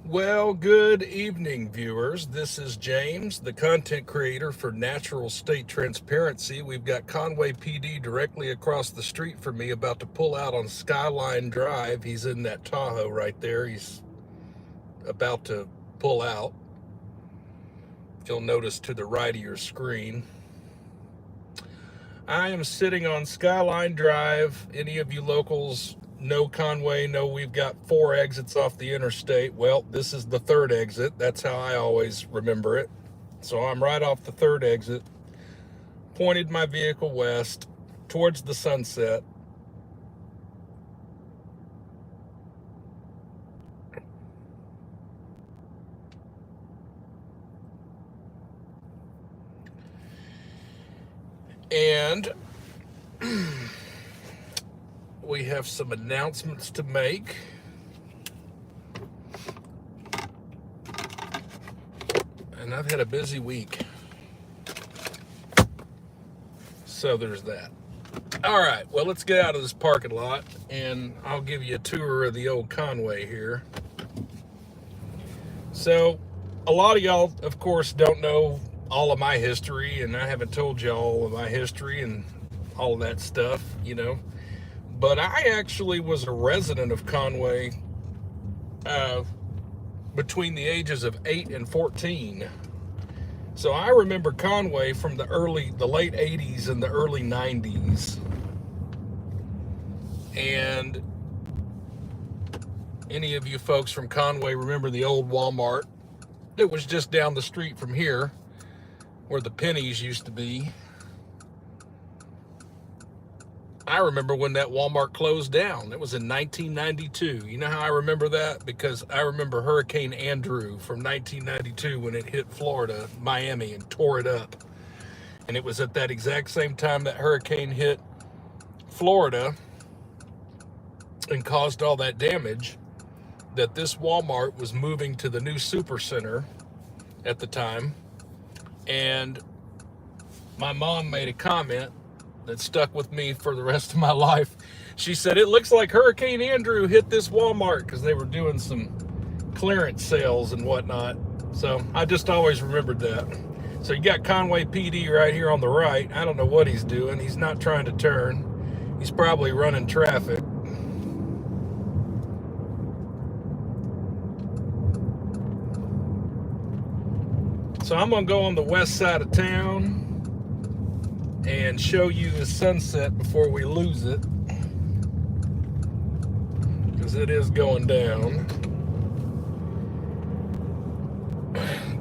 Well, good evening, viewers. This is James, the content creator for Natural State Transparency. We've got Conway PD directly across the street from me, about to pull out on Skyline Drive. He's in that Tahoe right there. He's about to pull out. You'll notice to the right of your screen. I am sitting on Skyline Drive. Any of you locals know Conway, know we've got 4 exits off the interstate. Well, this is the 3rd exit. That's how I always remember it. So I'm right off the 3rd exit, pointed my vehicle west towards the sunset. And we have some announcements to make. And I've had a busy week. So there's that. All right, well, let's get out of this parking lot and I'll give you a tour of the old Conway here. So a lot of y'all, of course, don't know all of my history, and I haven't told you all of my history and all of that stuff, you know. But I actually was a resident of Conway between the ages of 8 and 14. So I remember Conway from the late 80s and the early 90s. And any of you folks from Conway remember the old Walmart? It was just down the street from here, where the pennies used to be. I remember when that Walmart closed down. It was in 1992. You know how I remember that? Because I remember Hurricane Andrew from 1992 when it hit Florida, Miami, and tore it up. And it was at that exact same time that hurricane hit Florida and caused all that damage that this Walmart was moving to the new super center at the time. And my mom made a comment that stuck with me for the rest of my life. She said, "It looks like Hurricane Andrew hit this Walmart," because they were doing some clearance sales and whatnot. So I just always remembered that. So you got Conway PD right here on the right. I don't know what he's doing. He's not trying to turn. He's probably running traffic. So I'm gonna go on the west side of town and show you the sunset before we lose it, because it is going down.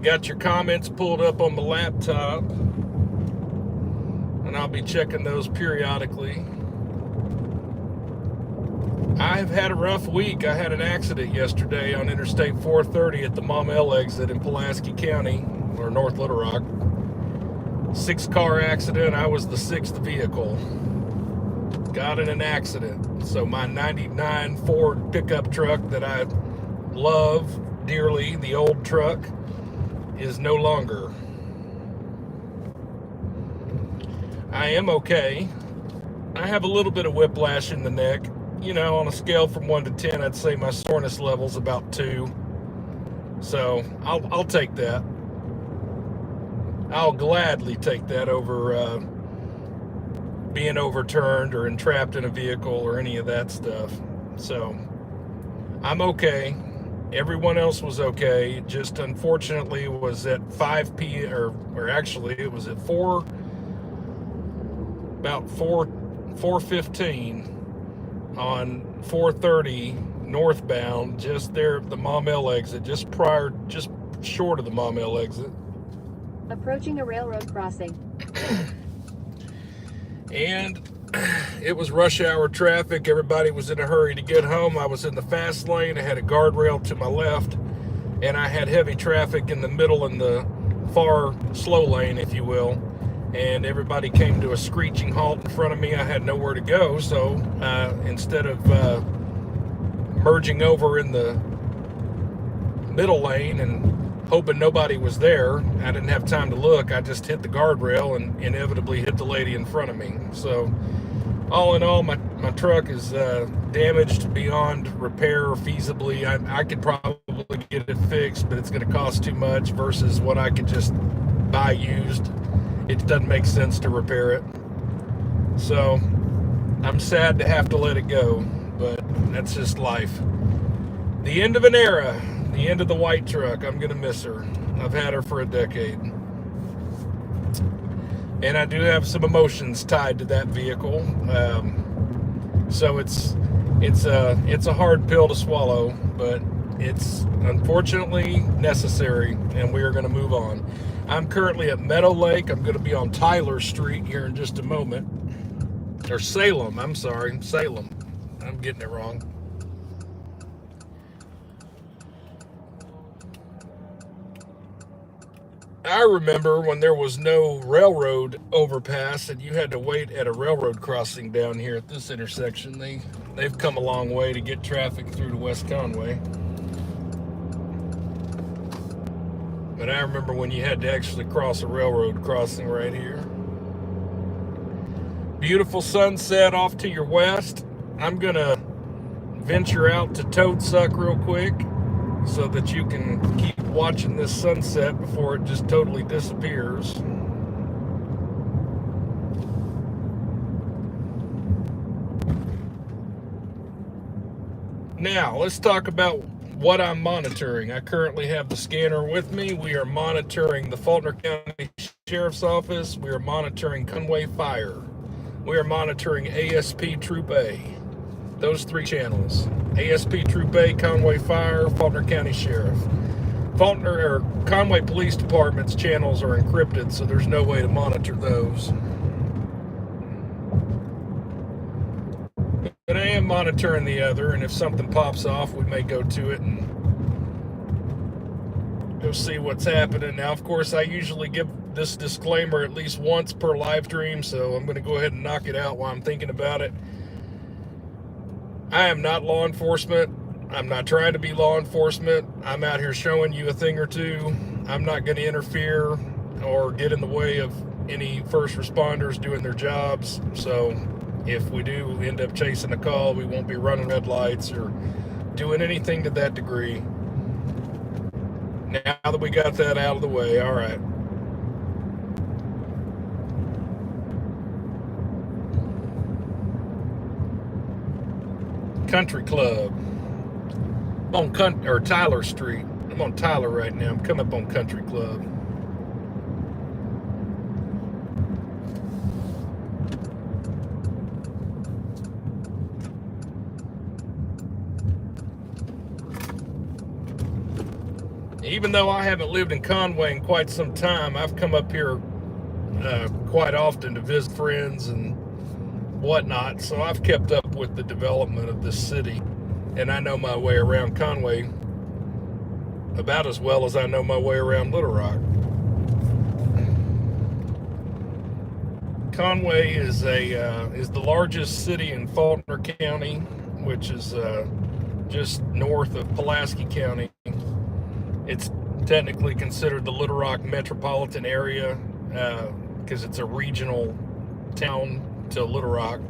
Got your comments pulled up on the laptop, and I'll be checking those periodically. I've had a rough week. I had an accident yesterday on Interstate 430 at the Maumelle exit in Pulaski County, or North Little Rock. 6-car accident. I was the 6th vehicle. Got in an accident. So my 99 Ford pickup truck that I love dearly, the old truck, is no longer. I am okay. I have a little bit of whiplash in the neck. You know, on a scale from 1 to 10, I'd say my soreness level's about 2. So I'll take that. I'll gladly take that over being overturned or entrapped in a vehicle or any of that stuff. So I'm okay. Everyone else was okay. It just unfortunately was at 5 p.m. or actually it was at about 4:15 on 430 northbound, just there at the Maumelle exit, just short of the Maumelle exit. Approaching a railroad crossing. And it was rush hour traffic. Everybody was in a hurry to get home. I was in the fast lane. I had a guardrail to my left, and I had heavy traffic in the middle and the far slow lane, if you will. And everybody came to a screeching halt in front of me. I had nowhere to go, so instead of merging over in the middle lane and hoping nobody was there, I didn't have time to look. I just hit the guardrail and inevitably hit the lady in front of me. So all in all, my truck is damaged beyond repair feasibly. I could probably get it fixed, but it's going to cost too much versus what I could just buy used. It doesn't make sense to repair it. So I'm sad to have to let it go, but that's just life. The end of an era, the end of the white truck. I'm going to miss her. I've had her for a decade. And I do have some emotions tied to that vehicle. So it's a hard pill to swallow, but it's unfortunately necessary, and we are going to move on. I'm currently at Meadow Lake. I'm going to be on Tyler Street here in just a moment. Or Salem, I'm sorry, Salem. I'm getting it wrong. I remember when there was no railroad overpass and you had to wait at a railroad crossing down here at this intersection. They've come a long way to get traffic through to West Conway. But I remember when you had to actually cross a railroad crossing right here. Beautiful sunset off to your west. I'm gonna venture out to Toad Suck real quick so that you can keep watching this sunset before it just totally disappears. Now, let's talk about what I'm monitoring. I currently have the scanner with me. We are monitoring the Faulkner County Sheriff's Office. We are monitoring Conway Fire. We are monitoring ASP Troop A. Those three channels. ASP Troop A, Conway Fire, Faulkner County Sheriff. Conway Police Department's channels are encrypted, so there's no way to monitor those. But I am monitoring the other, and if something pops off, we may go to it and go see what's happening. Now, of course, I usually give this disclaimer at least once per live stream, so I'm going to go ahead and knock it out while I'm thinking about it. I am not law enforcement. I'm not trying to be law enforcement. I'm out here showing you a thing or two. I'm not going to interfere or get in the way of any first responders doing their jobs. So if we do end up chasing a call, we won't be running red lights or doing anything to that degree. Now that we got that out of the way, all right. Country Club. I'm on Tyler Street. I'm on Tyler right now. I'm coming up on Country Club. Even though I haven't lived in Conway in quite some time, I've come up here quite often to visit friends and whatnot, so I've kept up with the development of this city, and I know my way around Conway about as well as I know my way around Little Rock. Conway is the largest city in Faulkner County, which is just north of Pulaski County. It's technically considered the Little Rock metropolitan area because it's a regional town to Little Rock.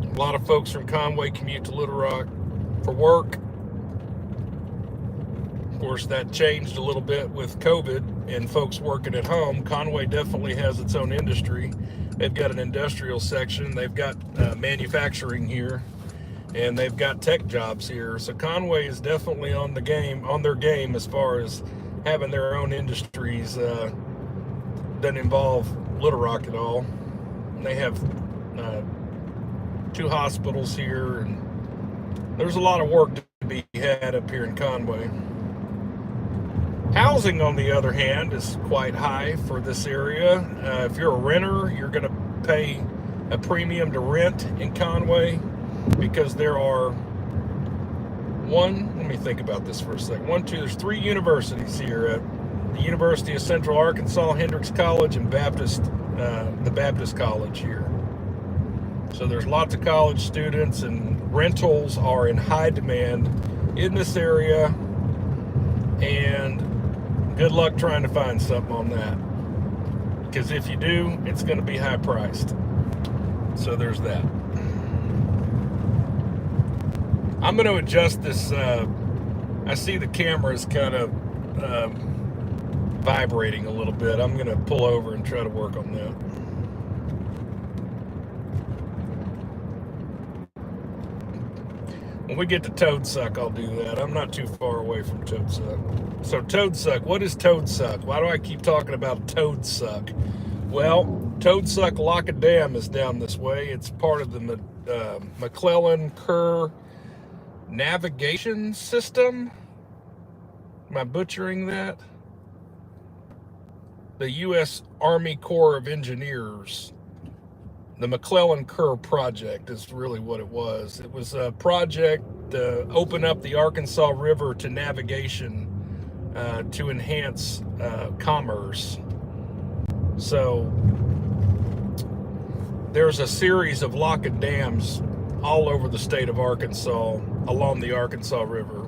A lot of folks from Conway commute to Little Rock for work. Of course, that changed a little bit with COVID and folks working at home. Conway definitely has its own industry. They've got an industrial section. They've got manufacturing here, and they've got tech jobs here. So Conway is definitely on their game as far as having their own industries. Doesn't involve Little Rock at all. They have 2 hospitals here, and there's a lot of work to be had up here in Conway. Housing, on the other hand, is quite high for this area. If you're a renter, you're going to pay a premium to rent in Conway because there are let me think about this for a second. There's 3 universities here at the University of Central Arkansas, Hendrix College, and the Baptist College here. So there's lots of college students, and rentals are in high demand in this area, and good luck trying to find something on that, because if you do, it's going to be high priced. So there's that. I'm going to adjust this. I see the camera is kind of vibrating a little bit. I'm going to pull over and try to work on that. When we get to Toad Suck, I'll do that. I'm not too far away from Toad Suck. So Toad Suck, what is Toad Suck? Why do I keep talking about Toad Suck? Well, Toad Suck Lock and Dam is down this way. It's part of the McClellan Kerr navigation system. Am I butchering that? The U.S. Army Corps of Engineers. The McClellan Kerr project is really what it was. It was a project to open up the Arkansas River to navigation to enhance commerce. So there's a series of lock and dams all over the state of Arkansas along the Arkansas River.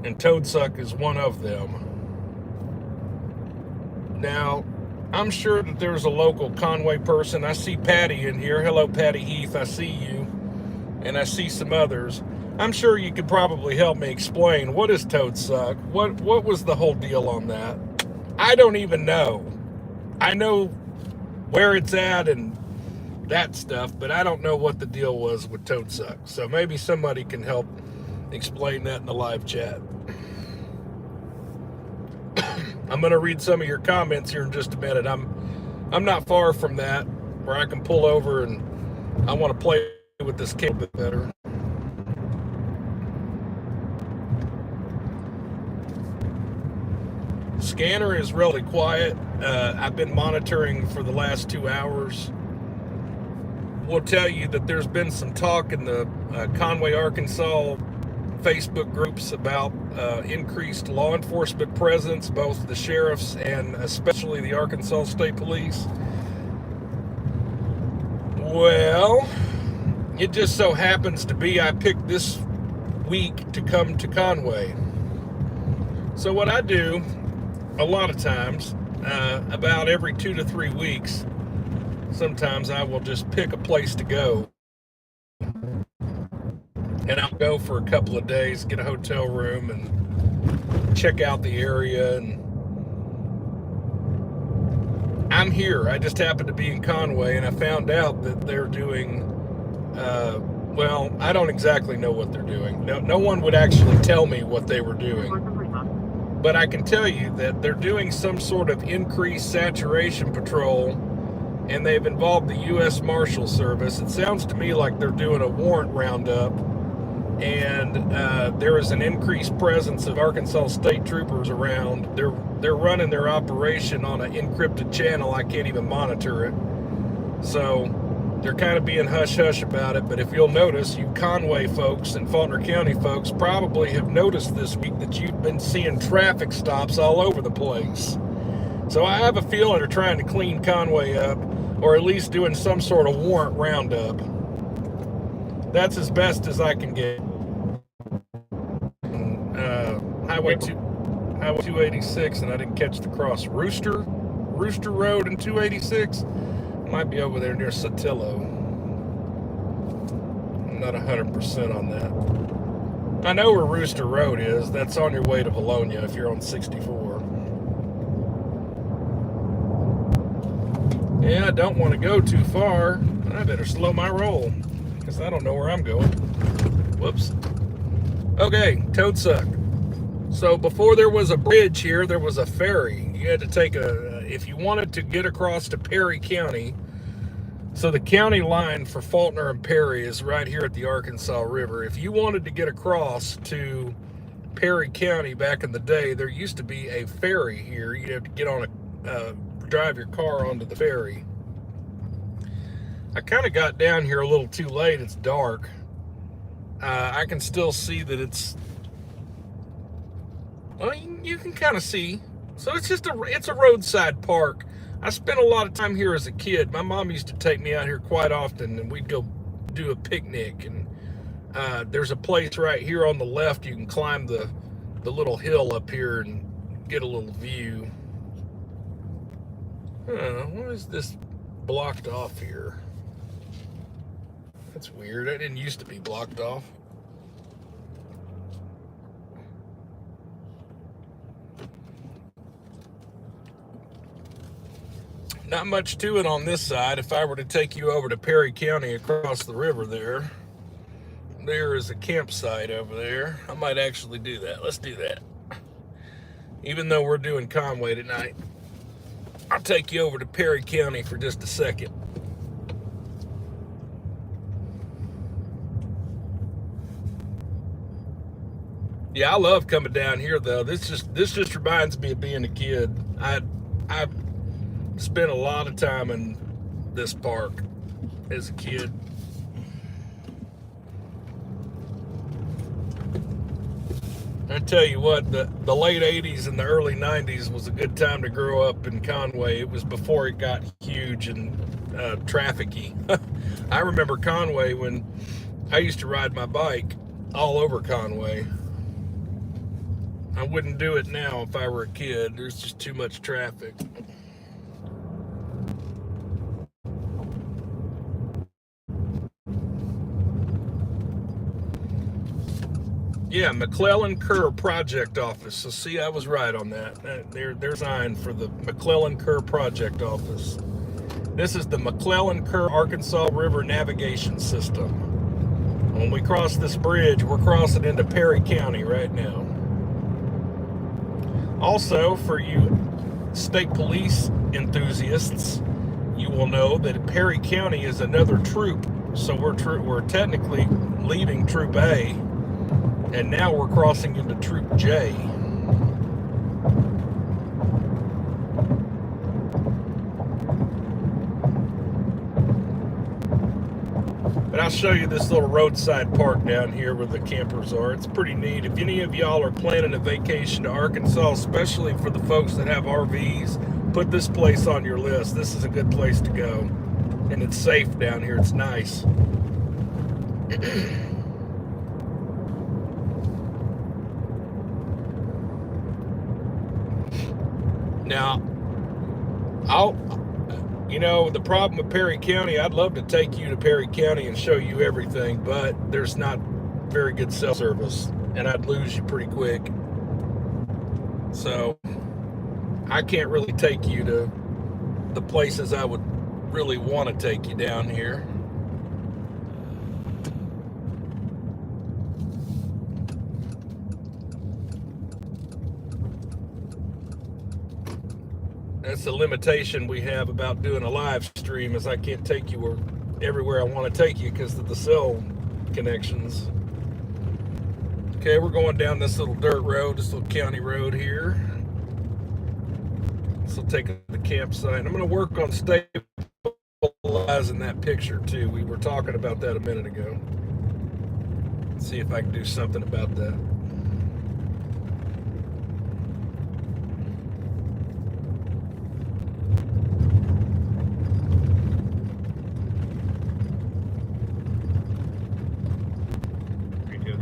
And Toad Suck is one of them. Now, I'm sure that there's a local Conway person. I see Patty in here. Hello, Patty Heath. I see you. And I see some others. I'm sure you could probably help me explain, what is Toad Suck? What was the whole deal on that? I don't even know. I know where it's at and that stuff, but I don't know what the deal was with Toad Suck. So maybe somebody can help explain that in the live chat. I'm going to read some of your comments here in just a minute. I'm not far from that, where I can pull over, and I want to play with this kid a bit better. Scanner is really quiet. I've been monitoring for the last 2 hours. We'll tell you that there's been some talk in the Conway, Arkansas Facebook groups about increased law enforcement presence, both the sheriffs and especially the Arkansas State Police. Well, it just so happens to be I picked this week to come to Conway. So what I do a lot of times, about every 2 to 3 weeks, sometimes I will just pick a place to go. And I'll go for a couple of days, get a hotel room, and check out the area. And I'm here. I just happened to be in Conway, and I found out that they're doing, well, I don't exactly know what they're doing. No one would actually tell me what they were doing. But I can tell you that they're doing some sort of increased saturation patrol, and they've involved the U.S. Marshal Service. It sounds to me like they're doing a warrant roundup. And there is an increased presence of Arkansas State Troopers around. They're running their operation on an encrypted channel. I can't even monitor it. So they're kind of being hush-hush about it. But if you'll notice, you Conway folks and Faulkner County folks probably have noticed this week that you've been seeing traffic stops all over the place. So I have a feeling they're trying to clean Conway up, or at least doing some sort of warrant roundup. That's as best as I can get. Highway 286, and I didn't catch the cross. Rooster Road and 286 might be over there near Sotillo. I'm not 100% on that. I know where Rooster Road is. That's on your way to Valonia if you're on 64. Yeah, I don't want to go too far. I better slow my roll, because I don't know where I'm going. Whoops. Okay, Toad Suck. So before there was a bridge here, there was a ferry. You had to take if you wanted to get across to Perry County. So the county line for Faulkner and Perry is right here at the Arkansas River. If you wanted to get across to Perry County back in the day, there used to be a ferry here. You'd have to get on drive your car onto the ferry. I kind of got down here a little too late. It's dark. I can still see that it's, well, you can kind of see. So it's just it's a roadside park. I spent a lot of time here as a kid. My mom used to take me out here quite often, and we'd go do a picnic. And there's a place right here on the left. You can climb the little hill up here and get a little view. What is this blocked off here. That's weird. I didn't used to be blocked off. Not much to it on this side. If I were to take you over to Perry County across the river there is a campsite over there. I might actually do that. Let's do that. Even though we're doing Conway tonight, I'll take you over to Perry County for just a second. Yeah, I love coming down here though. This just reminds me of being a kid. I spent a lot of time in this park as a kid. I tell you what, the late 80s and the early 90s was a good time to grow up in Conway. It was before it got huge and trafficy. I remember Conway when I used to ride my bike all over Conway. I wouldn't do it now if I were a kid. There's just too much traffic. Yeah, McClellan Kerr Project Office. So see, I was right on that. There's sign for the McClellan Kerr Project Office. This is the McClellan Kerr Arkansas River Navigation System. When we cross this bridge, we're crossing into Perry County right now. Also, for you state police enthusiasts, you will know that Perry County is another troop. So we're technically leaving Troop A. And now we're crossing into Troop J. But I'll show you this little roadside park down here where the campers are. It's pretty neat. If any of y'all are planning a vacation to Arkansas, especially for the folks that have RVs, put this place on your list. This is a good place to go. And it's safe down here. It's nice. Now, the problem with Perry County, I'd love to take you to Perry County and show you everything, but there's not very good cell service, and I'd lose you pretty quick. So, I can't really take you to the places I would really want to take you down here. That's the limitation we have about doing a live stream, is I can't take you everywhere I want to take you because of the cell connections. Okay, we're going down this little dirt road, this little county road here. This will take us to the campsite. I'm going to work on stabilizing that picture too. We were talking about that a minute ago. Let's see if I can do something about that.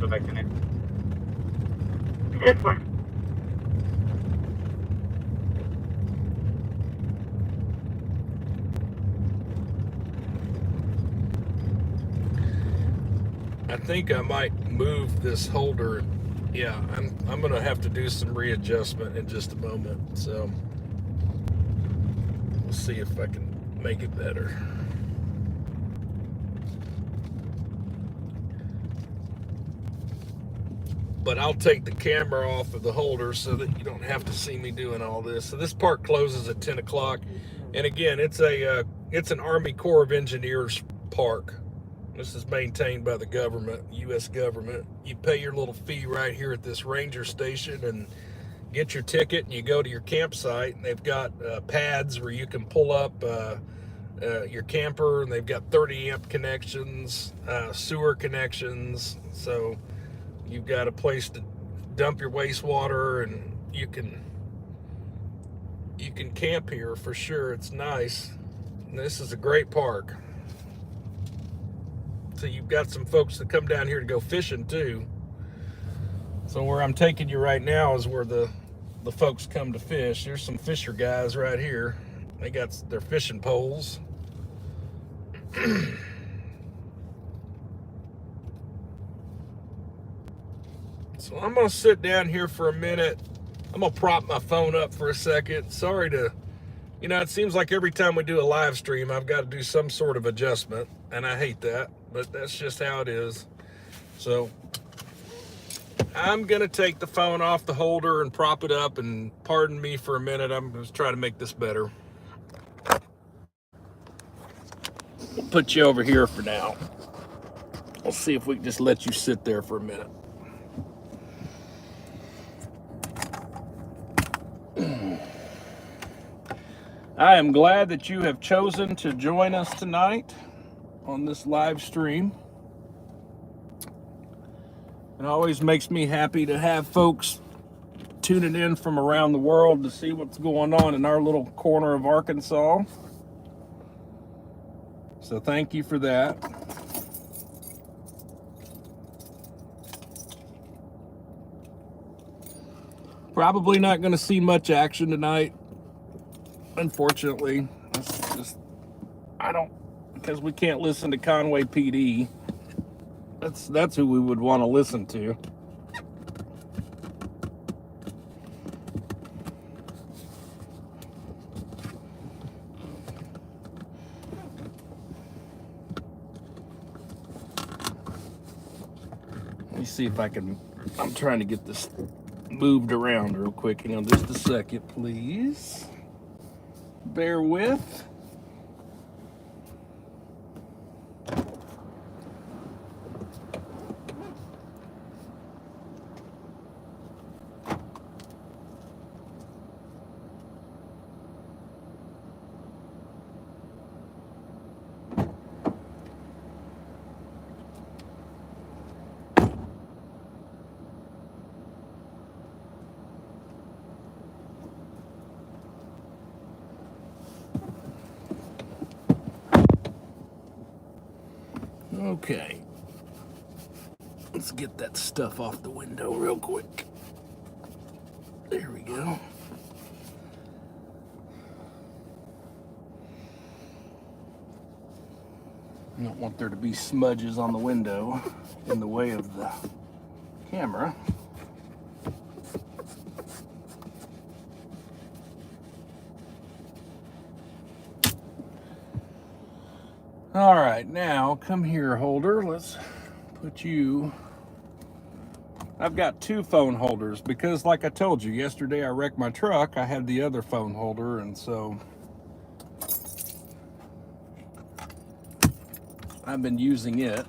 Go back to it. I think I might move this holder. Yeah, I'm gonna have to do some readjustment in just a moment. So we'll see if I can make it better. But I'll take the camera off of the holder so that you don't have to see me doing all this. So this park closes at 10 o'clock. And again, it's an Army Corps of Engineers park. This is maintained by the government, U.S. government. You pay your little fee right here at this ranger station and get your ticket, and you go to your campsite. And they've got pads where you can pull up your camper, and they've got 30 amp connections, sewer connections. So you've got a place to dump your wastewater, and you can camp here for sure. It's nice. And this is a great park. So you've got some folks that come down here to go fishing too. So where I'm taking you right now is where the folks come to fish. There's some fisher guys right here. They got their fishing poles. So I'm going to sit down here for a minute. I'm going to prop my phone up for a second. Sorry to, it seems like every time we do a live stream, I've got to do some sort of adjustment, and I hate that, but that's just how it is. So I'm going to take the phone off the holder and prop it up, and pardon me for a minute. I'm just trying to make this better. We'll put you over here for now. We'll see if we can just let you sit there for a minute. I am glad that you have chosen to join us tonight on this live stream. It always makes me happy to have folks tuning in from around the world to see what's going on in our little corner of Arkansas. So thank you for that. Probably not going to see much action tonight, unfortunately. It's just, because we can't listen to Conway PD. That's who we would want to listen to. Let me see if I can. I'm trying to get this moved around real quick. Hang on just a second, please. Bear with. Okay, let's get that stuff off the window real quick. There we go. I don't want there to be smudges on the window in the way of the camera. All right, now come here, holder. Let's put you. I've got two phone holders because, like I told you, yesterday I wrecked my truck. I had the other phone holder, and so I've been using it.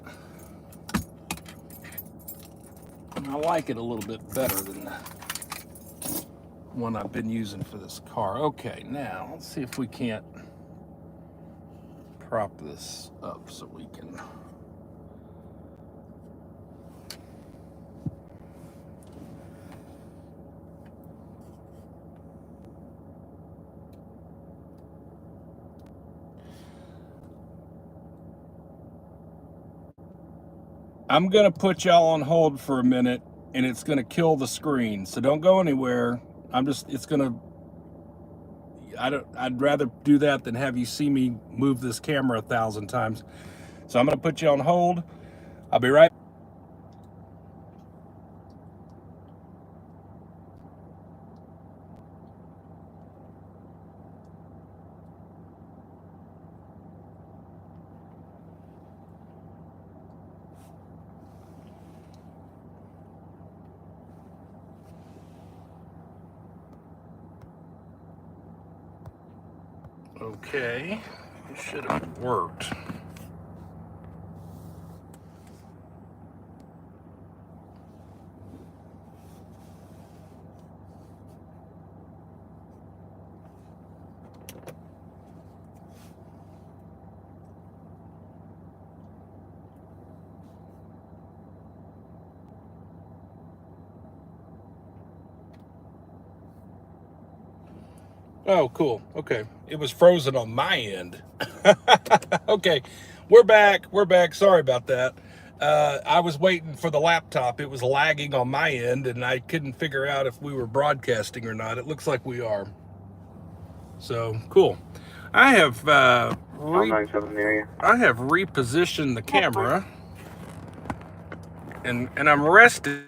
And I like it a little bit better than the one I've been using for this car. Okay, now let's see if we can't prop this up so we can. I'm gonna put y'all on hold for a minute, and it's gonna kill the screen, so don't go anywhere. I'd rather do that than have you see me move this camera 1,000 times. So I'm gonna put you on hold. I'll be right. Okay, it should have worked. Oh, cool. Okay. It was frozen on my end. Okay. We're back. Sorry about that. I was waiting for the laptop. It was lagging on my end, and I couldn't figure out if we were broadcasting or not. It looks like we are. So, cool. I have I'm 97 area. I have repositioned the camera, and I'm resting.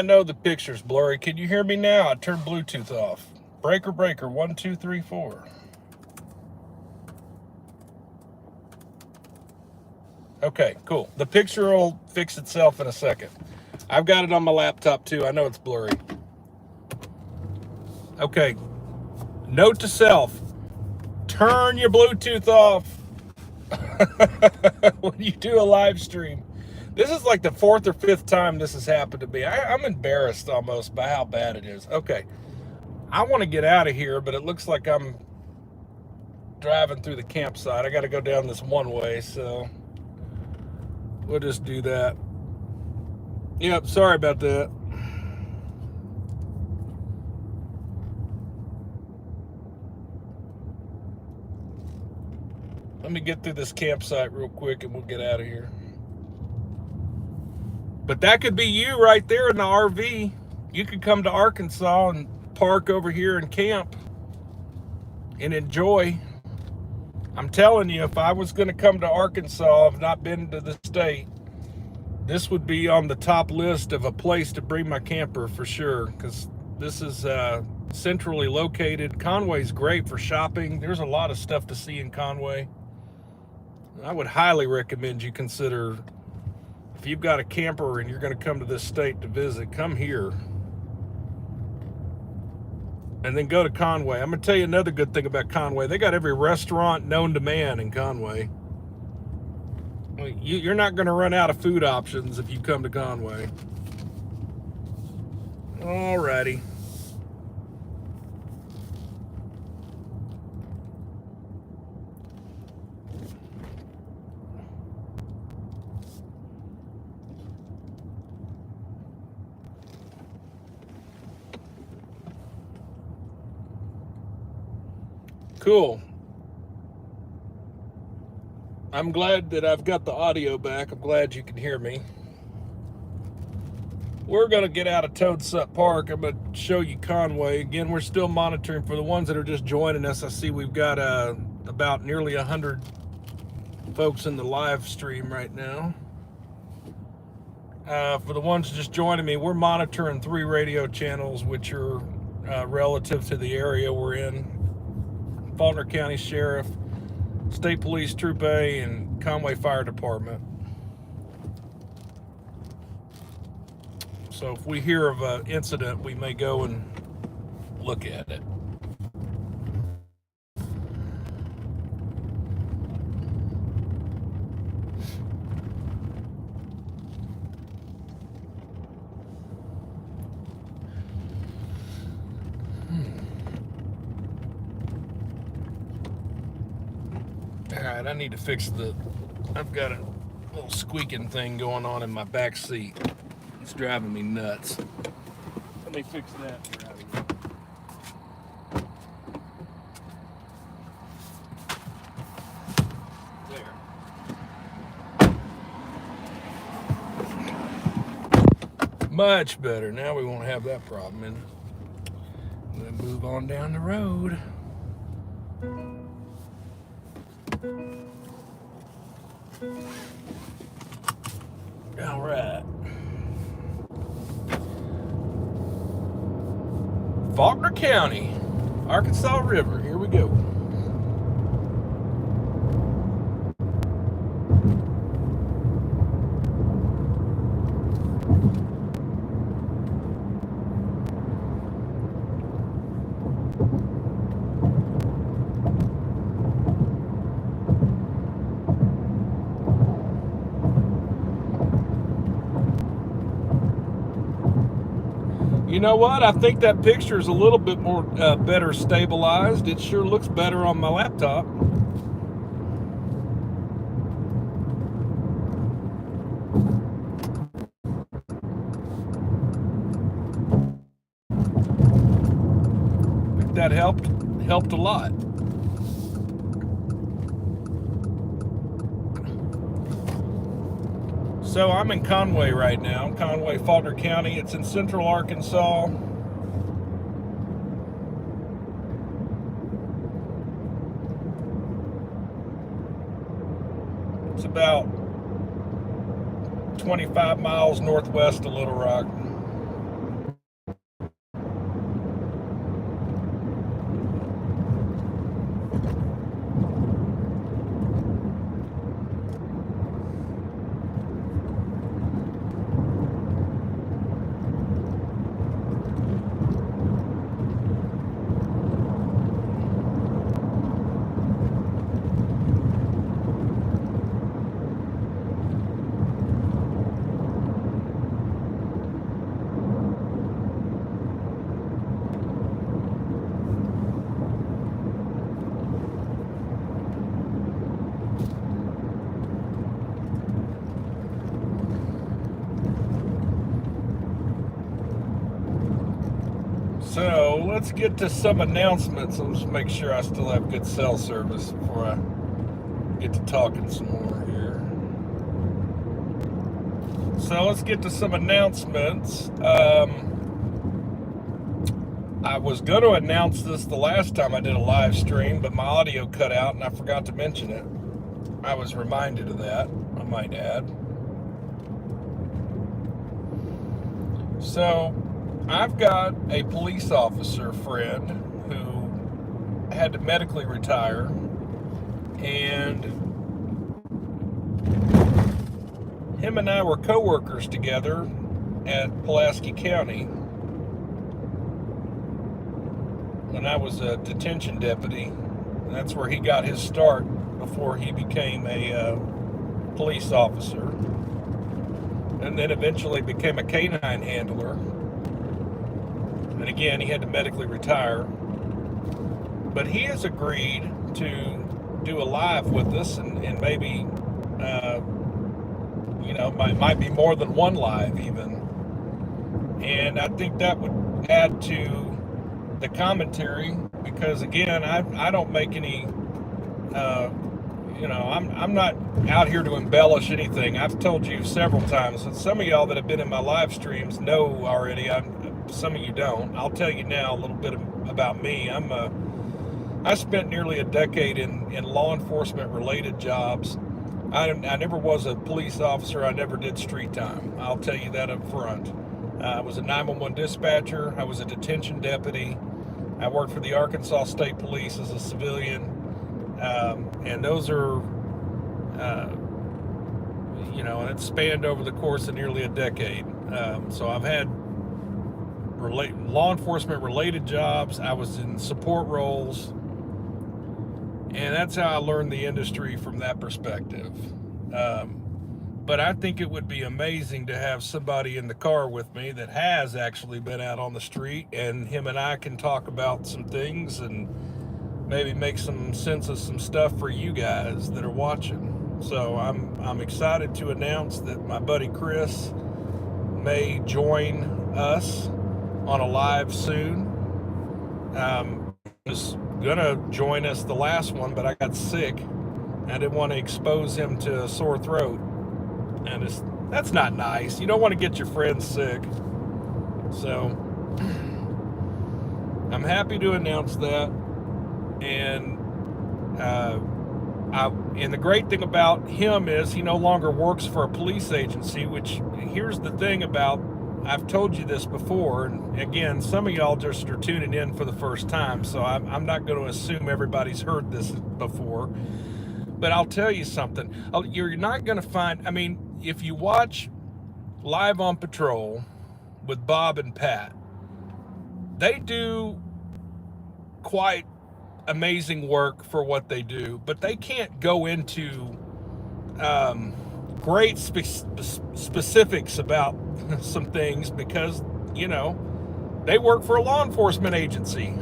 I know the picture's blurry. Can you hear me now? I turned Bluetooth off. Breaker, breaker, 1, 2, 3, 4. Okay, cool. The picture will fix itself in a second. I've got it on my laptop too. I know it's blurry. Okay. Note to self: turn your Bluetooth off when you do a live stream. This is like the 4th or 5th time this has happened to me. I'm embarrassed almost by how bad it is. Okay. I want to get out of here, but it looks like I'm driving through the campsite. I got to go down this one way, so we'll just do that. Yep, sorry about that. Let me get through this campsite real quick and we'll get out of here. But that could be you right there in the RV. You could come to Arkansas and park over here and camp and enjoy. I'm telling you, if I was going to come to Arkansas, I've not been to the state, this would be on the top list of a place to bring my camper for sure, because this is centrally located. Conway's great for shopping. There's a lot of stuff to see in Conway. I would highly recommend you consider, if you've got a camper and you're going to come to this state to visit, come here. And then go to Conway. I'm going to tell you another good thing about Conway. They got every restaurant known to man in Conway. You're not going to run out of food options if you come to Conway. Alrighty. Cool. I'm glad that I've got the audio back. I'm glad you can hear me. We're going to get out of Toadsup Park. I'm going to show you Conway. Again, we're still monitoring. For the ones that are just joining us, I see we've got about nearly 100 folks in the live stream right now. For the ones just joining me, we're monitoring 3 radio channels, which are relative to the area we're in. Faulkner County Sheriff, State Police Troop A, and Conway Fire Department. So if we hear of an incident, we may go and look at it. Alright, I need to fix I've got a little squeaking thing going on in my back seat. It's driving me nuts. Let me fix that. There. Much better. Now we won't have that problem. And we'll move on down the road. All right. Faulkner County, Arkansas River. Here we go. You know what? I think that picture is a little bit more better stabilized. It sure looks better on my laptop. I think that helped a lot. So I'm in Conway right now, Conway, Faulkner County. It's in central Arkansas. It's about 25 miles northwest of Little Rock. So let's get to some announcements. I'll just make sure I still have good cell service before I get to talking some more here. So let's get to some announcements. I was going to announce this the last time I did a live stream, but my audio cut out and I forgot to mention it. I was reminded of that, I might add. So I've got a police officer friend who had to medically retire, and him and I were co-workers together at Pulaski County when I was a detention deputy. And that's where he got his start before he became a police officer, and then eventually became a canine handler. And again, he had to medically retire. But he has agreed to do a live with us, and maybe, might be more than one live even. And I think that would add to the commentary, because again, I don't make any, I'm not out here to embellish anything. I've told you several times, and some of y'all that have been in my live streams know already. Some of you don't. I'll tell you now a little bit about me. I spent nearly a decade in law enforcement related jobs. I never was a police officer. I never did street time. I'll tell you that up front. I was a 911 dispatcher. I was a detention deputy. I worked for the Arkansas State Police as a civilian. And those are, and it spanned over the course of nearly a decade. So I've had law enforcement related jobs. I was in support roles. And that's how I learned the industry from that perspective. But I think it would be amazing to have somebody in the car with me that has actually been out on the street, and him and I can talk about some things and maybe make some sense of some stuff for you guys that are watching. So I'm excited to announce that my buddy Chris may join us on a live soon. Was gonna join us the last one, but I got sick. I didn't want to expose him to a sore throat, and that's not nice. You don't want to get your friends sick. So I'm happy to announce that. And and the great thing about him is he no longer works for a police agency, which, here's the thing about, I've told you this before, and again, some of y'all just are tuning in for the first time, so I'm not going to assume everybody's heard this before, but I'll tell you something. You're not going to find, if you watch Live on Patrol with Bob and Pat, they do quite amazing work for what they do, but they can't go into great specifics about some things because, they work for a law enforcement agency.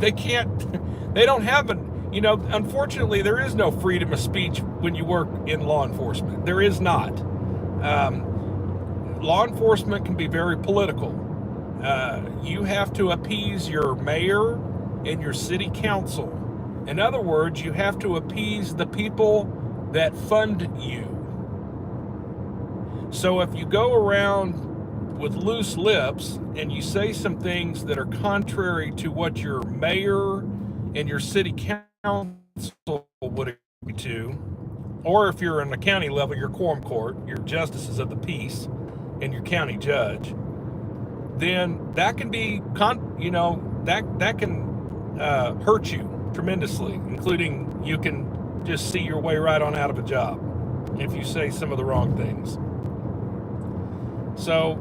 They don't have unfortunately, there is no freedom of speech when you work in law enforcement. There is not. Law enforcement can be very political. You have to appease your mayor and your city council. In other words, you have to appease the people that fund you. So if you go around with loose lips and you say some things that are contrary to what your mayor and your city council would agree to, or if you're in the county level, your quorum court, your justices of the peace, and your county judge, then that can be, that can hurt you tremendously, including you can just see your way right on out of a job if you say some of the wrong things. So,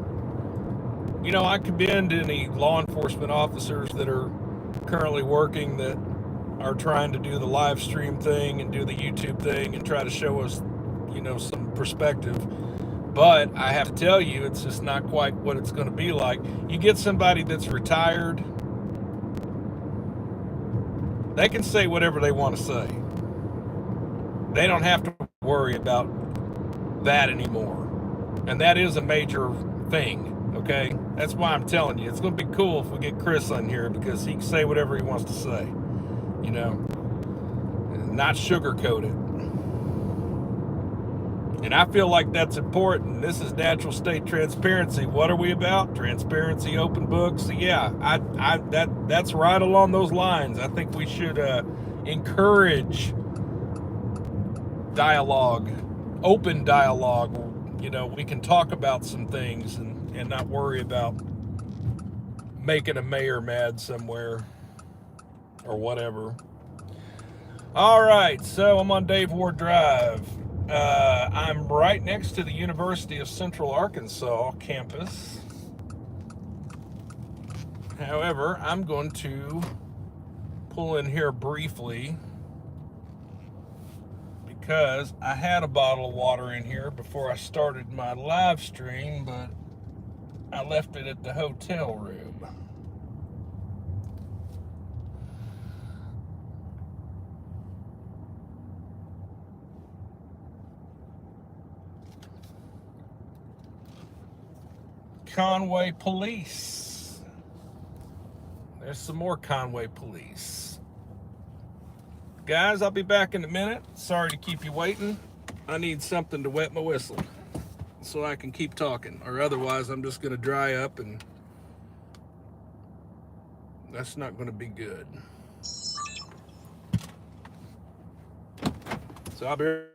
I commend any law enforcement officers that are currently working that are trying to do the live stream thing and do the YouTube thing and try to show us, some perspective. But I have to tell you, it's just not quite what it's going to be like. You get somebody that's retired, they can say whatever they want to say. They don't have to worry about that anymore. And that is a major thing, okay? That's why I'm telling you, it's going to be cool if we get Chris on here, because he can say whatever he wants to say, not sugarcoat it. And I feel like that's important. This is natural state transparency. What are we about? Transparency, open books. Yeah, that's right along those lines. I think we should encourage dialogue, open dialogue. We can talk about some things and not worry about, making a mayor mad somewhere or whatever. All right, so I'm on Dave Ward Drive. I'm right next to the University of Central Arkansas campus. However, I'm going to pull in here briefly because I had a bottle of water in here before I started my live stream, but I left it at the hotel room. Conway police. There's some more Conway police. Guys, I'll be back in a minute. Sorry to keep you waiting. I need something to wet my whistle so I can keep talking, or otherwise I'm just going to dry up, and that's not going to be good. So I'll be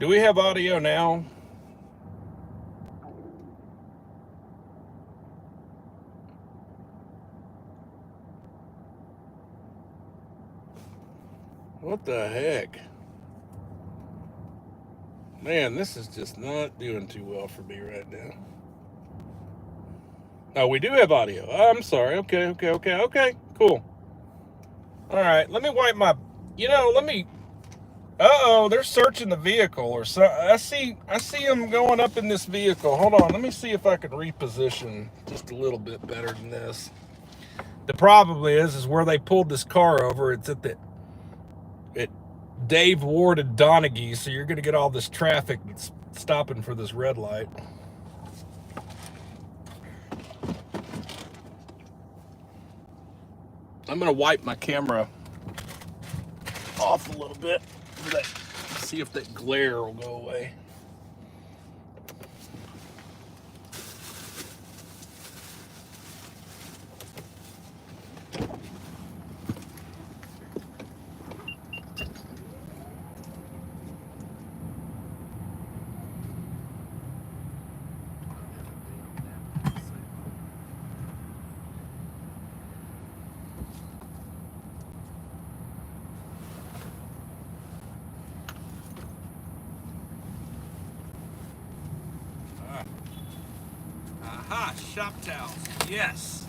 Do we have audio now? What the heck? Man, this is just not doing too well for me right now. Oh, we do have audio. I'm sorry. Okay. Cool. All right, let me wipe my, uh-oh, they're searching the vehicle or so. I see them going up in this vehicle. Hold on, let me see if I can reposition just a little bit better than this. The problem is where they pulled this car over, it's at Dave Ward and Donaghy, so you're gonna get all this traffic that's stopping for this red light. I'm gonna wipe my camera off a little bit. See if that glare will go away. Aha, shop towels. Yes.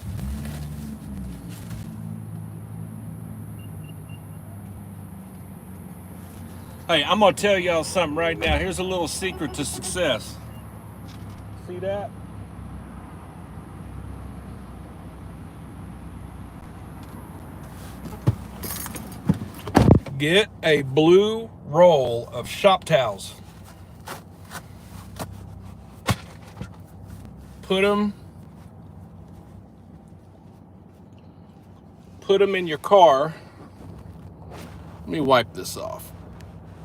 Hey, I'm gonna tell y'all something right now. Here's a little secret to success. See that? Get a blue roll of shop towels. Put them in your car. Let me wipe this off.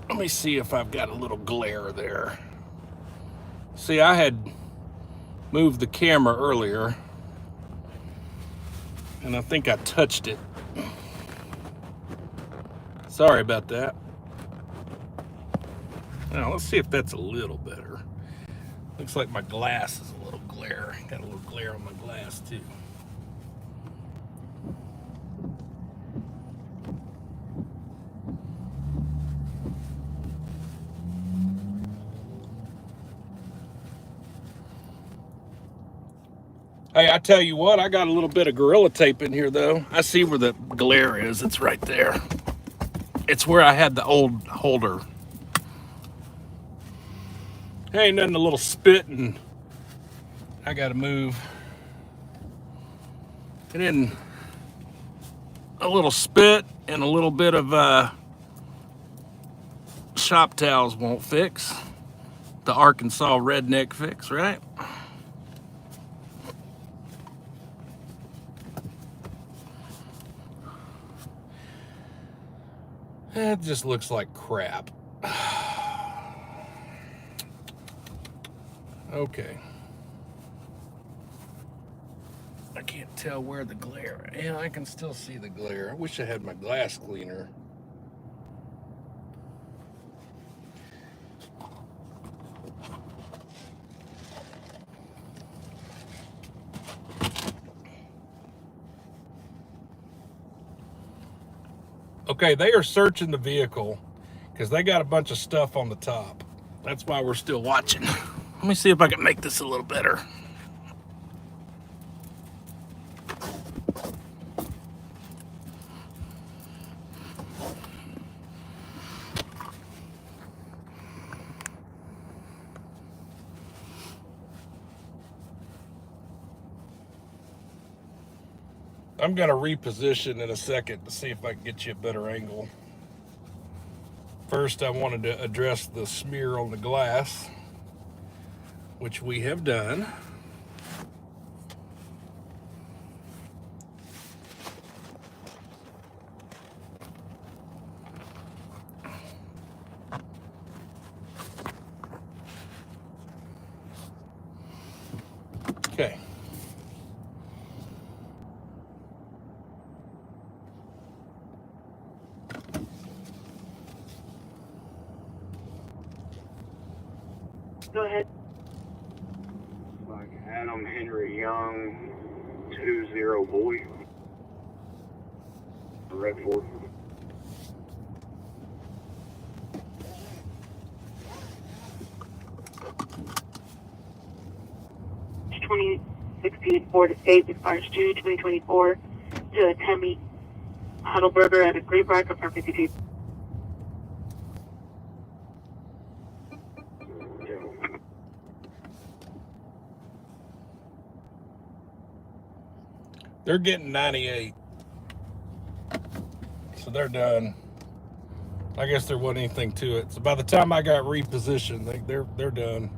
Let me see if I've got a little glare there. See, I had moved the camera earlier, and I think I touched it. Sorry about that. Now, let's see if that's a little better. Looks like my glass is a little glare. Got a little glare on my glass, too. Hey, I tell you what, I got a little bit of Gorilla Tape in here, though. I see where the glare is. It's right there. It's where I had the old holder. Hey, nothing a little spit, and I got to move. And then a little spit and a little bit of shop towels won't fix. The Arkansas redneck fix, right? That just looks like crap. Okay. I can't tell where the glare. Yeah, I can still see the glare. I wish I had my glass cleaner. Okay, they are searching the vehicle because they got a bunch of stuff on the top. That's why we're still watching. Let me see if I can make this a little better. I'm going to reposition in a second to see if I can get you a better angle. First, I wanted to address the smear on the glass, which we have done. Okay. Go ahead. Like Adam Henry Young, 20 boy. Redford. 2016 Ford Escape expires June 2024 to a Temmie Heidelberger at a Greenbrier, confirm 52. They're getting 98. So they're done. I guess there wasn't anything to it. So by the time I got repositioned, they're done.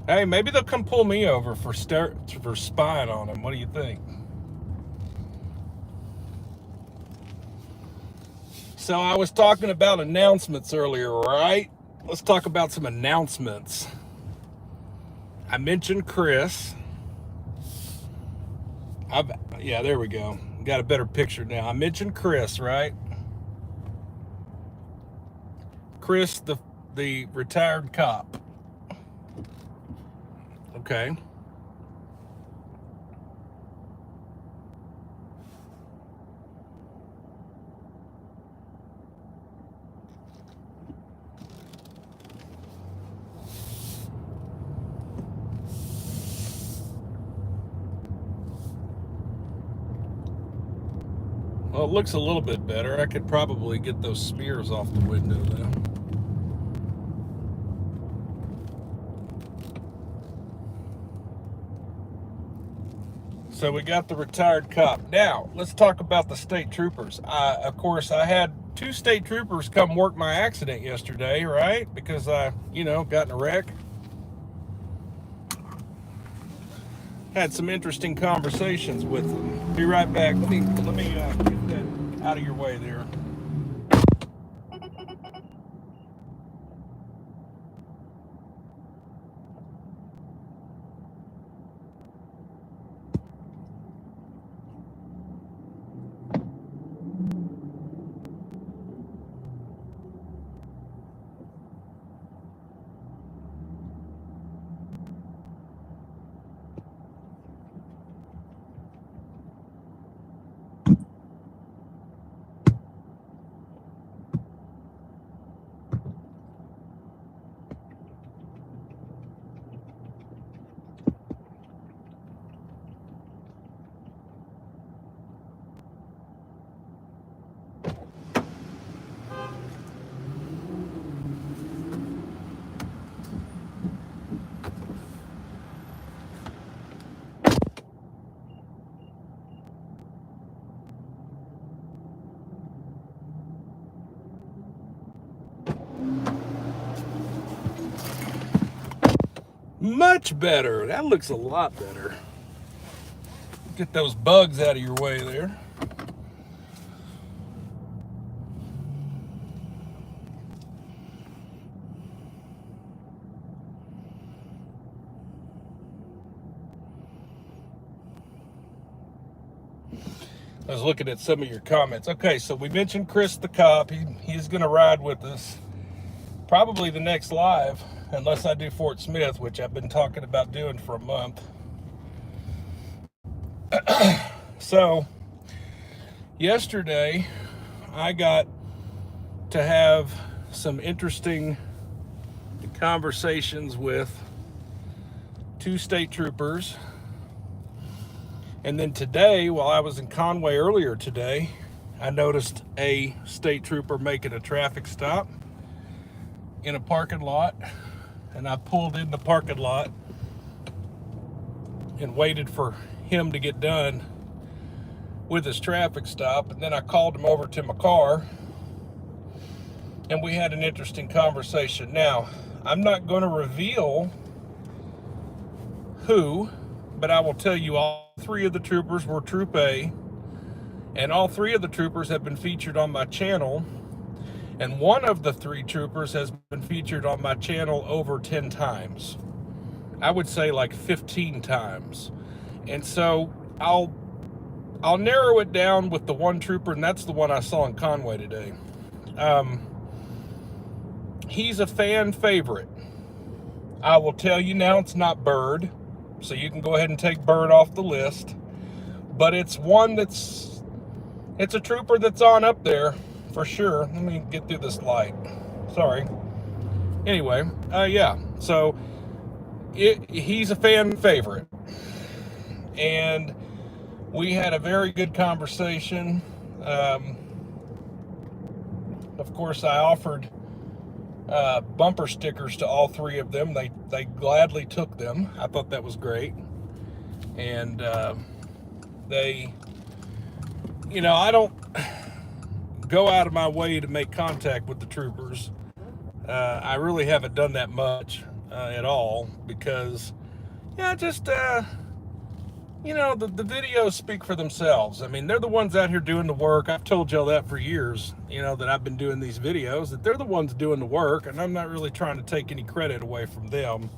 Hey, maybe they'll come pull me over for spying on them. What do you think? So I was talking about announcements earlier, right? Let's talk about some announcements. I mentioned Chris. Yeah, there we go. Got a better picture now. I mentioned Chris, right? Chris, the retired cop. Okay. Well, it looks a little bit better. I could probably get those spears off the window though. So we got the retired cop. Now, let's talk about the state troopers. Of course, I had 2 state troopers come work my accident yesterday, right? Because I, got in a wreck. Had some interesting conversations with them. Be right back. Let me get that out of your way there. Much better. That looks a lot better. Get those bugs out of your way there. I was looking at some of your comments. Okay, so we mentioned Chris the cop. He's going to ride with us probably the next live, unless I do Fort Smith, which I've been talking about doing for a month. So yesterday I got to have some interesting conversations with 2 state troopers. And then today, while I was in Conway earlier today, I noticed a state trooper making a traffic stop in a parking lot. And I pulled in the parking lot and waited for him to get done with his traffic stop. And then I called him over to my car and we had an interesting conversation. Now, I'm not going to reveal who, but I will tell you all 3 of the troopers were Troop A, and all 3 of the troopers have been featured on my channel, and one of the 3 troopers has been featured on my channel over 10 times. I would say like 15 times. And so I'll narrow it down with the 1 trooper, and that's the one I saw in Conway today. he's a fan favorite. I will tell you now, it's not Bird, so you can go ahead and take Bird off the list. But it's one it's a trooper that's on up there for sure. Let me get through this light. Sorry. Anyway, yeah. So he's a fan favorite, and we had a very good conversation. Of course, I offered bumper stickers to all three of them. They gladly took them. I thought that was great. And they, I don't go out of my way to make contact with the troopers. I really haven't done that much at all because, the videos speak for themselves. I mean, they're the ones out here doing the work. I've told y'all that for years, that I've been doing these videos, that they're the ones doing the work, and I'm not really trying to take any credit away from them.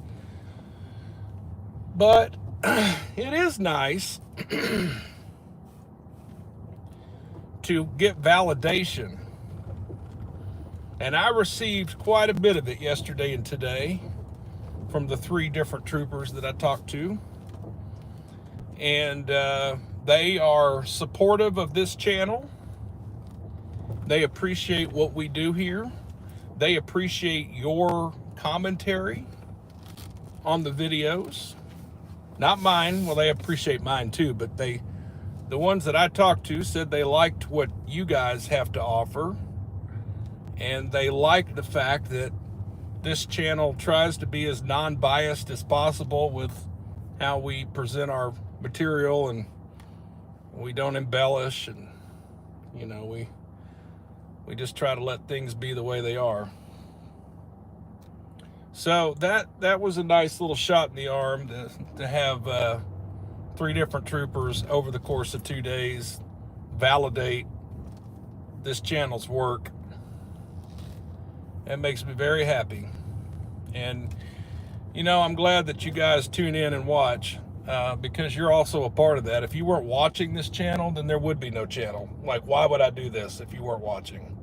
But it is nice to get validation. And I received quite a bit of it yesterday and today from the three different troopers that I talked to. And they are supportive of this channel. They appreciate what we do here. They appreciate your commentary on the videos. Not mine. Well, they appreciate mine too, but the ones that I talked to said they liked what you guys have to offer. And they liked the fact that this channel tries to be as non-biased as possible with how we present our material, and we don't embellish, and we just try to let things be the way they are. So that was a nice little shot in the arm to have three different troopers over the course of 2 days validate this channel's work. That makes me very happy. And I'm glad that you guys tune in and watch, because you're also a part of that. If you weren't watching this channel, then there would be no channel. Like, why would I do this if you weren't watching?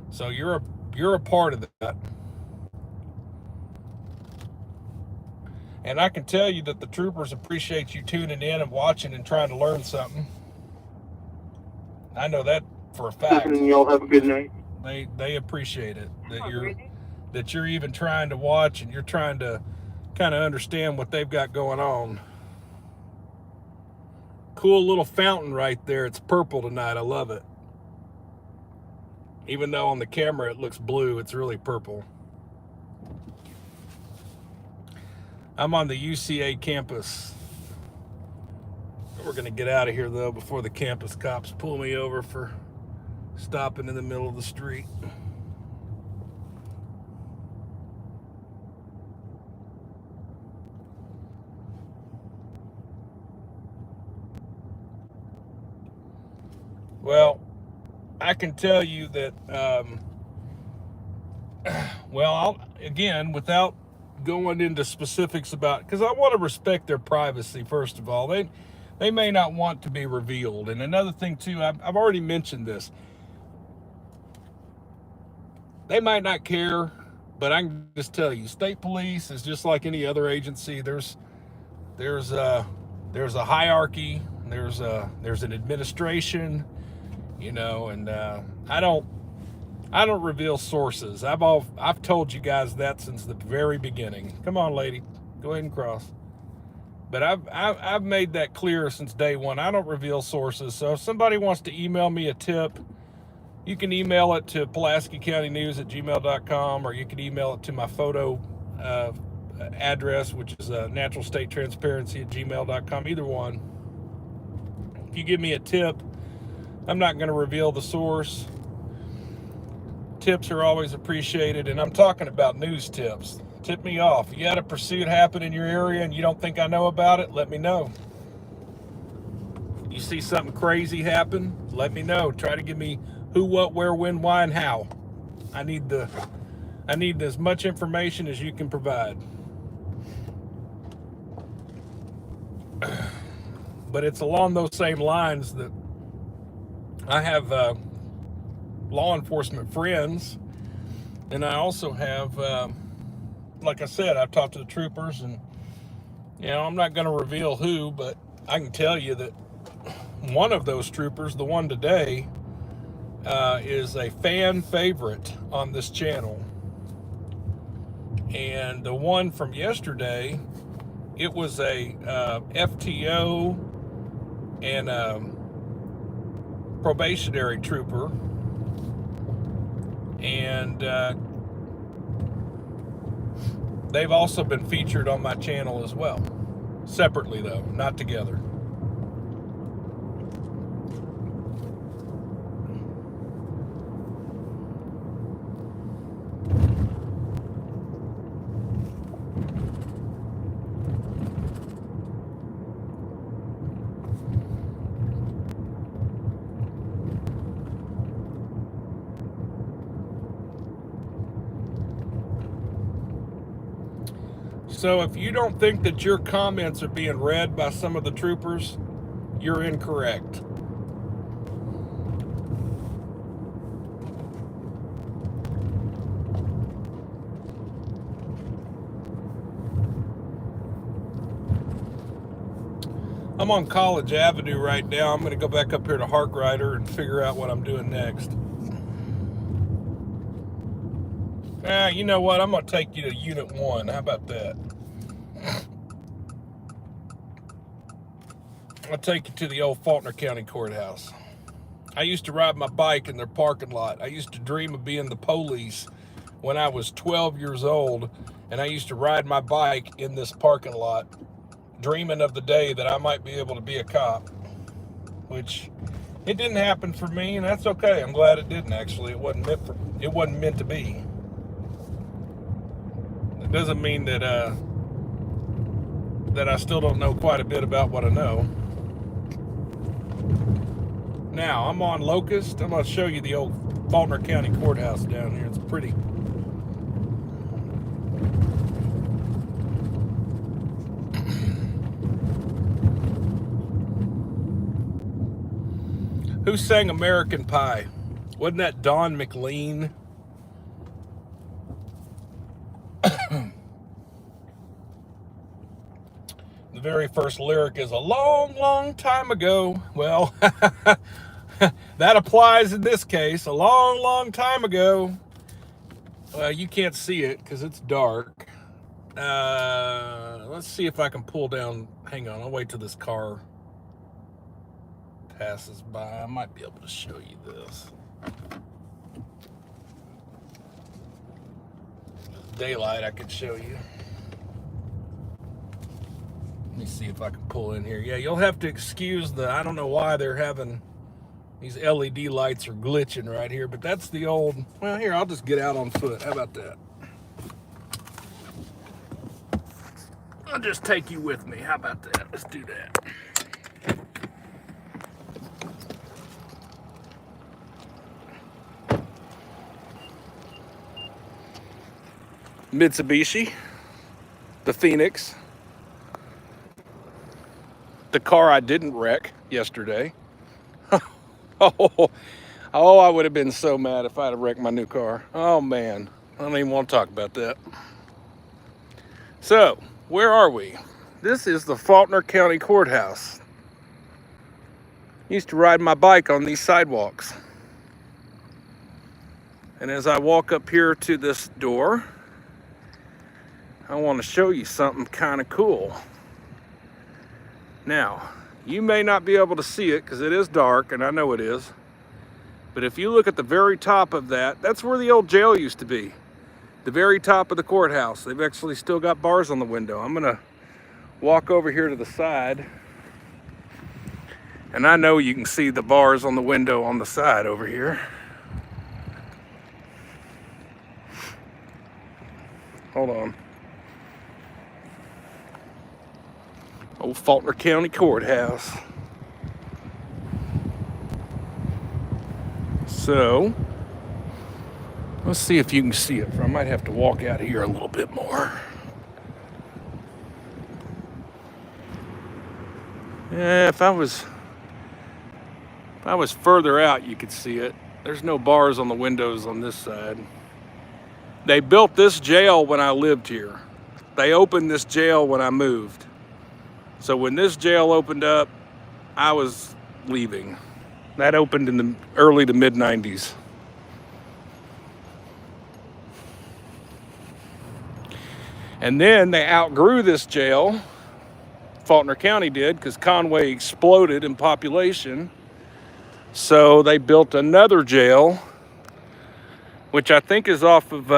So you're a part of that. And I can tell you that the troopers appreciate you tuning in and watching and trying to learn something. I know that for a fact. And y'all have a good night. They appreciate it, that you're even trying to watch, and you're trying to kind of understand what they've got going on. Cool little fountain right there. It's purple tonight. I love it. Even though on the camera it looks blue, it's really purple. I'm on the UCA campus. We're gonna get out of here though before the campus cops pull me over for stopping in the middle of the street. Well, I can tell you that, again, without going into specifics about, because I want to respect their privacy, first of all. They may not want to be revealed. And another thing, too, I've already mentioned this. They might not care, but I can just tell you, state police is just like any other agency. There's a hierarchy. There's an administration. And I don't reveal sources. I've told you guys that since the very beginning. Come on, lady, go ahead and cross. But I've made that clear since day one. I don't reveal sources. So if somebody wants to email me a tip, you can email it to PulaskiCountyNews@gmail.com, or you can email it to my photo address, which is naturalstatetransparency@gmail.com. Either one. If you give me a tip, I'm not going to reveal the source. Tips are always appreciated, and I'm talking about news tips. Tip me off. If you had a pursuit happen in your area and you don't think I know about it, let me know. You see something crazy happen, let me know. Try to give me who, what, where, when, why, and how. I need as much information as you can provide. But it's along those same lines that I have law enforcement friends And I also have, like I said, I've talked to the troopers, and I'm not going to reveal who, but I can tell you that one of those troopers, the one today, is a fan favorite on this channel. And the one from yesterday, it was a FTO and probationary trooper, and they've also been featured on my channel as well, separately though, not together. So if you don't think that your comments are being read by some of the troopers, you're incorrect. I'm on College Avenue right now. I'm going to go back up here to Harkrider and figure out what I'm doing next. You know what? I'm going to take you to Unit 1. How about that? I'll take you to the old Faulkner County courthouse. I used to ride my bike in their parking lot. I used to dream of being the police when I was 12 years old, and I used to ride my bike in this parking lot, dreaming of the day that I might be able to be a cop, which it didn't happen for me, and that's okay. I'm glad it didn't, actually. It wasn't meant to be. It doesn't mean that that I still don't know quite a bit about what I know. Now, I'm on Locust. I'm going to show you the old Faulkner County courthouse down here. It's pretty. Who sang American Pie? Wasn't that Don McLean? The very first lyric is a long, long time ago. Well, that applies in this case. A long, long time ago. Well, you can't see it because it's dark. Let's see if I can pull down. Hang on, I'll wait till this car passes by. I might be able to show you this. Daylight, I could show you. Let me see if I can pull in here. Yeah, you'll have to excuse I don't know why they're having these LED lights are glitching right here, but that's the old, well, here, I'll just get out on foot. How about that? I'll just take you with me. How about that? Let's do that. Mitsubishi, the Phoenix, the car I didn't wreck yesterday. I would have been so mad if I'd have wrecked my new car. Oh man, I don't even want to talk about that. So, where are we? This is the Faulkner County Courthouse. Used to ride my bike on these sidewalks. And as I walk up here to this door, I want to show you something kind of cool. Now, you may not be able to see it because it is dark, and I know it is. But if you look at the very top of that, that's where the old jail used to be. The very top of the courthouse. They've actually still got bars on the window. I'm gonna walk over here to the side. And I know you can see the bars on the window on the side over here. Hold on. Old Faulkner County Courthouse. So, let's see if you can see it. I might have to walk out here a little bit more. Yeah, if I was further out, you could see it. There's no bars on the windows on this side. They built this jail when I lived here. They opened this jail when I moved. So when this jail opened up, I was leaving. That opened in the early to mid 90s. And then they outgrew this jail. Faulkner County did, because Conway exploded in population. So they built another jail, which I think is off of,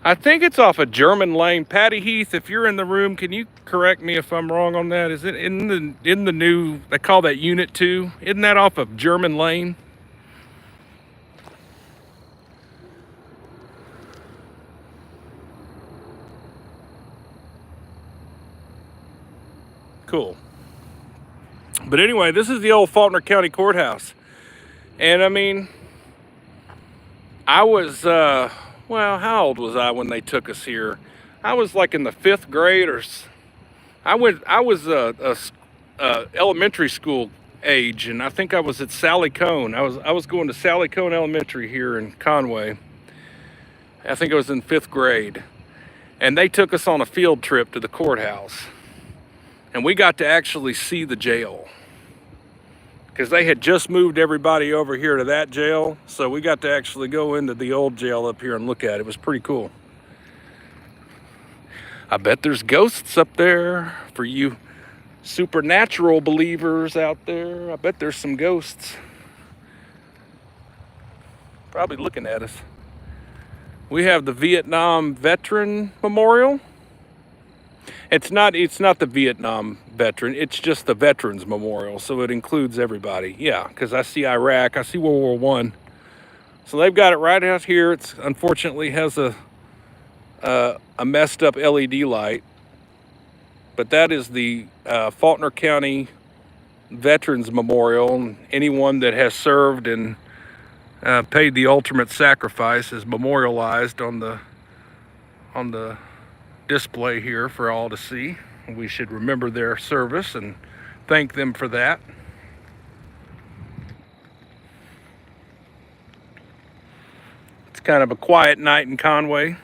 I think it's off of German Lane. Patty Heath, if you're in the room, can you correct me if I'm wrong on that? Is it in the new, they call that Unit 2? Isn't that off of German Lane? Cool. But anyway, this is the old Faulkner County Courthouse. And I mean, I was, well, how old was I when they took us here? I was like in the 5th grade, or I was elementary school age, and I think I was at Sally Cone. I was going to Sally Cone Elementary here in Conway. I think I was in 5th grade, and they took us on a field trip to the courthouse, and we got to actually see the jail, because they had just moved everybody over here to that jail. So we got to actually go into the old jail up here and look at it. It was pretty cool. I bet there's ghosts up there for you supernatural believers out there. I bet there's some ghosts probably looking at us. We have the Vietnam Veteran Memorial. It's not the Vietnam veteran, it's just the Veterans Memorial, so it includes everybody. Yeah, because I see Iraq, I see World War I. So they've got it right out here. It's unfortunately has a messed up LED light, but that is the Faulkner County Veterans Memorial. And anyone that has served and paid the ultimate sacrifice is memorialized on the display here for all to see. We should remember their service and thank them for that. It's kind of a quiet night in Conway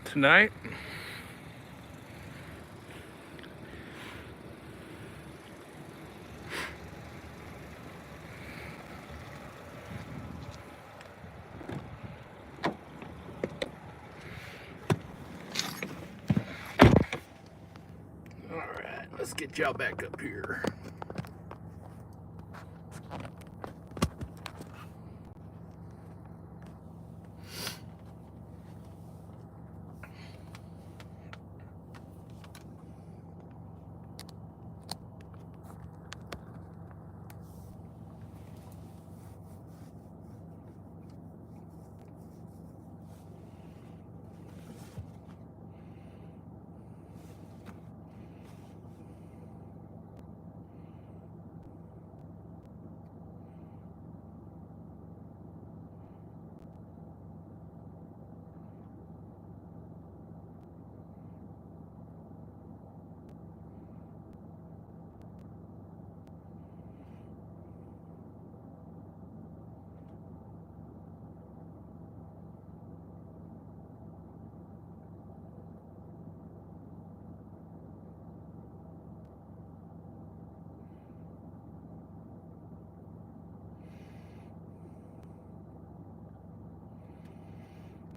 tonight. Let's get y'all back up here.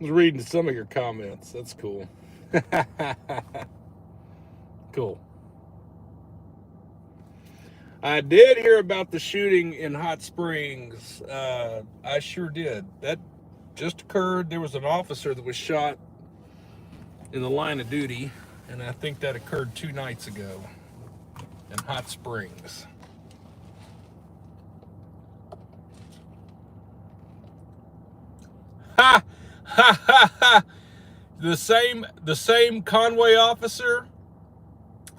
I was reading some of your comments. That's cool. Cool. I did hear about the shooting in Hot Springs. I sure did. That just occurred. There was an officer that was shot in the line of duty, and I think that occurred 2 nights ago in Hot Springs. Ha! Ha ha ha! The same Conway officer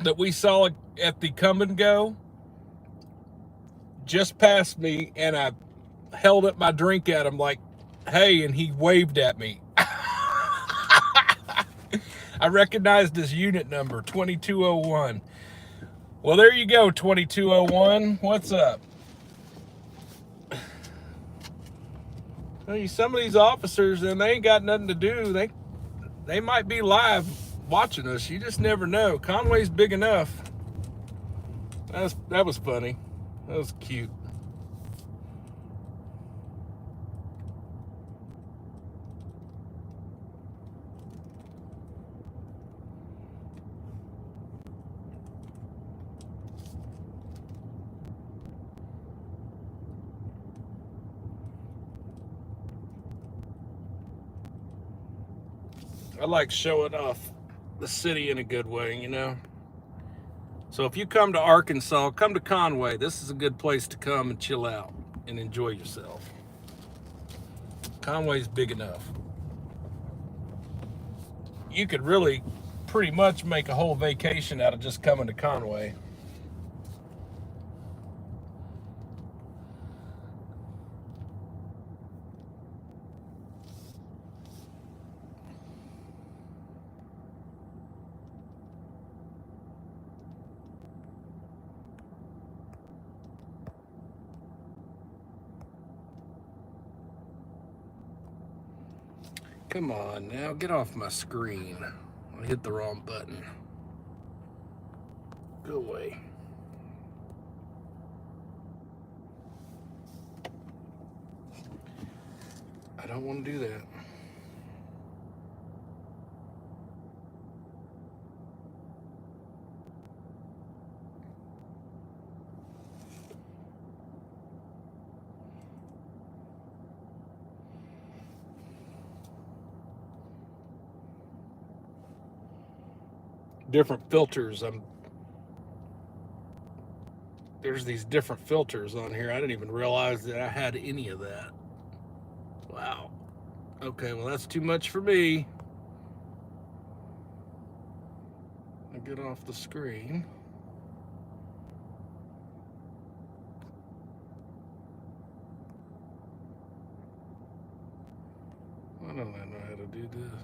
that we saw at the Come and Go just passed me, and I held up my drink at him like, hey, and he waved at me. I recognized his unit number, 2201. Well, there you go, 2201. What's up? Some of these officers, and they ain't got nothing to do. They might be live watching us. You just never know. Conway's big enough. That was funny. That was cute. I like showing off the city in a good way, you know. So if you come to Arkansas, come to Conway. This is a good place to come and chill out and enjoy yourself. Conway's big enough. You could really pretty much make a whole vacation out of just coming to Conway. Come on now, get off my screen. I hit the wrong button. Go away. I don't want to do that. Different filters. There's these different filters on here. I didn't even realize that I had any of that. Wow. Okay, well that's too much for me. I get off the screen. Why don't I know how to do this?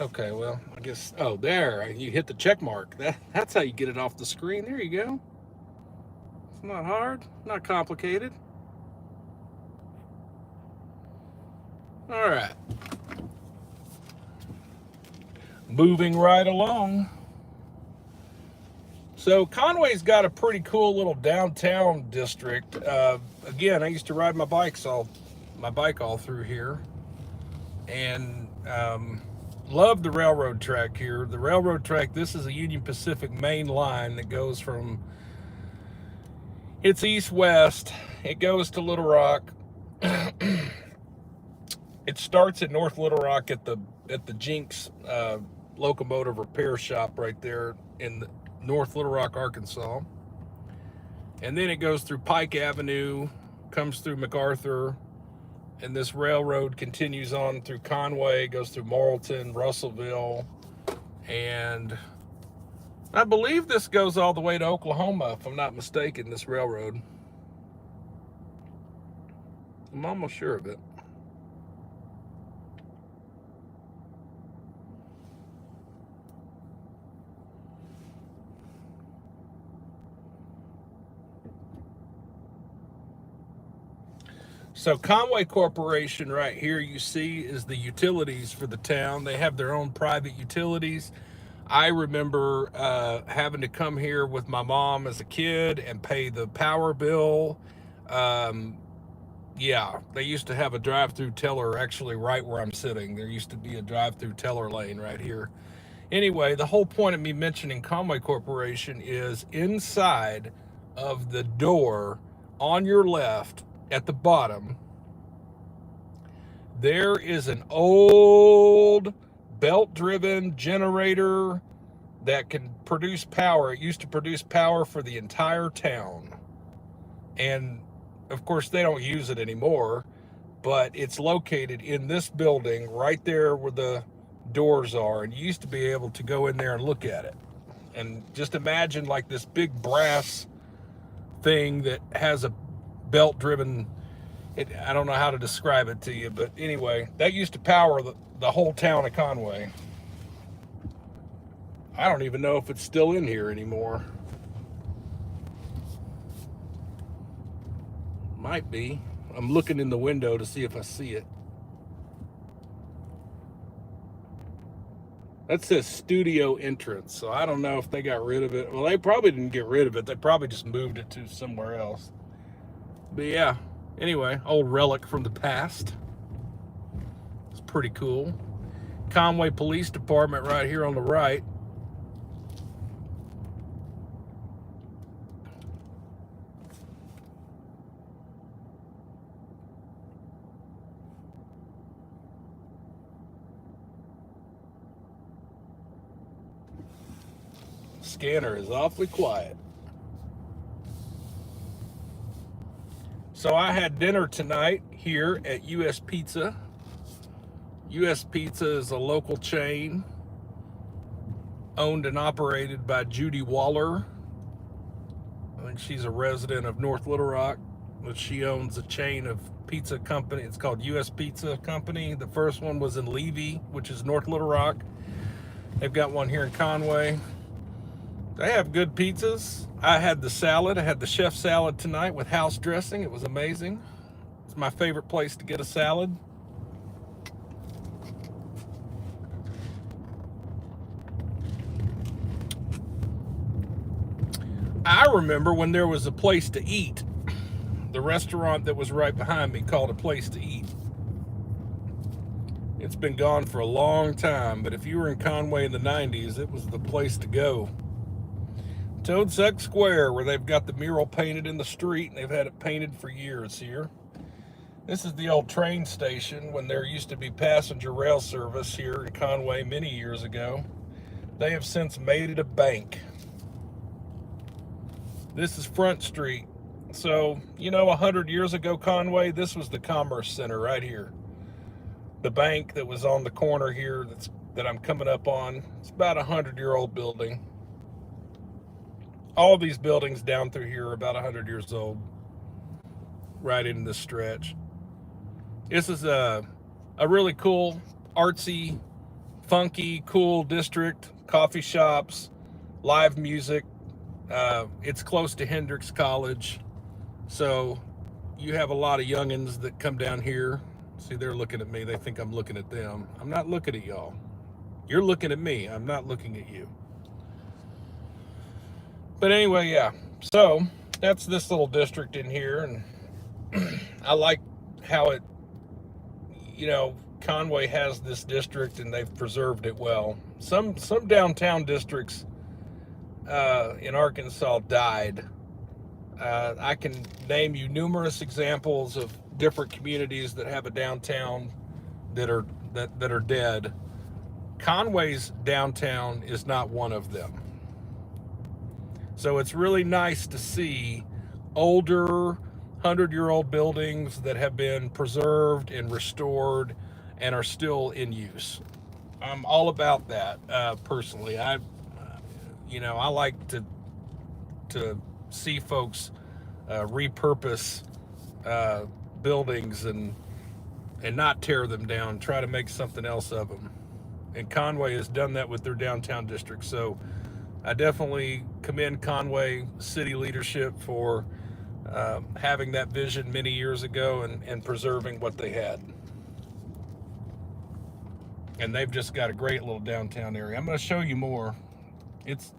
Okay, well, I guess, oh, there, you hit the check mark. That's how you get it off the screen. There you go. It's not hard, not complicated. All right. Moving right along. So Conway's got a pretty cool little downtown district. Again, I used to ride my bike all through here, and love the railroad track here. The railroad track. This is a Union Pacific main line that goes from. It's east-west. It goes to Little Rock. It starts at North Little Rock at the Jinx locomotive repair shop right there in North Little Rock, Arkansas. And then it goes through Pike Avenue, comes through MacArthur, and this railroad continues on through Conway, goes through Morrilton, Russellville, and I believe this goes all the way to Oklahoma, if I'm not mistaken, this railroad. I'm almost sure of it. So Conway Corporation right here you see is the utilities for the town. They have their own private utilities. I remember having to come here with my mom as a kid and pay the power bill. Yeah, they used to have a drive-through teller actually right where I'm sitting. There used to be a drive-through teller lane right here. Anyway, the whole point of me mentioning Conway Corporation is inside of the door on your left at the bottom, there is an old belt-driven generator that can produce power. It used to produce power for the entire town. And of course, they don't use it anymore, but it's located in this building right there where the doors are. And you used to be able to go in there and look at it. And just imagine like this big brass thing that has a belt-driven, I don't know how to describe it to you, but anyway, that used to power the whole town of Conway. I don't even know if it's still in here anymore. Might be. I'm looking in the window to see if I see it. That says studio entrance, so I don't know if they got rid of it. Well, they probably didn't get rid of it. They probably just moved it to somewhere else. But yeah, anyway, old relic from the past. It's pretty cool. Conway Police Department right here on the right. Scanner is awfully quiet. So I had dinner tonight here at US Pizza. US Pizza is a local chain owned and operated by Judy Waller. I think she's a resident of North Little Rock, but she owns a chain of pizza company. It's called US Pizza Company. The first one was in Levy, which is North Little Rock. They've got one here in Conway. They have good pizzas. I had the salad. I had the chef salad tonight with house dressing. It was amazing. It's my favorite place to get a salad. I remember when there was a place to eat. The restaurant that was right behind me called a place to eat. It's been gone for a long time, but if you were in Conway in the 90s, it was the place to go. Toadsuck Square, where they've got the mural painted in the street, and they've had it painted for years here. This is the old train station when there used to be passenger rail service here in Conway many years ago. They have since made it a bank. This is Front Street. So, you know, 100 years ago, Conway, this was the Commerce Center right here. The bank that was on the corner here that I'm coming up on, it's about a 100-year-old building. All these buildings down through here are about 100 years old, right in this stretch. This is a really cool, artsy, funky, cool district. Coffee shops, live music. It's close to Hendrix College, so you have a lot of youngins that come down here. See, they're looking at me. They think I'm looking at them. I'm not looking at y'all. You're looking at me. I'm not looking at you. But anyway, yeah. So that's this little district in here, and I like how it, you know, Conway has this district and they've preserved it well. Some downtown districts in Arkansas died. I can name you numerous examples of different communities that have a downtown that are dead. Conway's downtown is not one of them. So it's really nice to see older 100-year-old buildings that have been preserved and restored and are still in use. I'm all about that personally. I like to see folks repurpose buildings and not tear them down, try to make something else of them. And Conway has done that with their downtown district. So I definitely commend Conway city leadership for having that vision many years ago and preserving what they had. And they've just got a great little downtown area. I'm going to show you more. It's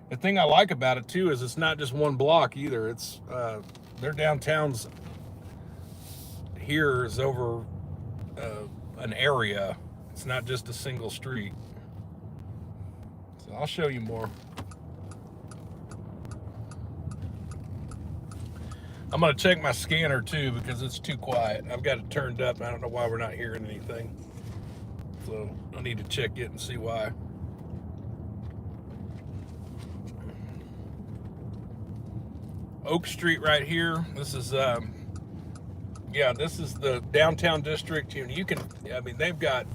the thing I like about it too is it's not just one block either. It's their downtowns here is over an area. It's not just a single street. So I'll show you more. I'm gonna check my scanner too because it's too quiet. I've got it turned up. I don't know why we're not hearing anything. So I need to check it and see why. Oak Street right here. This is this is the downtown district. They've got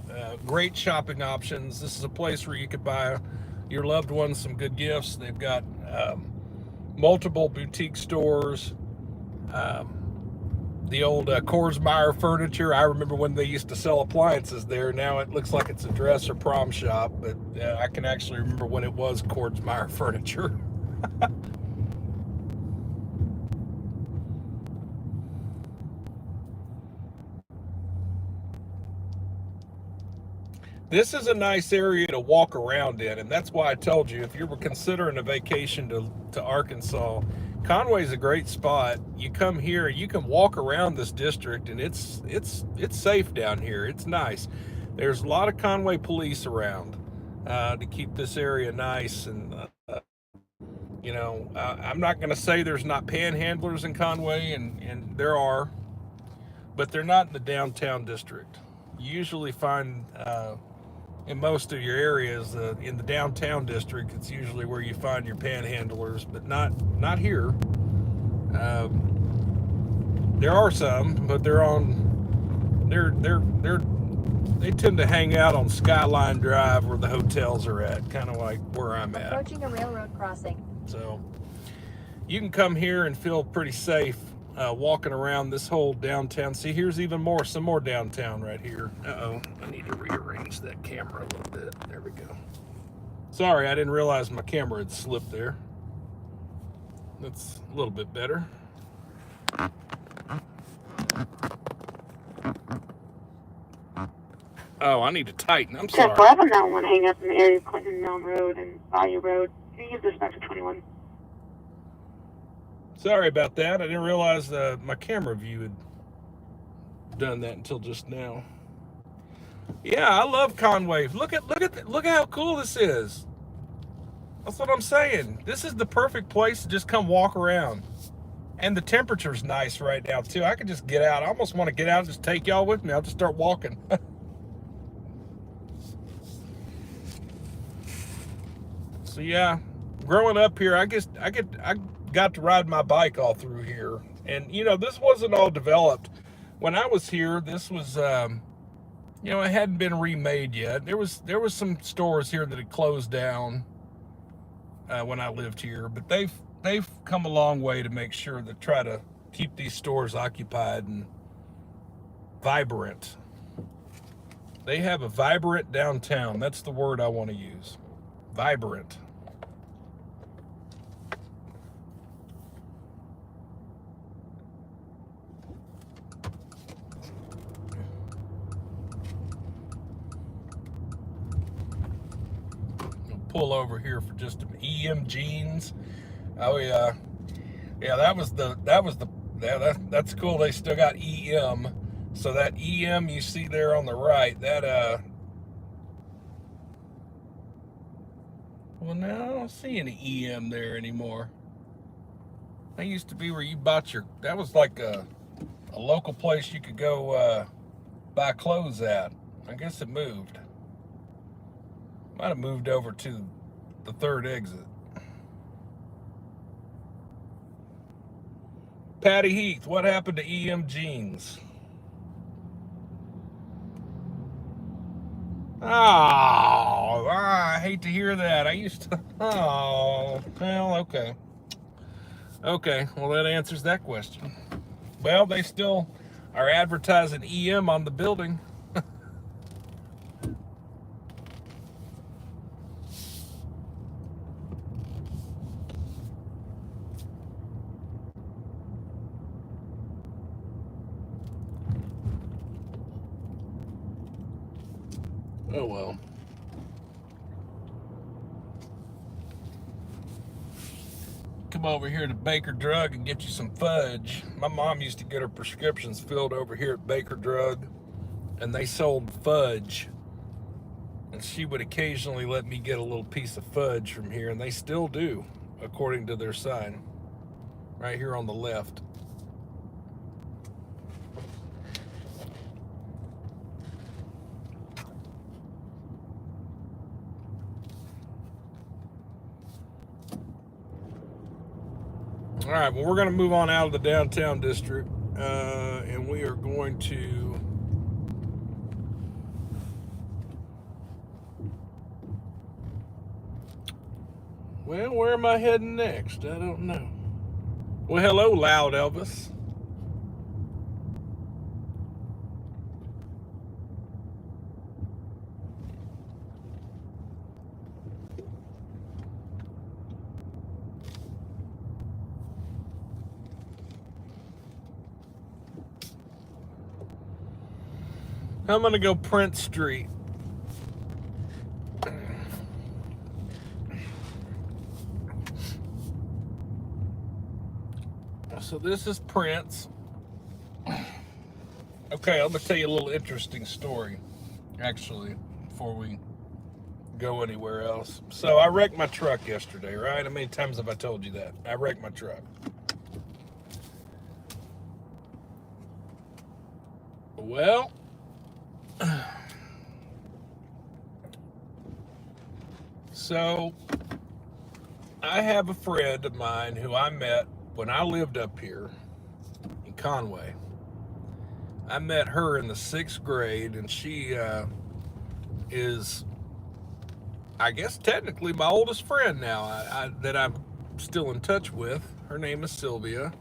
great shopping options. This is a place where you could buy your loved ones some good gifts. They've got multiple boutique stores. The old Korsmeyer furniture. I remember when they used to sell appliances there. Now it looks like it's a dress or prom shop, but I can actually remember when it was Korsmeyer furniture. This is a nice area to walk around in, and that's why I told you if you were considering a vacation to Arkansas, Conway's a great spot. You come here, you can walk around this district, and it's safe down here. It's nice. There's a lot of Conway police around to keep this area nice, and you know, I'm not going to say there's not panhandlers in Conway, and there are, but they're not in the downtown district. You usually find in most of your areas in the downtown district, it's usually where you find your panhandlers, but not here. There are some, but they tend to hang out on Skyline Drive where the hotels are at, kind of like where I'm at. Approaching a railroad crossing. So you can come here and feel pretty safe walking around this whole downtown. See, here's some more downtown right here. Uh-oh, I need to rearrange that camera a little bit. There we go. Sorry, I didn't realize my camera had slipped there. That's a little bit better. Oh, I need to tighten. I'm sorry. 10-11 now, one hang up in the area of Clinton Mill Road and Bayou Road. Can you give this back to 21? Sorry about that. I didn't realize my camera view had done that until just now. Yeah, I love Conway. Look how cool this is. That's what I'm saying. This is the perfect place to just come walk around. And the temperature's nice right now too. I could just get out. I almost want to get out and just take y'all with me. I'll just start walking. So yeah, growing up here, I got to ride my bike all through here. And you know, this wasn't all developed. When I was here, this was you know, it hadn't been remade yet. There was some stores here that had closed down when I lived here, but they've come a long way to make sure to try to keep these stores occupied and vibrant. They have a vibrant downtown. That's the word I want to use. Vibrant. Pull over here for just an EM jeans. Oh yeah, that's cool. They still got EM. So that EM you see there on the right, that well, now I don't see any EM there anymore. That used to be where you bought that was like a local place you could go buy clothes at. I guess it moved. Might have moved over to the third exit. Patty Heath, what happened to EM jeans? Oh, I hate to hear that. I used to, oh, well, okay. Okay, well, that answers that question. Well, they still are advertising EM on the building. Oh well. Come over here to Baker Drug and get you some fudge. My mom used to get her prescriptions filled over here at Baker Drug, and they sold fudge. And she would occasionally let me get a little piece of fudge from here, and they still do, according to their sign. Right here on the left. All right, well, we're going to move on out of the downtown district, and we are going to well, where am I heading next? I don't know. Well, hello, Loud Elvis. I'm gonna go Prince Street. So this is Prince. Okay, I'm gonna tell you a little interesting story, actually, before we go anywhere else. So I wrecked my truck yesterday, right? How many times have I told you that? I wrecked my truck. Well, so I have a friend of mine who I met when I lived up here in Conway. I met her in the 6th grade, and she is, I guess, technically my oldest friend now that I'm still in touch with. Her name is Sylvia.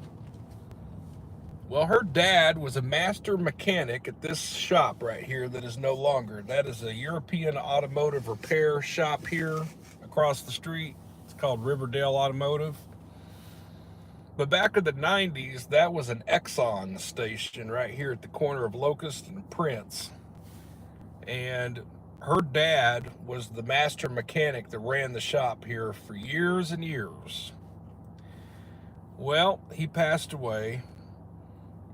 Well, her dad was a master mechanic at this shop right here that is no longer. That is a European automotive repair shop here across the street. It's called Riverdale Automotive. But back in the 90s, that was an Exxon station right here at the corner of Locust and Prince. And her dad was the master mechanic that ran the shop here for years and years. Well, he passed away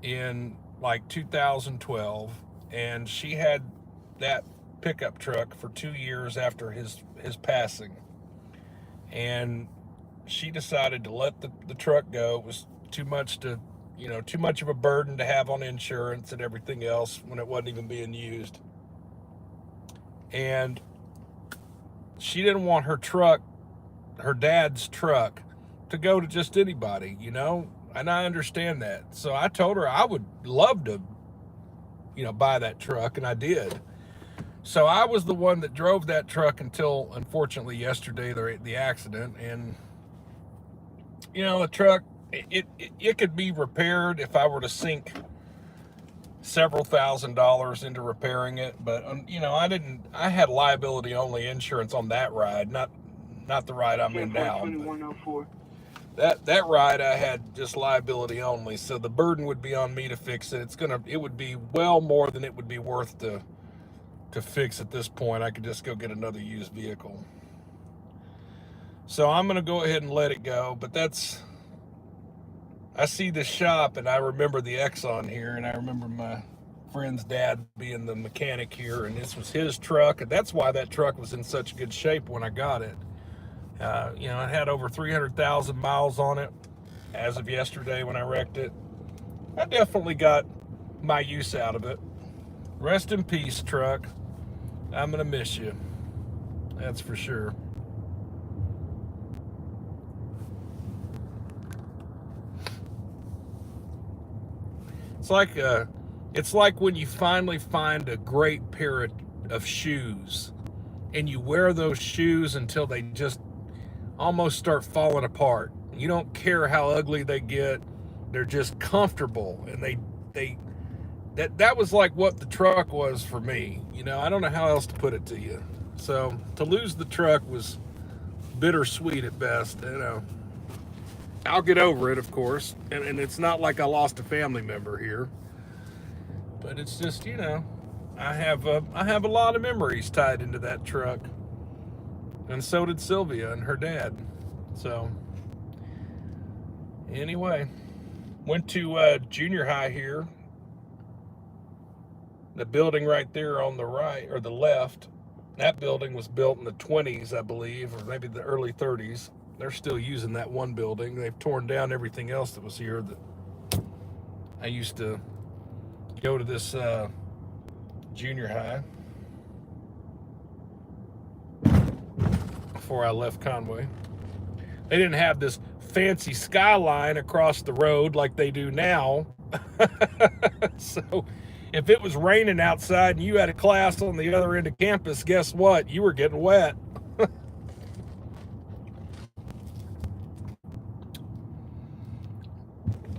in like 2012, and she had that pickup truck for 2 years after his passing. And she decided to let the truck go. It was too much of a burden to have on insurance and everything else when it wasn't even being used. And she didn't want her truck, her dad's truck, to go to just anybody, and I understand that. So I told her I would love to, buy that truck, and I did. So I was the one that drove that truck until, unfortunately, yesterday, the accident. And the truck, it could be repaired if I were to sink several $1,000s into repairing it. But, I had liability only insurance on that ride, not the ride I'm in now. That ride I had just liability only, so the burden would be on me to fix it. It would be well more than it would be worth to fix at this point. I could just go get another used vehicle. So I'm going to go ahead and let it go. But I see the shop, and I remember the Exxon here, and I remember my friend's dad being the mechanic here, and this was his truck, and that's why that truck was in such good shape when I got it. It had over 300,000 miles on it as of yesterday when I wrecked it. I definitely got my use out of it. Rest in peace, truck. I'm going to miss you. That's for sure. It's like when you finally find a great pair of shoes, and you wear those shoes until they just almost start falling apart. You don't care how ugly they get. They're just comfortable, and that was like what the truck was for me. I don't know how else to put it to you. So to lose the truck was bittersweet at best. I'll get over it, of course, and it's not like I lost a family member here, but it's just, I have a lot of memories tied into that truck, and so did Sylvia and her dad. So anyway, went to junior high here. The building right there on the right, or the left, that building was built in the 20s, I believe, or maybe the early 30s. They're still using that one building. They've torn down everything else that was here. That I used to go to this junior high before I left Conway. They didn't have this fancy skyline across the road like they do now. So if it was raining outside and you had a class on the other end of campus, guess what? You were getting wet.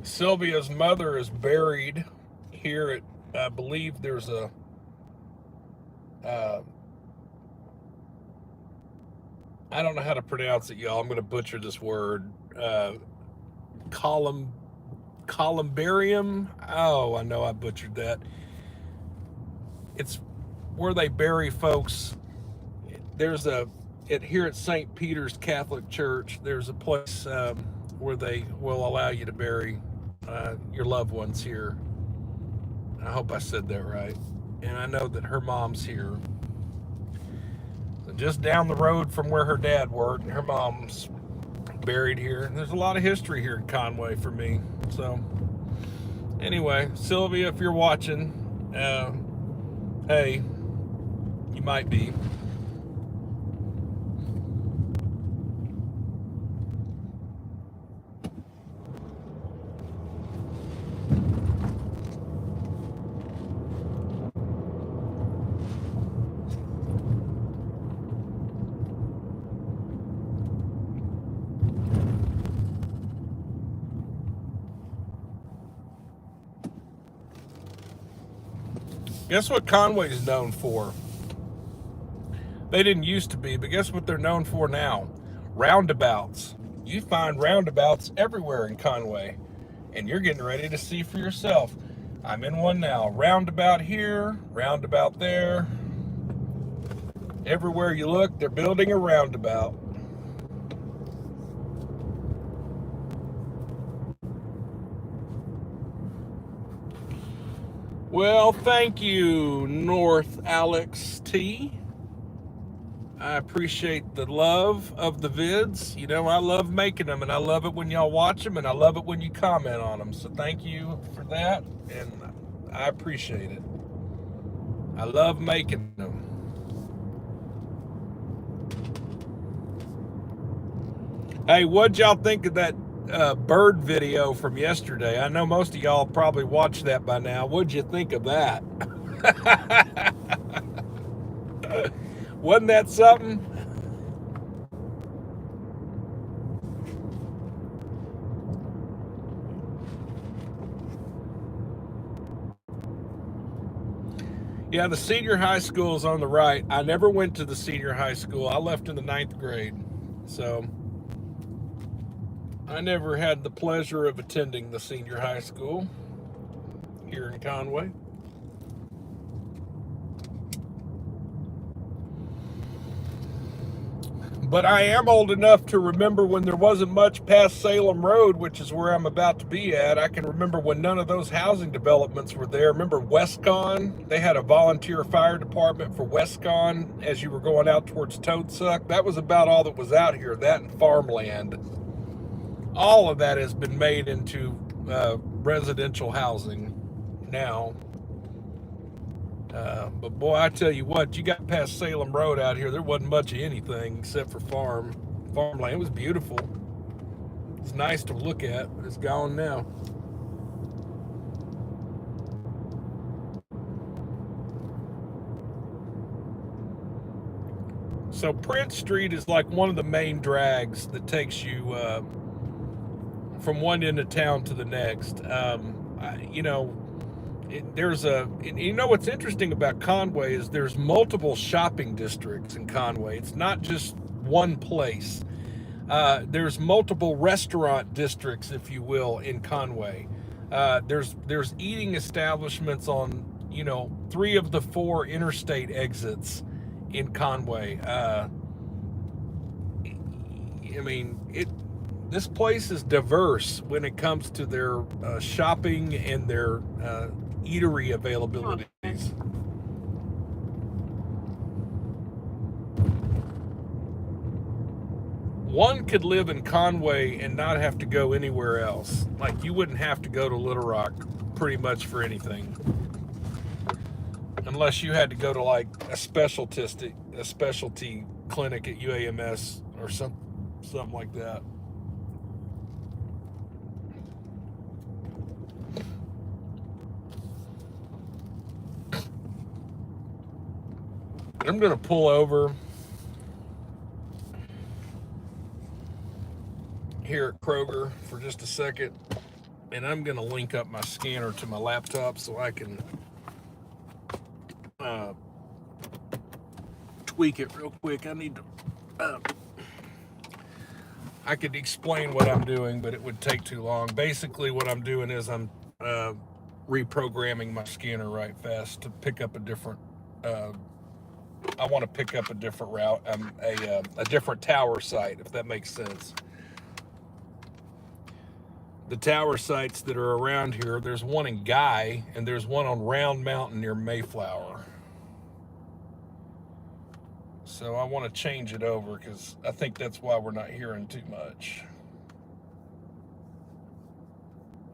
Sylvia's mother is buried here at, I believe there's a, I don't know how to pronounce it, y'all. I'm going to butcher this word. Columbarium. Oh, I know I butchered that. It's where they bury folks. There's here at St. Peter's Catholic Church, there's a place where they will allow you to bury your loved ones here. I hope I said that right. And I know that her mom's here. So just down the road from where her dad worked, her mom's buried here. And there's a lot of history here in Conway for me. So anyway, Sylvia, if you're watching, hey, you might be. Guess what Conway's known for? They didn't used to be, but guess what they're known for now? Roundabouts. You find roundabouts everywhere in Conway, and you're getting ready to see for yourself. I'm in one now. Roundabout here, roundabout there. Everywhere you look, they're building a roundabout. Well, thank you, North Alex T. I appreciate the love of the vids. You know, I love making them, and I love it when y'all watch them, and I love it when you comment on them. So thank you for that, and I appreciate it. I love making them. Hey, what'd y'all think of that bird video from yesterday? I know most of y'all probably watched that by now. What'd you think of that? Wasn't that something? Yeah, the senior high school is on the right. I never went to the senior high school. I left in the 9th grade. So I never had the pleasure of attending the senior high school here in Conway. But I am old enough to remember when there wasn't much past Salem Road, which is where I'm about to be at. I can remember when none of those housing developments were there. Remember Westcon? They had a volunteer fire department for Westcon as you were going out towards Toadsuck. That was about all that was out here, that and farmland. All of that has been made into residential housing now. But boy, I tell you what, you got past Salem Road out here, there wasn't much of anything except for farmland. It was beautiful. It's nice to look at, but it's gone now. So Prince Street is like one of the main drags that takes you from one end of town to the next. You know, you know what's interesting about Conway is there's multiple shopping districts in Conway. It's not just one place. There's multiple restaurant districts, if you will, in Conway. There's eating establishments on, you know, 3 of the 4 interstate exits in Conway. I mean, this place is diverse when it comes to their shopping and their eatery availabilities. One could live in Conway and not have to go anywhere else. Like, you wouldn't have to go to Little Rock pretty much for anything, unless you had to go to like a specialty clinic at UAMS or something like that. I'm going to pull over here at Kroger for just a second, and I'm going to link up my scanner to my laptop so I can tweak it real quick. I need to I could explain what I'm doing, but it would take too long. Basically what I'm doing is I'm reprogramming my scanner right fast to pick up a different I want to pick up a different route, a different tower site, if that makes sense. the tower sites that are around here. There's one in Guy, and there's one on Round Mountain near Mayflower. So I want to change it over because I think that's why we're not hearing too much.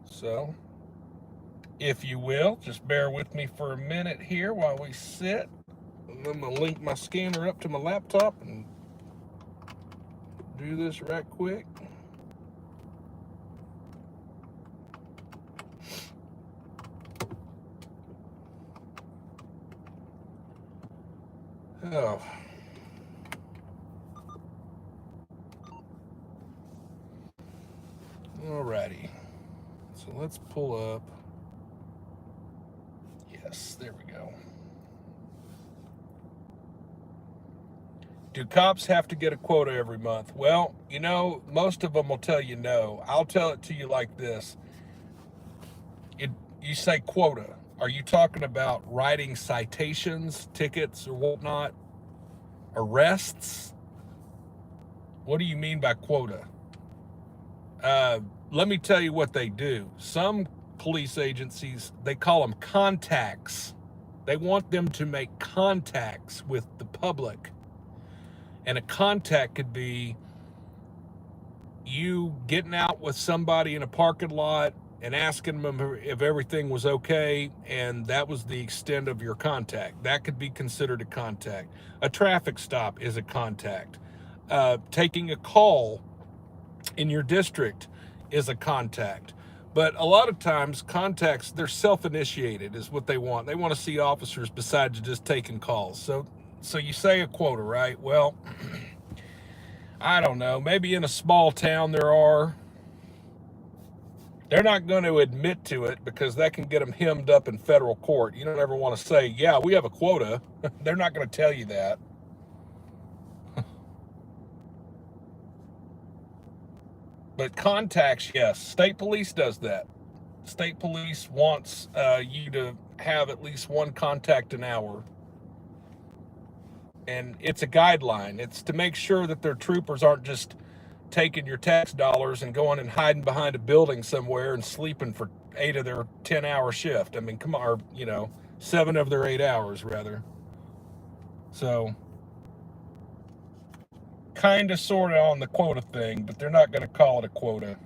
So, if you will, just bear with me for a minute here while we sit. And I'm going to link my scanner up to my laptop and do this right quick. Oh. Alrighty. So let's pull up. Yes, there we go. Do cops have to get a quota every month? Well, you know, most of them will tell you no. I'll tell it to you like this. You say quota. Are you talking about writing citations, tickets, or whatnot? Arrests? What do you mean by quota? Let me tell you what they do. Some police agencies, they call them contacts. They want them to make contacts with the public. And a contact could be you getting out with somebody in a parking lot and asking them if everything was okay, and that was the extent of your contact. That could be considered a contact. A traffic stop is a contact. Taking a call in your district is a contact. But a lot of times contacts, they're self-initiated is what they want. They want to see officers besides just taking calls. So you say a quota, right? Well, I don't know. Maybe in a small town there are. They're not going to admit to it because that can get them hemmed up in federal court. You don't ever want to say, yeah, we have a quota. They're not going to tell you that. But contacts, yes. State police does that. State police wants you to have at least one contact an hour. And it's a guideline. It's to make sure that their troopers aren't just taking your tax dollars and going and hiding behind a building somewhere and sleeping for 8 of their 10-hour shift. I mean, come on, or, 7 of their 8 hours, rather. So, kind of, sort of on the quota thing, but they're not going to call it a quota.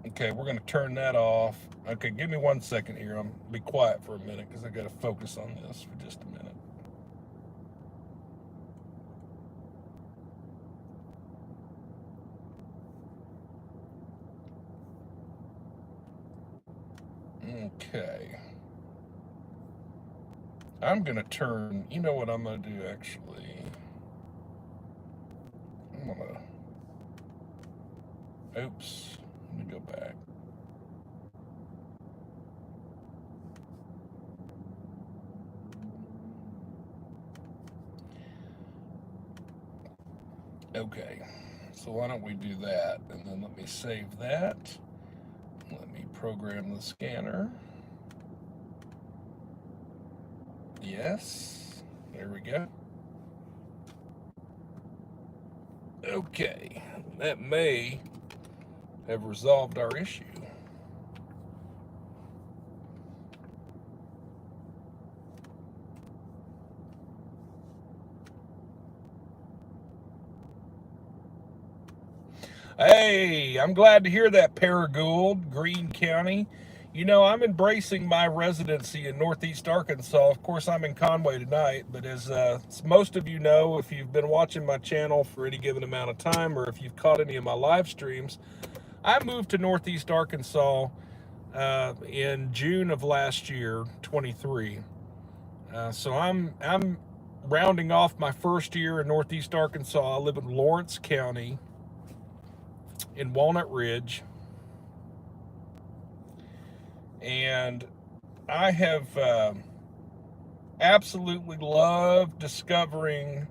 Okay, we're going to turn that off. Okay, give me 1 second here. I'm be quiet for a minute because I got to focus on this for just a minute. Okay. I'm going to turn, you know what I'm going to do actually? I'm going to, oops, let me go back. Okay, so why don't we do that, and then let me save that. Let me program the scanner. Yes, there we go. Okay, that may have resolved our issue. Hey, I'm glad to hear that, Paragould, Greene County. You know, I'm embracing my residency in Northeast Arkansas. Of course, I'm in Conway tonight, but as most of you know, if you've been watching my channel for any given amount of time, or if you've caught any of my live streams, I moved to Northeast Arkansas in June of last year, 23. So I'm rounding off my first year in Northeast Arkansas. I live in Lawrence County, in Walnut Ridge, and I have absolutely loved discovering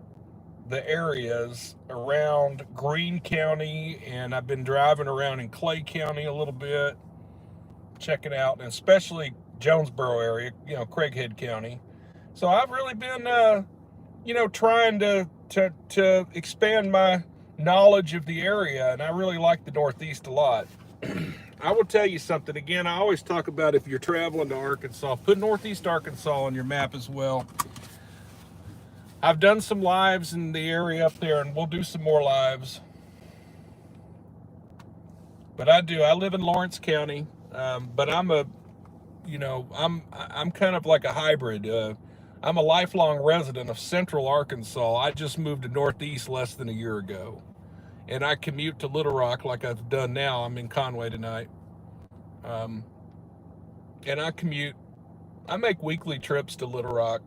the areas around Greene County, and I've been driving around in Clay County a little bit, checking out, and especially Jonesboro area, Craighead County. So I've really been, you know, trying to expand my knowledge of the area, and I really like the Northeast a lot. I will tell you something. Again, I always talk about if you're traveling to Arkansas, put Northeast Arkansas on your map as well. I've done some lives in the area up there, and we'll do some more lives. But I live in Lawrence County, but I'm kind of like a hybrid. I'm a lifelong resident of Central Arkansas. I just moved to Northeast less than a year ago. And I commute to Little Rock like I've done now. I'm in Conway tonight. And I make weekly trips to Little Rock.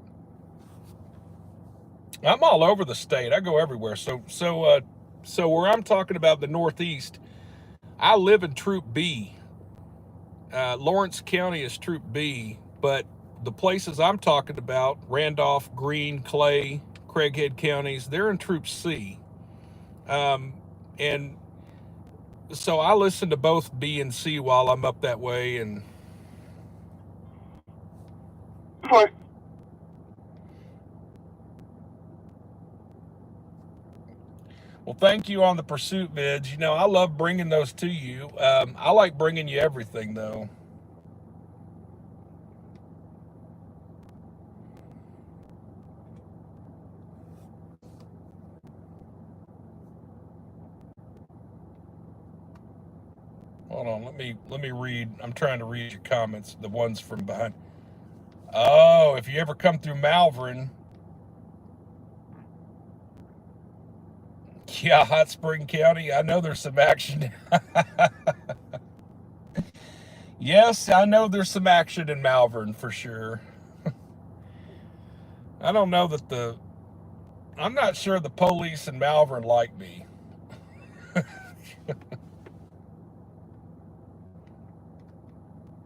I'm all over the state. I go everywhere. So where I'm talking about the Northeast, I live in Troop B. Lawrence County is Troop B, but the places I'm talking about, Randolph, Greene, Clay, Craighead counties, they're in Troop C. And so I listen to both B and C while I'm up that way. And 4. well, thank you on the pursuit vids. You know, I love bringing those to you. I like bringing you everything, though. Hold on, let me read. I'm trying to read your comments, the ones from behind. Oh, if you ever come through Malvern, yeah, Hot Spring County, I know there's some action. Yes, I know there's some action in Malvern for sure. I don't know that I'm not sure the police in Malvern like me.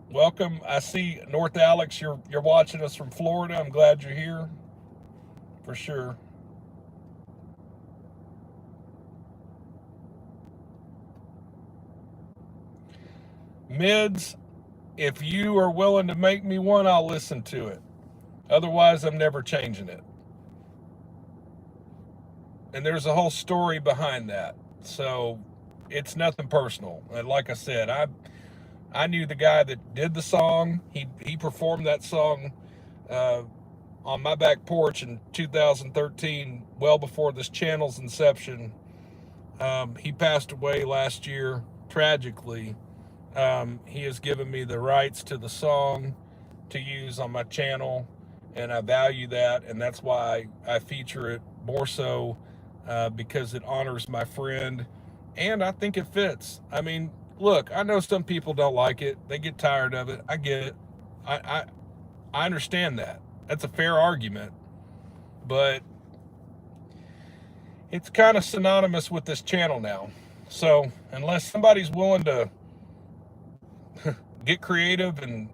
Welcome. I see North Alex, you're watching us from Florida. I'm glad you're here. For sure. Mids, if you are willing to make me one, I'll listen to it. Otherwise, I'm never changing it. And there's a whole story behind that. So it's nothing personal. And like I said, I knew the guy that did the song. He performed that song on my back porch in 2013, well before this channel's inception. He passed away last year, tragically. He has given me the rights to the song to use on my channel, and I value that, and that's why I feature it more so, because it honors my friend, and I think it fits. I mean, look, I know some people don't like it. They get tired of it. I get it. I understand that. That's a fair argument. But it's kind of synonymous with this channel now. So unless somebody's willing to get creative and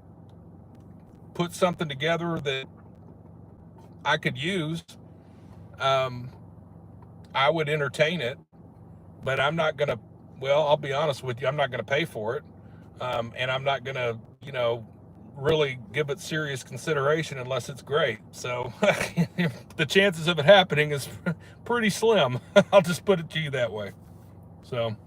put something together that I could use, I would entertain it. But I'm not going to, well, I'll be honest with you, I'm not going to pay for it. And I'm not going to, you know, really give it serious consideration unless it's great. So the chances of it happening is pretty slim. I'll just put it to you that way. So.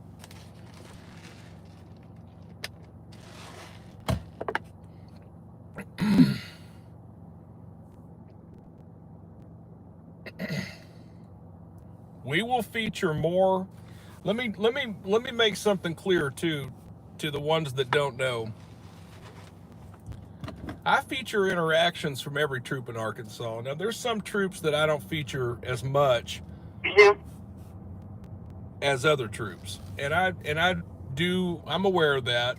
We will feature more. Let me make something clear too, to the ones that don't know. I feature interactions from every troop in Arkansas. Now there's some troops that I don't feature as much as other troops, and I'm aware of that.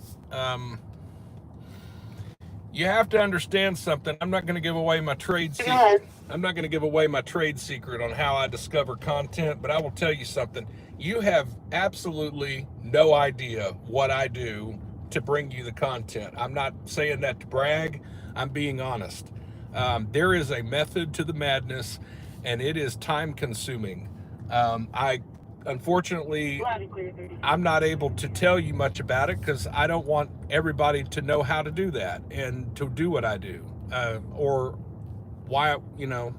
You have to understand something. I'm not going to give away my trade secret. I'm not going to give away my trade secret on how I discover content, but I will tell you something. You have absolutely no idea what I do to bring you the content. I'm not saying that to brag. I'm being honest. There is a method to the madness, and it is time consuming. Unfortunately, I'm not able to tell you much about it because I don't want everybody to know how to do that and to do what I do, or why, you know,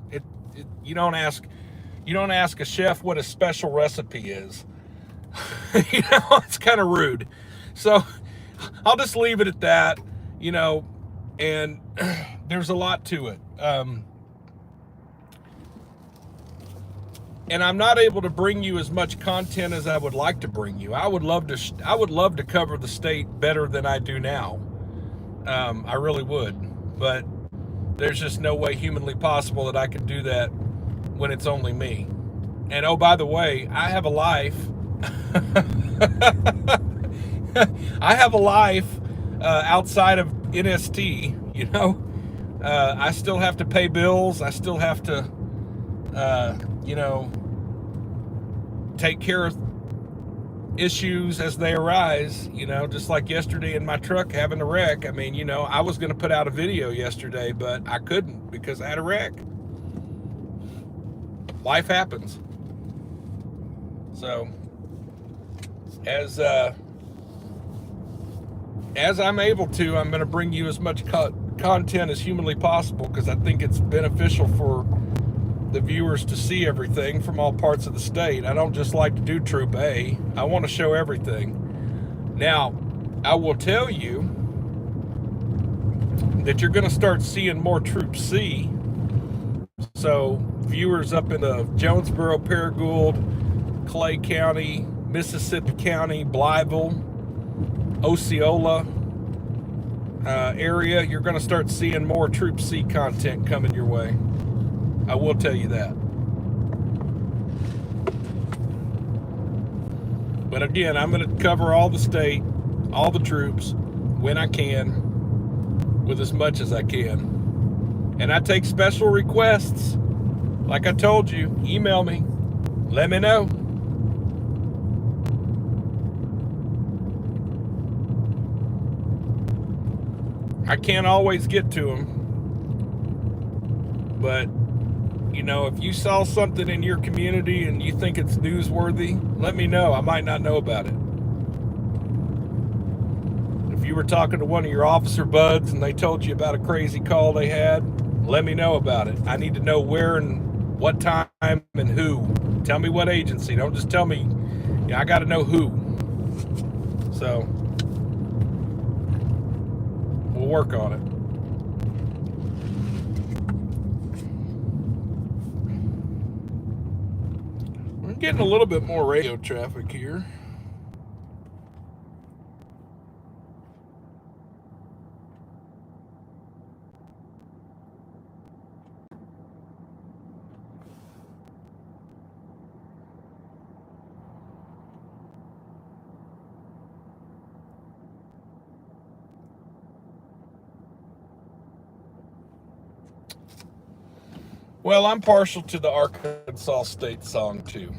you don't ask a chef what a special recipe is. You know, it's kind of rude. So I'll just leave it at that, you know, and there's a lot to it. And I'm not able to bring you as much content as I would like to bring you. I would love to cover the state better than I do now. I really would, but there's just no way humanly possible that I can do that when it's only me. And oh, by the way, I have a life. I have a life outside of NST, you know. I still have to pay bills. I still have to, you know, take care of issues as they arise, you know, just like yesterday in my truck having a wreck. I mean, you know, I was going to put out a video yesterday, but I couldn't because I had a wreck. Life happens. So as I'm able to, I'm going to bring you as much content as humanly possible, because I think it's beneficial for the viewers to see everything from all parts of the state. I don't just like to do Troop A. I want to show everything. Now, I will tell you that you're going to start seeing more Troop C. So viewers up in the Jonesboro, Paragould, Clay County, Mississippi County, Blytheville, Osceola area, you're going to start seeing more Troop C content coming your way. I will tell you that. But again, I'm going to cover all the state, all the troops, when I can, with as much as I can. And I take special requests. Like I told you, email me. Let me know. I can't always get to them. But you know, if you saw something in your community and you think it's newsworthy, let me know. I might not know about it. If you were talking to one of your officer buds and they told you about a crazy call they had, let me know about it. I need to know where and what time and who. Tell me what agency. Don't just tell me. I got to know who. So we'll work on it. Getting a little bit more radio traffic here. Well, I'm partial to the Arkansas State song too,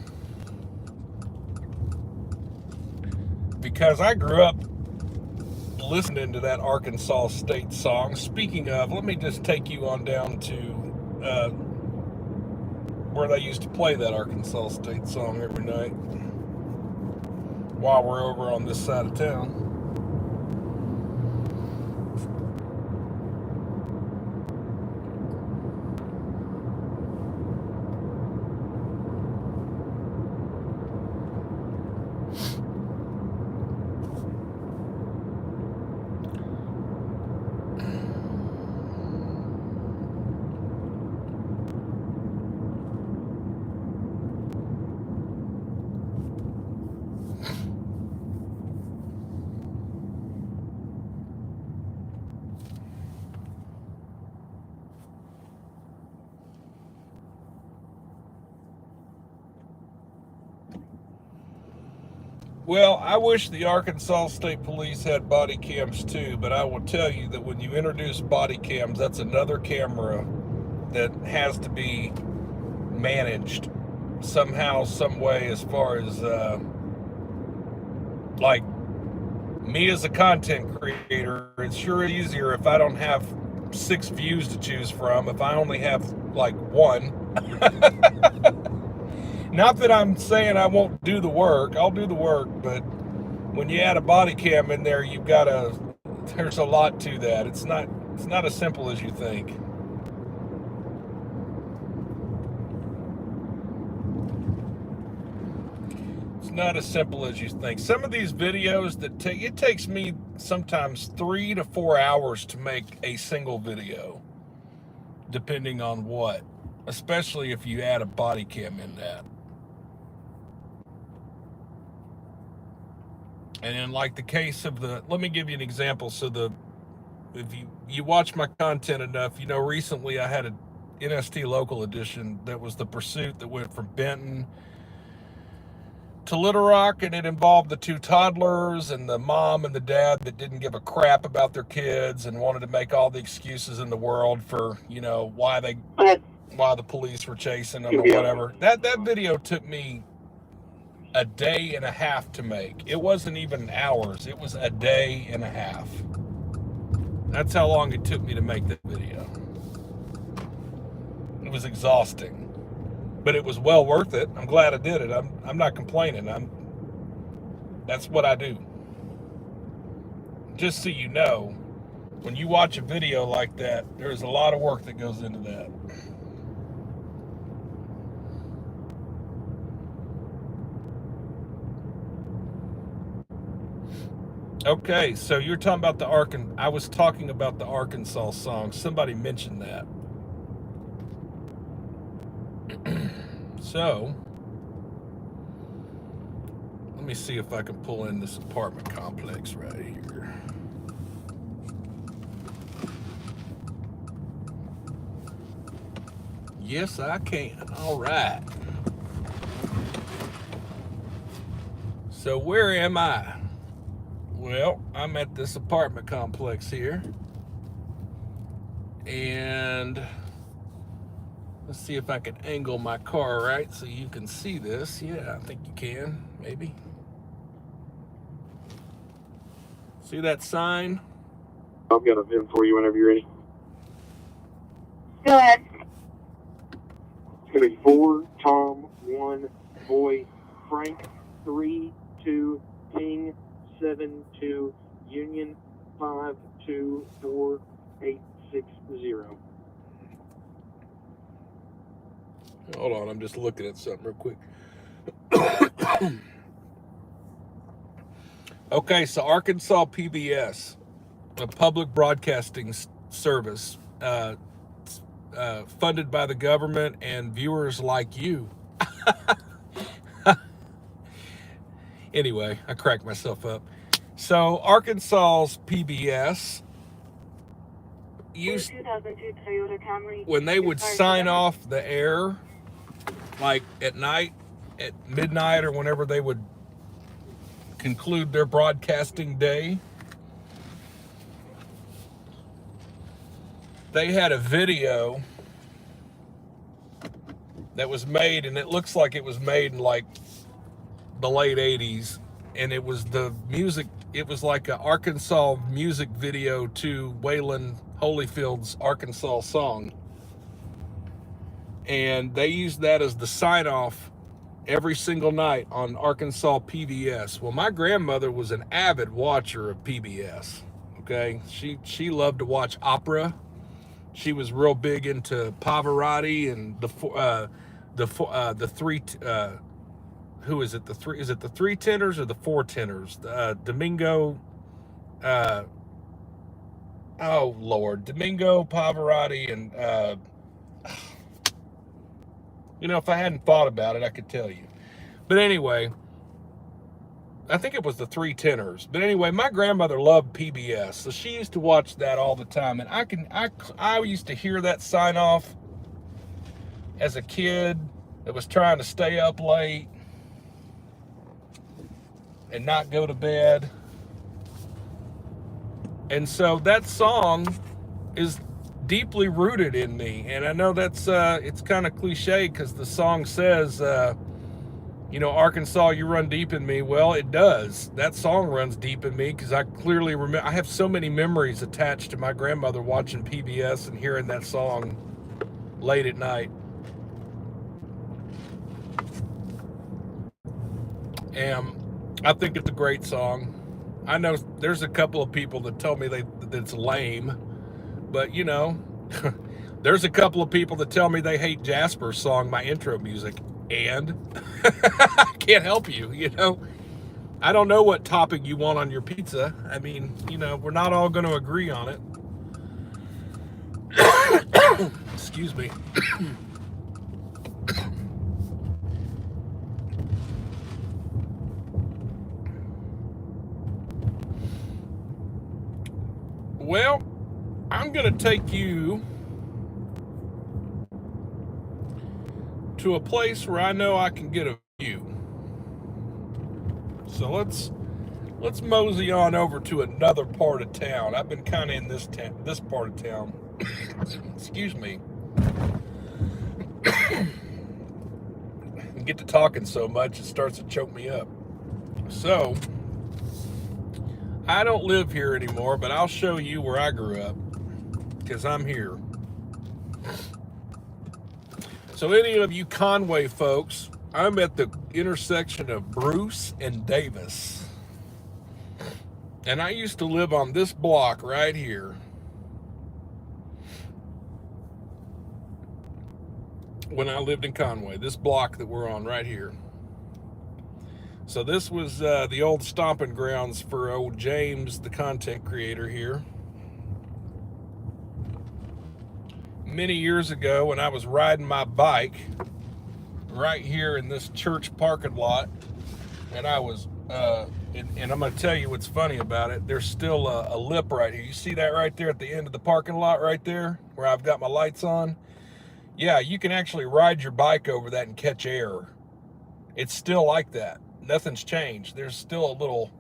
because I grew up listening to that Arkansas State song. Speaking of, let me just take you on down to where they used to play that Arkansas State song every night while we're over on this side of town. Well, I wish the Arkansas State Police had body cams too, but I will tell you that when you introduce body cams, that's another camera that has to be managed somehow, some way, as far as like me as a content creator. It's sure easier if I don't have 6 views to choose from, if I only have like 1. Not that I'm saying I won't do the work. I'll do the work, but when you add a body cam in there, there's a lot to that. It's not as simple as you think. not as simple as you think. Some of these videos it takes me sometimes 3 to 4 hours to make a single video, depending on what, especially if you add a body cam in that. And in like the case of let me give you an example. So if you watch my content enough, you know, recently I had a NST local edition that was the pursuit that went from Benton to Little Rock, and it involved the 2 toddlers and the mom and the dad that didn't give a crap about their kids and wanted to make all the excuses in the world for, you know, why the police were chasing them or whatever. That video took me a day and a half to make. It wasn't even hours. It was a day and a half. That's how long it took me to make that video. It was exhausting, but it was well worth it. I'm glad I did it. I'm not complaining. That's what I do. Just so you know, when you watch a video like that, there's a lot of work that goes into that. Okay, so you're talking about I was talking about the Arkansas song. Somebody mentioned that. So, let me see if I can pull in this apartment complex right here. Yes, I can. All right. So where am I? Well, I'm at this apartment complex here. And let's see if I can angle my car right so you can see this. Yeah, I think you can, maybe. See that sign? I've got a VIN for you whenever you're ready. Go ahead. It's going to be 4 Tom 1 Boy Frank 3 2 King 7 2 Union 5 2 4 8 6 0. Hold on, I'm just looking at something real quick. Okay, so Arkansas PBS, a public broadcasting service, funded by the government and viewers like you. Anyway, I cracked myself up. So Arkansas's PBS used, 2002 Toyota Camry. when they would sign off the air, like at night, at midnight, or whenever they would conclude their broadcasting day, they had a video that was made, and it looks like it was made in like the late 80s, and it was the music, it was like an Arkansas music video to Waylon Holyfield's Arkansas song, and they used that as the sign-off every single night on Arkansas PBS. Well, my grandmother was an avid watcher of PBS. Okay, she loved to watch opera. She was real big into Pavarotti and the three. Who is it? The three? Is it the 3 tenors or the 4 tenors? Domingo. Oh Lord, Domingo, Pavarotti, and you know, if I hadn't thought about it, I could tell you. But anyway, I think it was the 3 tenors. But anyway, my grandmother loved PBS, so she used to watch that all the time. And I used to hear that sign off as a kid that was trying to stay up late and not go to bed. And so that song is deeply rooted in me. And I know that's it's kind of cliche because the song says, you know, Arkansas, you run deep in me. Well, it does. That song runs deep in me because I clearly remember, I have so many memories attached to my grandmother watching PBS and hearing that song late at night. And I think it's a great song. I know there's a couple of people that tell me that it's lame, but you know, there's a couple of people that tell me they hate Jasper's song, my intro music. And I can't help you, you know. I don't know what topping you want on your pizza. I mean, you know, we're not all going to agree on it. Excuse me. Well, I'm going to take you to a place where I know I can get a view. So let's mosey on over to another part of town. I've been kind of in this part of town. Excuse me. I get to talking so much it starts to choke me up. So I don't live here anymore, but I'll show you where I grew up because I'm here. So any of you Conway folks, I'm at the intersection of Bruce and Davis. And I used to live on this block right here. When I lived in Conway, this block that we're on right here. So this was the old stomping grounds for old James, the content creator here. Many years ago when I was riding my bike right here in this church parking lot, and I was, and I'm going to tell you what's funny about it. There's still a lip right here. You see that right there at the end of the parking lot right there where I've got my lights on? Yeah, you can actually ride your bike over that and catch air. It's still like that. Nothing's changed. There's still a little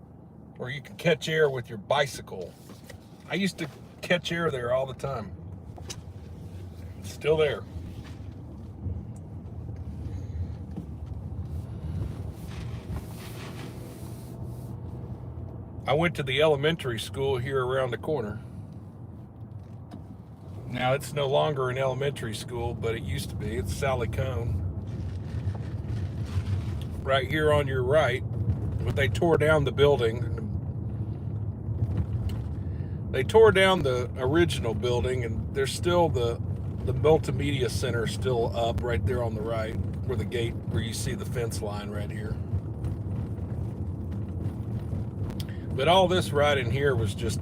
where you can catch air with your bicycle. I used to catch air there all the time. It's still there. I went to the elementary school here around the corner. Now it's no longer an elementary school, but it used to be. It's Sally Cone. Right here on your right, but they tore down the building. They tore down the original building, and there's still the multimedia center still up right there on the right, where the gate, where you see the fence line right here. But all this right in here was just,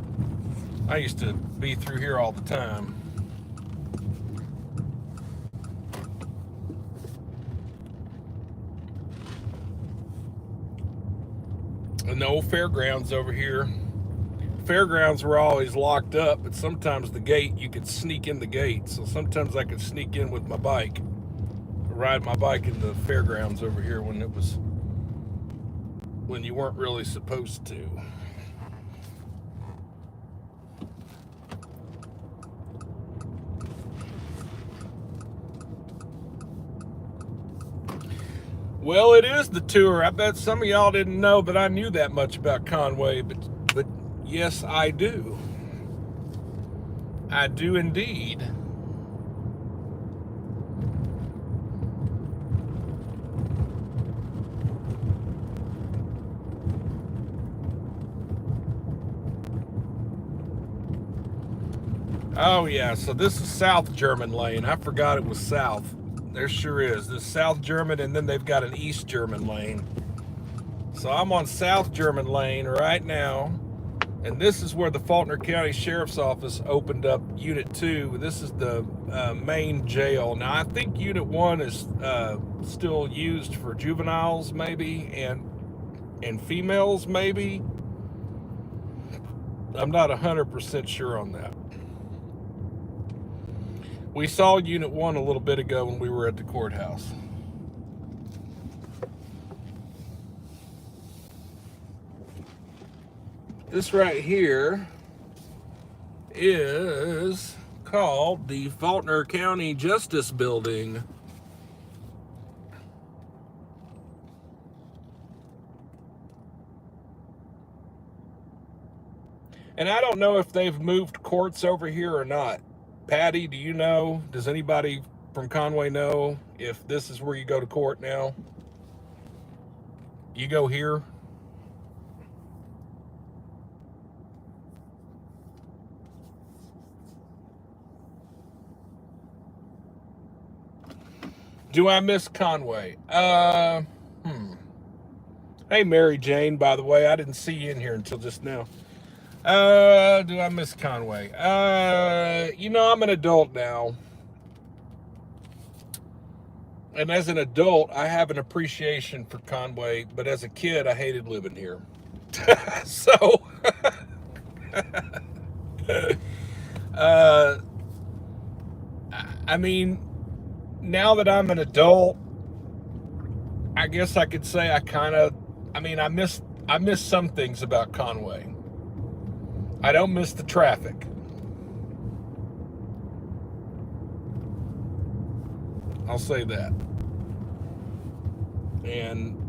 I used to be through here all the time. And the old fairgrounds over here. Fairgrounds were always locked up, but sometimes the gate, you could sneak in the gate. So sometimes I could sneak in with my bike, ride my bike in the fairgrounds over here when you weren't really supposed to. Well, it is the tour. I bet some of y'all didn't know that I knew that much about Conway, but yes, I do. I do indeed. Oh yeah, so this is South German Lane. I forgot it was South. There sure is. There's South German, and then they've got an East German lane. So I'm on South German Lane right now, and this is where the Faulkner County Sheriff's Office opened up Unit 2. This is the main jail. Now, I think Unit 1 is still used for juveniles, maybe, and females, maybe. I'm not 100% sure on that. We saw Unit 1 a little bit ago when we were at the courthouse. This right here is called the Faulkner County Justice Building. And I don't know if they've moved courts over here or not. Patty, do you know? Does anybody from Conway know if this is where you go to court now? You go here? Do I miss Conway? Hey, Mary Jane, by the way, I didn't see you in here until just now. Do I miss Conway? You know, I'm an adult now. And as an adult, I have an appreciation for Conway, but as a kid, I hated living here. So, I mean, now that I'm an adult, I guess I could say I miss some things about Conway. I don't miss the traffic. I'll say that. And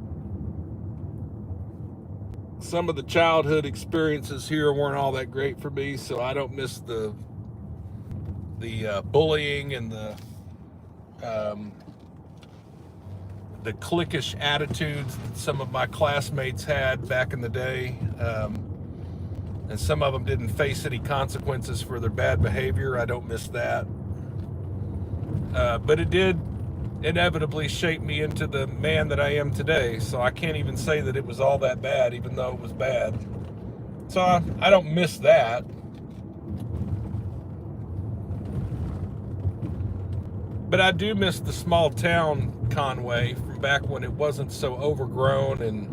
some of the childhood experiences here weren't all that great for me, so I don't miss the bullying and the cliquish attitudes that some of my classmates had back in the day. And some of them didn't face any consequences for their bad behavior. I don't miss that. But it did inevitably shape me into the man that I am today. So I can't even say that it was all that bad, even though it was bad. So I don't miss that. But I do miss the small town Conway from back when it wasn't so overgrown and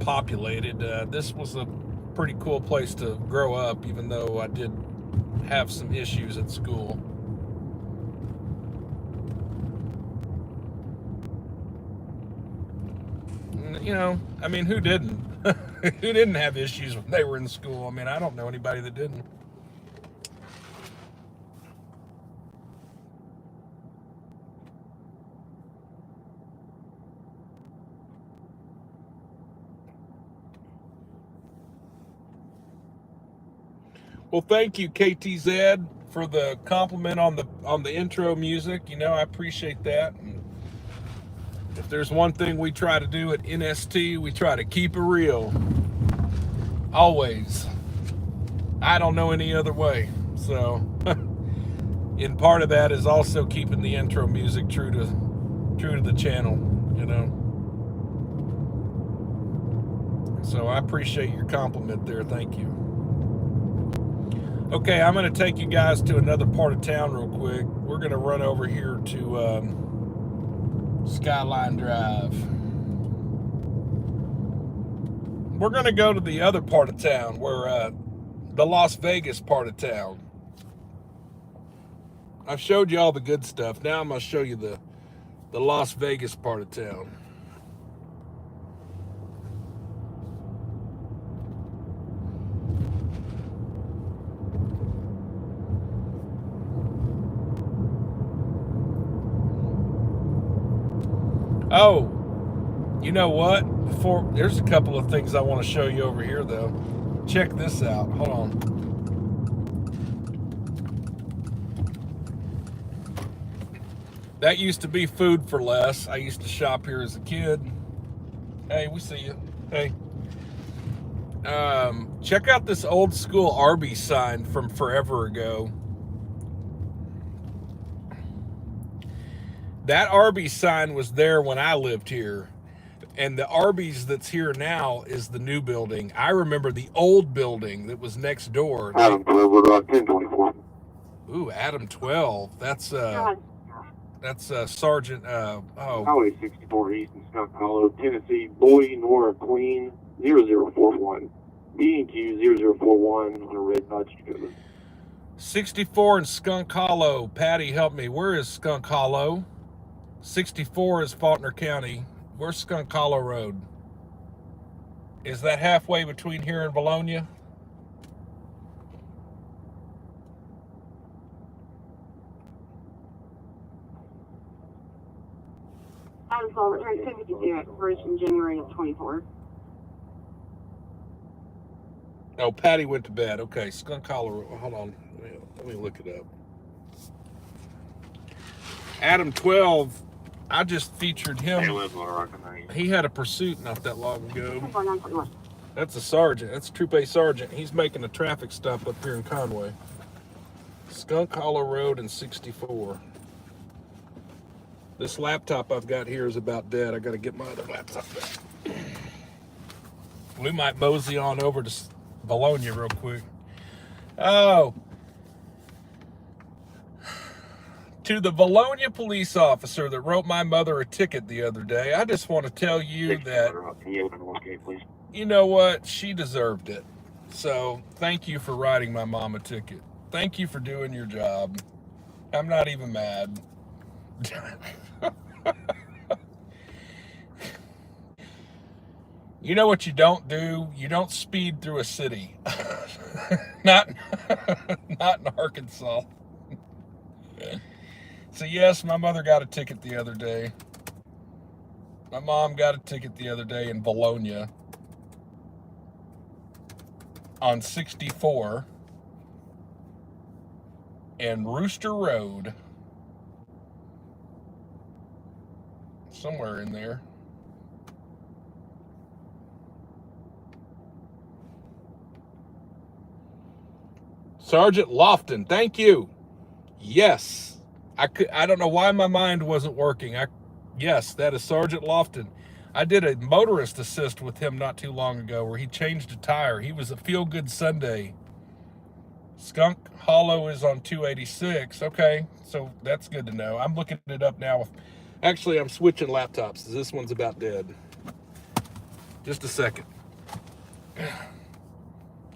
populated. This was a pretty cool place to grow up, even though I did have some issues at school. You know, I mean, who didn't? Who didn't have issues when they were in school? I mean, I don't know anybody that didn't. Well, thank you, KTZ, for the compliment on the intro music. You know, I appreciate that. And if there's one thing we try to do at NST, we try to keep it real. Always. I don't know any other way. So, and part of that is also keeping the intro music true to the channel, you know. So I appreciate your compliment there. Thank you. Okay, I'm going to take you guys to another part of town real quick. We're going to run over here to Skyline Drive. We're going to go to the other part of town, where the Las Vegas part of town. I've showed you all the good stuff. Now I'm going to show you the Las Vegas part of town. Oh, you know what? There's a couple of things I want to show you over here, though. Check this out. Hold on. That used to be Food for Less. I used to shop here as a kid. Hey, we see you. Hey. Check out this old school Arby's sign from forever ago. That Arby's sign was there when I lived here. And the Arby's that's here now is the new building. I remember the old building that was next door. Adam 12, what about 1024? Ooh, Adam 12. That's Sergeant, Highway 64 East in Skunk Hollow, Tennessee, Boy, Nora, Queen, 0041. B&Q 0041 on a red Dodge Dakota. 64 in Skunk Hollow. Patty, help me. Where is Skunk Hollow? 64 is Faulkner County. Where's Skunk Hollow Road? Is that halfway between here and Bologna? Adam 12, return 52 at 1st in January of 24. Oh, Patty went to bed. Okay, Skunk Hollow. Hold on. Let me look it up. Adam 12, I just featured him. He had a pursuit not that long ago. That's a sergeant. That's Troop A sergeant. He's making a traffic stop up here in Conway. Skunk Hollow Road and 64. This laptop I've got here is about dead. I got to get my other laptop back. We might mosey on over to Bologna real quick. Oh, to the Bologna police officer that wrote my mother a ticket the other day, I just want to tell you that, you know what, she deserved it. So thank you for writing my mom a ticket. Thank you for doing your job. I'm not even mad. You know what you don't do? You don't speed through a city. not in Arkansas. So yes, my mother got a ticket the other day. My mom got a ticket the other day in Bologna on 64 and Rooster Road. Somewhere in there. Sergeant Lofton, thank you. Yes. I don't know why my mind wasn't working. Yes, that is Sergeant Lofton. I did a motorist assist with him not too long ago where he changed a tire. He was a Feel Good Sunday. Skunk Hollow is on 286. Okay, so that's good to know. I'm looking it up now. Actually, I'm switching laptops. This one's about dead. Just a second.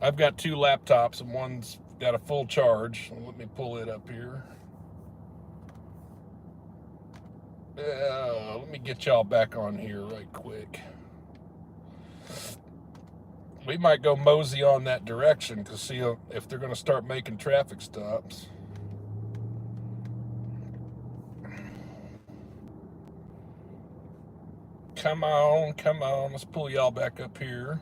I've got two laptops and one's got a full charge. Let me pull it up here. Let me get y'all back on here right quick. We might go mosey on that direction to see if they're going to start making traffic stops. Come on, come on. Let's pull y'all back up here.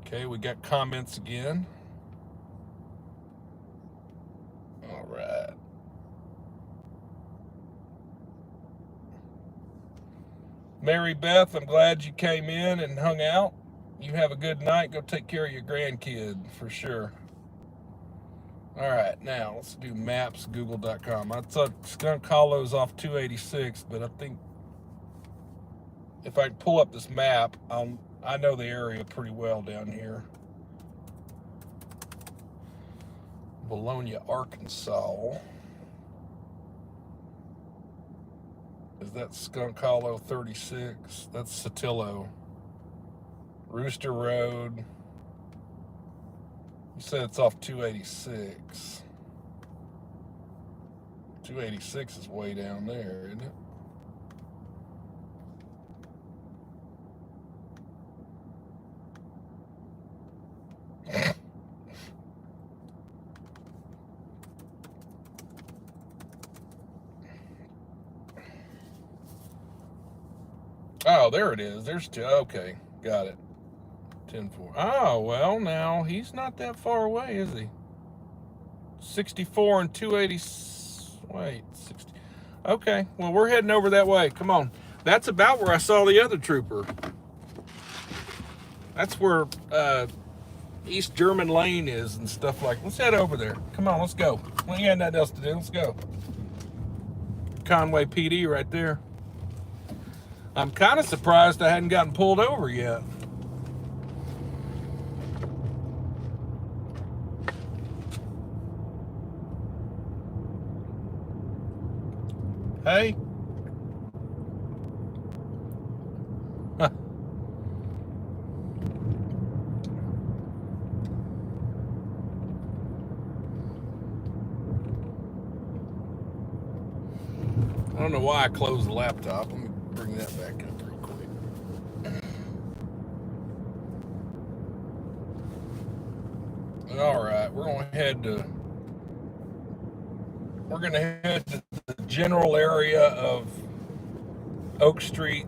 Okay, we got comments again. All right. Mary Beth, I'm glad you came in and hung out. You have a good night. Go take care of your grandkid for sure. All right, now let's do maps, google.com. I thought Skunk Hollow's off 286, but I think if I pull up this map, I know the area pretty well down here. Bologna, Arkansas. Is that Skunk Hollow 36? That's Sotillo. Rooster Road. You said it's off 286. 286 is way down there, isn't it? Oh, there it is. There's two. Okay, got it. 10-4. Oh, well, now he's not that far away, is he? 64 and 280. Wait, 60. Okay, well, we're heading over that way. Come on. That's about where I saw the other trooper. That's where East German Lane is and stuff like that. Let's head over there. Come on, let's go. We ain't got nothing else to do. Let's go. Conway PD right there. I'm kind of surprised I hadn't gotten pulled over yet. Hey. I don't know why I closed the laptop. Let me bring that back up real quick. All right, we're gonna head to the general area of Oak Street,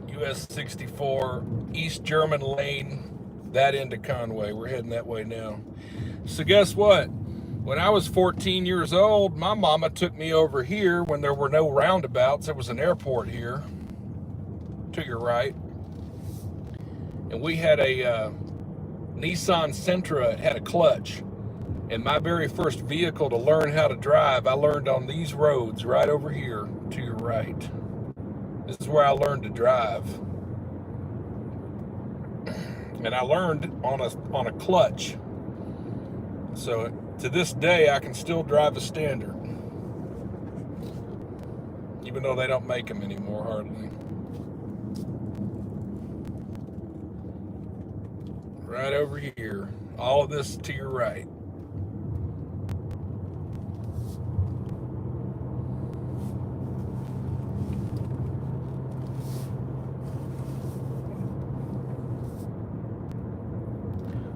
US 64, East German Lane, that into Conway. We're heading that way now. So guess what? When I was 14 years old, my mama took me over here when there were no roundabouts. There was an airport here to your right. And we had a Nissan Sentra. It had a clutch. And my very first vehicle to learn how to drive, I learned on these roads right over here to your right. This is where I learned to drive. And I learned on a clutch. So to this day, I can still drive a standard. Even though they don't make them anymore, hardly. Right over here. All of this to your right.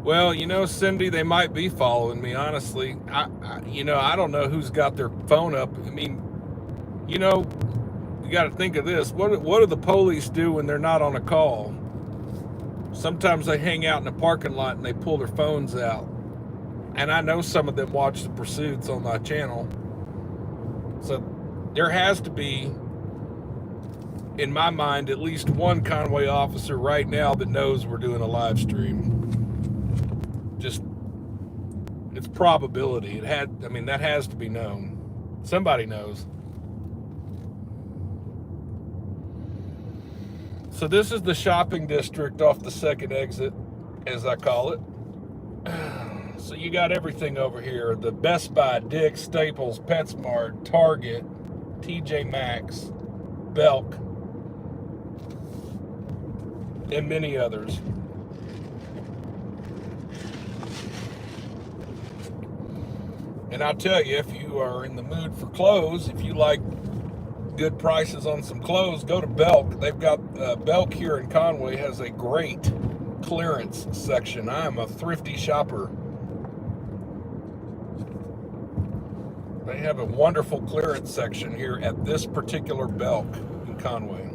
Well, you know, Cindy, they might be following me, honestly. I don't know who's got their phone up. I mean, you know, you got to think of this. What do the police do when they're not on a call? Sometimes they hang out in the parking lot and they pull their phones out. And I know some of them watch the pursuits on my channel. So there has to be, in my mind, at least one Conway officer right now that knows we're doing a live stream. Just, it's probability. That has to be known. Somebody knows. So this is the shopping district off the second exit, as I call it. So you got everything over here. The Best Buy, Dick's, Staples, PetSmart, Target, TJ Maxx, Belk, and many others. And I'll tell you, if you are in the mood for clothes, if you like good prices on some clothes, go to Belk. They've got Belk here in Conway has a great clearance section. I am a thrifty shopper. They have a wonderful clearance section here at this particular Belk in Conway.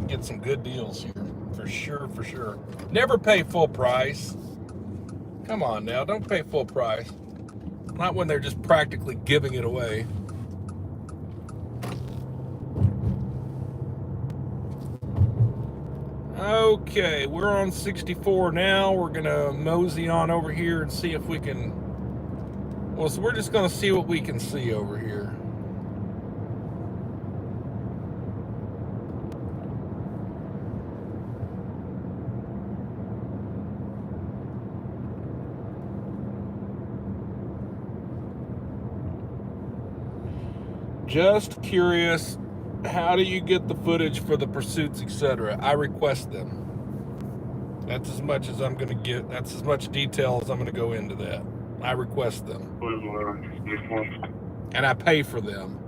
Get some good deals here, for sure, for sure. Never pay full price. Come on now, don't pay full price. Not when they're just practically giving it away. Okay, we're on 64 now. We're gonna mosey on over here and see if we can, well, so we're just gonna see what we can see over here. Just curious, how do you get the footage for the pursuits, etc.? I request them. That's as much as I'm going to get. That's as much detail as I'm going to go into that. I request them. And I pay for them.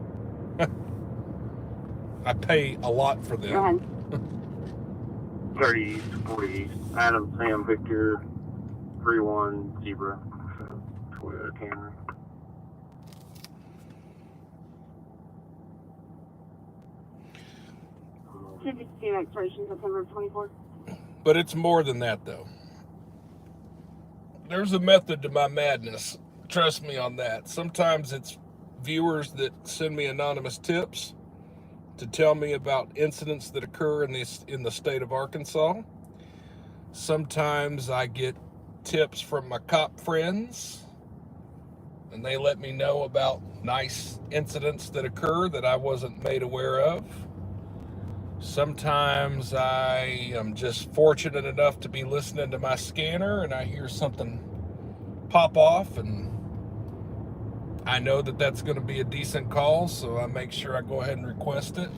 I pay a lot for them. Go ahead. 30, 40, Adam, Sam, Victor, 3-1, Zebra, Toyota Camry. Expiration September 24th. But it's more than that, though. There's a method to my madness. Trust me on that. Sometimes it's viewers that send me anonymous tips to tell me about incidents that occur in the state of Arkansas. Sometimes I get tips from my cop friends, and they let me know about nice incidents that occur that I wasn't made aware of. Sometimes I am just fortunate enough to be listening to my scanner and I hear something pop off and I know that that's going to be a decent call, so I make sure I go ahead and request it.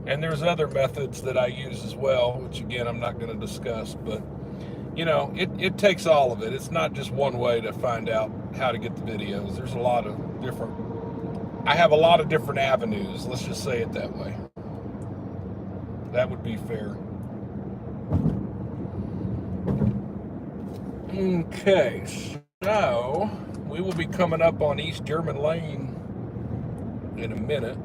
And there's other methods that I use as well, which again I'm not going to discuss, but you know, it takes all of it. It's not just one way to find out how to get the videos. There's a lot of different, I have a lot of different avenues, let's just say it that way. That would be fair. Okay, so we will be coming up on East German Lane in a minute.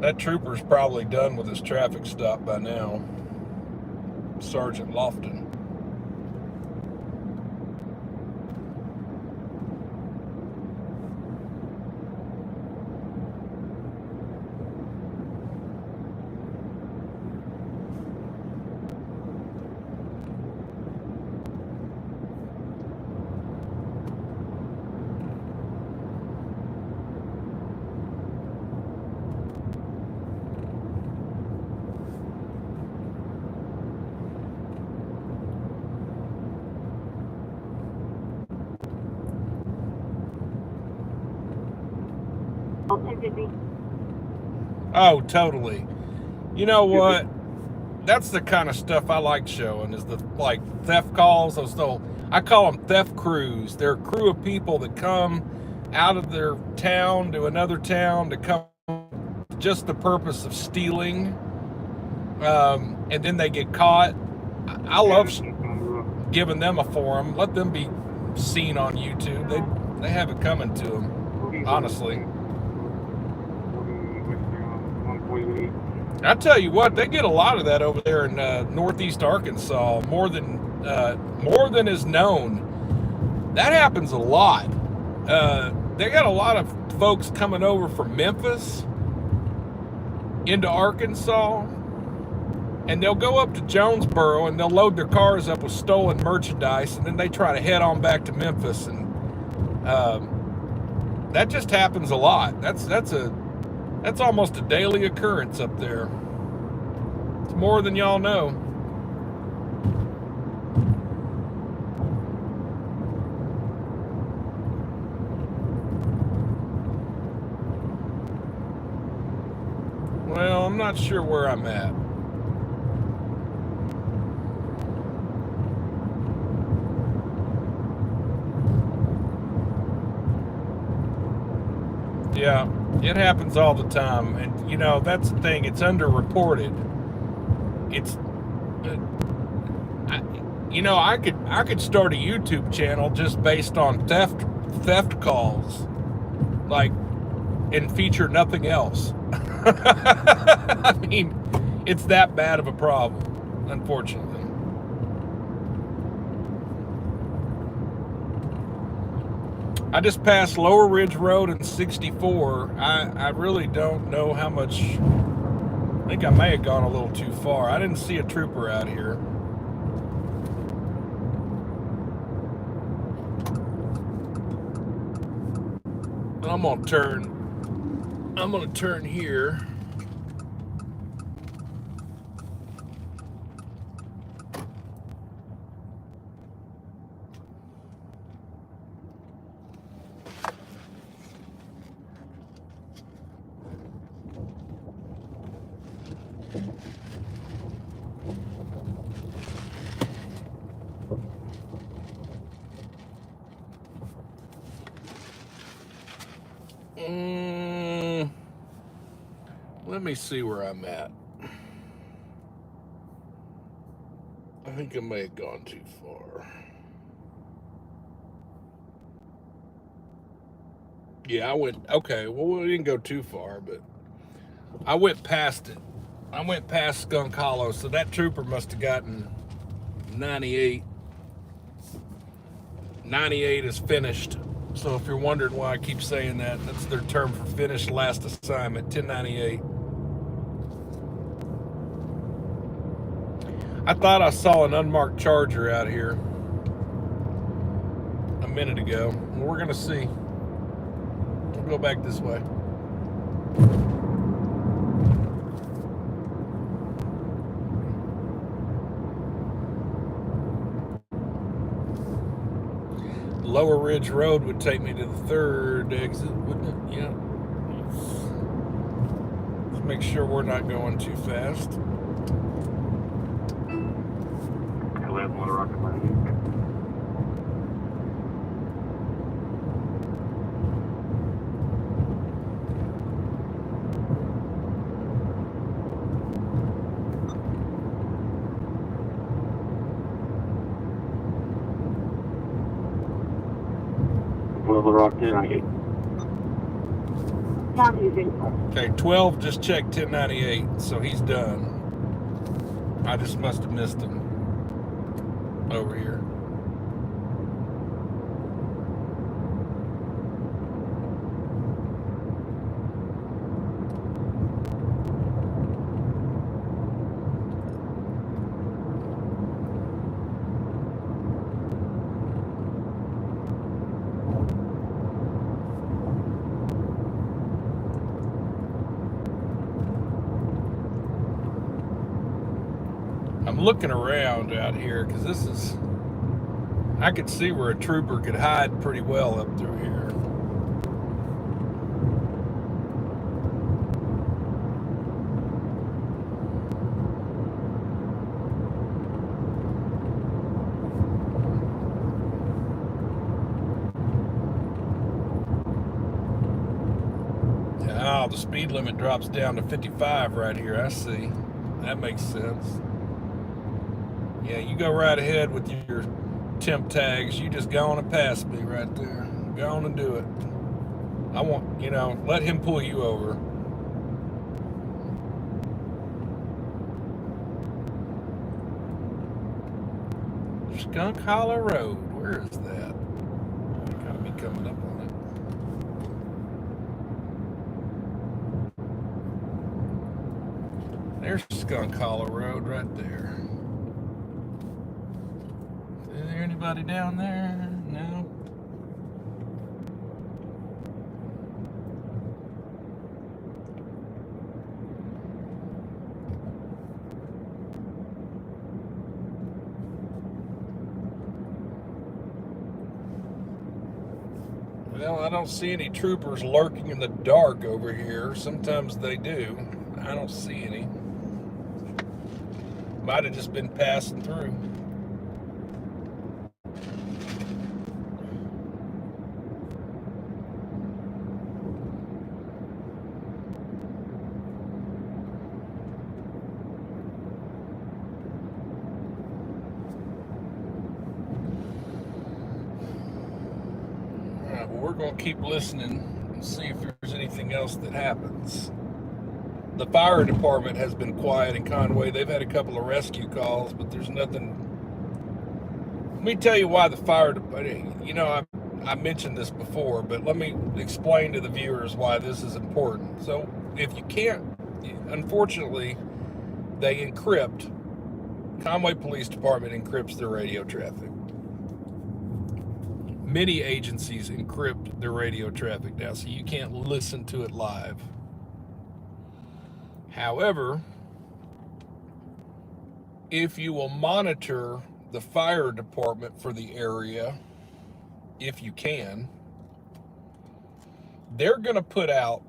That trooper's probably done with his traffic stop by now. Sergeant Lofton. All 1050. Oh, totally. You know what? That's the kind of stuff I like showing, is the like theft calls. I call them theft crews. They're a crew of people that come out of their town to another town to come just the purpose of stealing, and then they get caught. I love giving them a forum. Let them be seen on YouTube. They have it coming to them, honestly. I tell you what, they get a lot of that over there in northeast Arkansas, more than is known. That happens a lot. They got a lot of folks coming over from Memphis into Arkansas, and they'll go up to Jonesboro and they'll load their cars up with stolen merchandise, and then they try to head on back to Memphis, and that just happens a lot. That's almost a daily occurrence up there. It's more than y'all know. Well, I'm not sure where I'm at. Yeah, it happens all the time, and you know, that's the thing. It's underreported. It's, I could start a YouTube channel just based on theft calls, like, and feature nothing else. I mean, it's that bad of a problem, unfortunately. I just passed Lower Ridge Road and 64. I really don't know how much. I think I may have gone a little too far. I didn't see a trooper out here. I'm gonna turn here. Let me see where I'm at. I think I may have gone too far. Yeah, I went, okay, well, we didn't go too far, but I went past it. I went past Skunk Hollow, so that trooper must have gotten 98. 98 is finished. So if you're wondering why I keep saying that, that's their term for finished last assignment, 1098. I thought I saw an unmarked Charger out here a minute ago. We're gonna see. We'll go back this way. Lower Ridge Road would take me to the third exit, wouldn't it? Yeah. Let's make sure we're not going too fast. Okay, 12 just checked 1098, so he's done. I just must have missed him over here. I'm looking around out here because this is, I could see where a trooper could hide pretty well up through here. Oh, the speed limit drops down to 55 right here. I see. That makes sense. Yeah, you go right ahead with your temp tags. You just go on and pass me right there. Go on and do it. I want, let him pull you over. Skunk Hollow Road. Where is that? I gotta be coming up on it. There's Skunk Hollow Road right there. Is there anybody down there? No. Well, I don't see any troopers lurking in the dark over here. Sometimes they do. I don't see any. Might have just been passing through. We're going to keep listening and see if there's anything else that happens. The fire department has been quiet in Conway. They've had a couple of rescue calls, but there's nothing. Let me tell you why the fire department, I mentioned this before, but let me explain to the viewers why this is important. So if you can't, unfortunately, they encrypt, Conway Police Department encrypts their radio traffic. Many agencies encrypt their radio traffic now, so you can't listen to it live. However, if you will monitor the fire department for the area, if you can, they're going to put out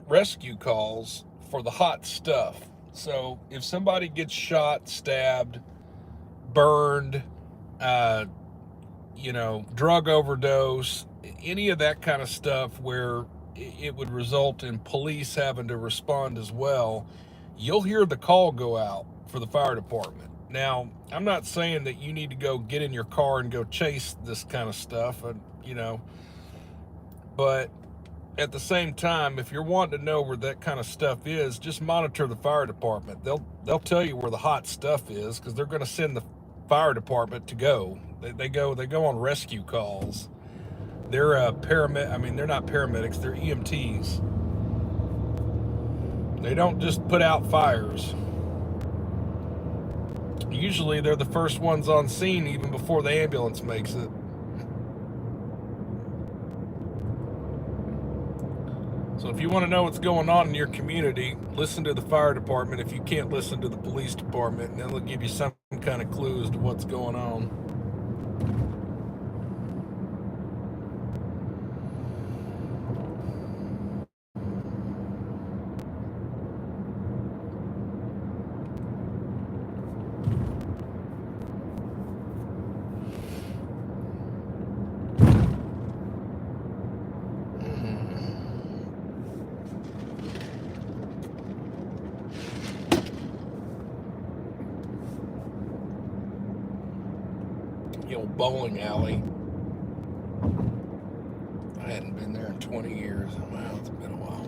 rescue calls for the hot stuff. So if somebody gets shot, stabbed, burned, drug overdose, any of that kind of stuff where it would result in police having to respond as well, you'll hear the call go out for the fire department. Now, I'm not saying that you need to go get in your car and go chase this kind of stuff, but at the same time, if you're wanting to know where that kind of stuff is, just monitor the fire department. They'll tell you where the hot stuff is, because they're going to send the fire department to go. They go on rescue calls. They're they're not paramedics, they're EMTs. They don't just put out fires. Usually they're the first ones on scene even before the ambulance makes it. So if you want to know what's going on in your community, listen to the fire department if you can't listen to the police department, and they'll give you some kind of clue as to what's going on. The old bowling alley. I hadn't been there in 20 years. Wow, it's been a while.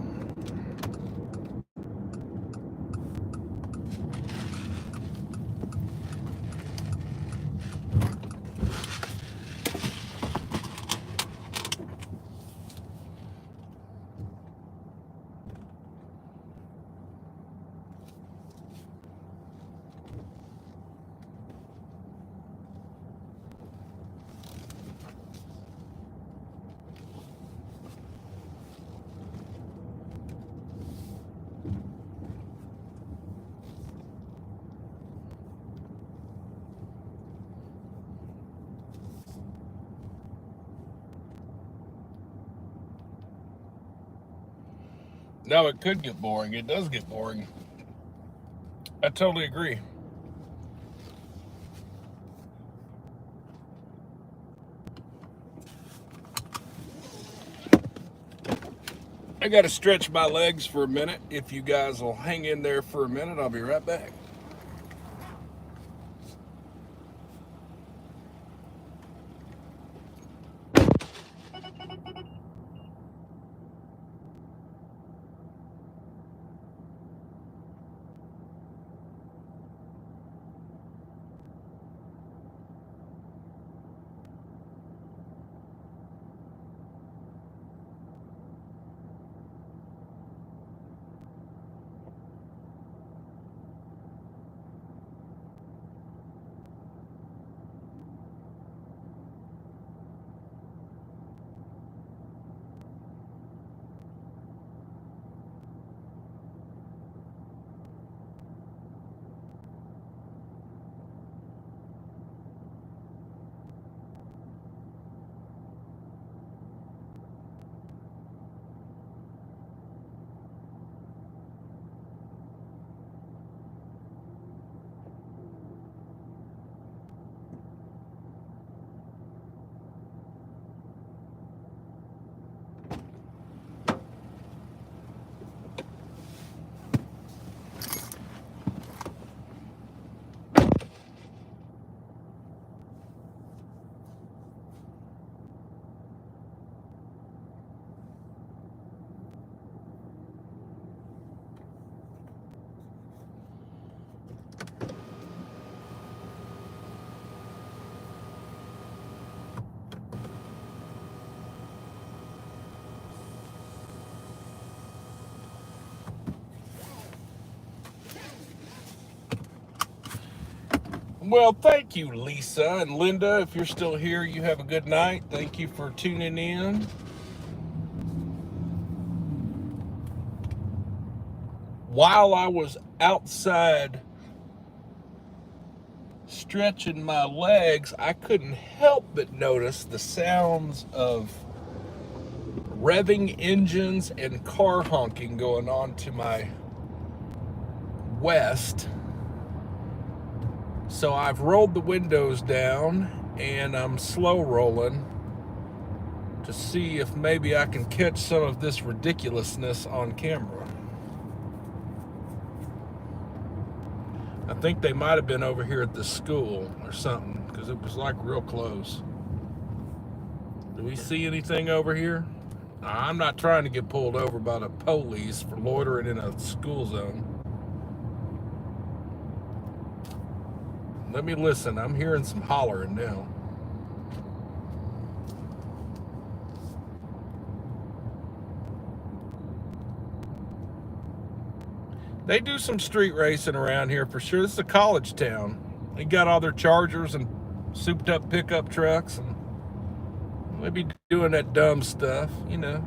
No, it could get boring. It does get boring. I totally agree. I got to stretch my legs for a minute. If you guys will hang in there for a minute, I'll be right back. Well, thank you, Lisa and Linda. If you're still here, you have a good night. Thank you for tuning in. While I was outside stretching my legs, I couldn't help but notice the sounds of revving engines and car honking going on to my west. So I've rolled the windows down and I'm slow rolling to see if maybe I can catch some of this ridiculousness on camera. I think they might have been over here at the school or something, because it was like real close. Do we see anything over here? I'm not trying to get pulled over by the police for loitering in a school zone. Let me listen. I'm hearing some hollering now. They do some street racing around here for sure. This is a college town. They got all their Chargers and souped up pickup trucks, and they be doing that dumb stuff, you know.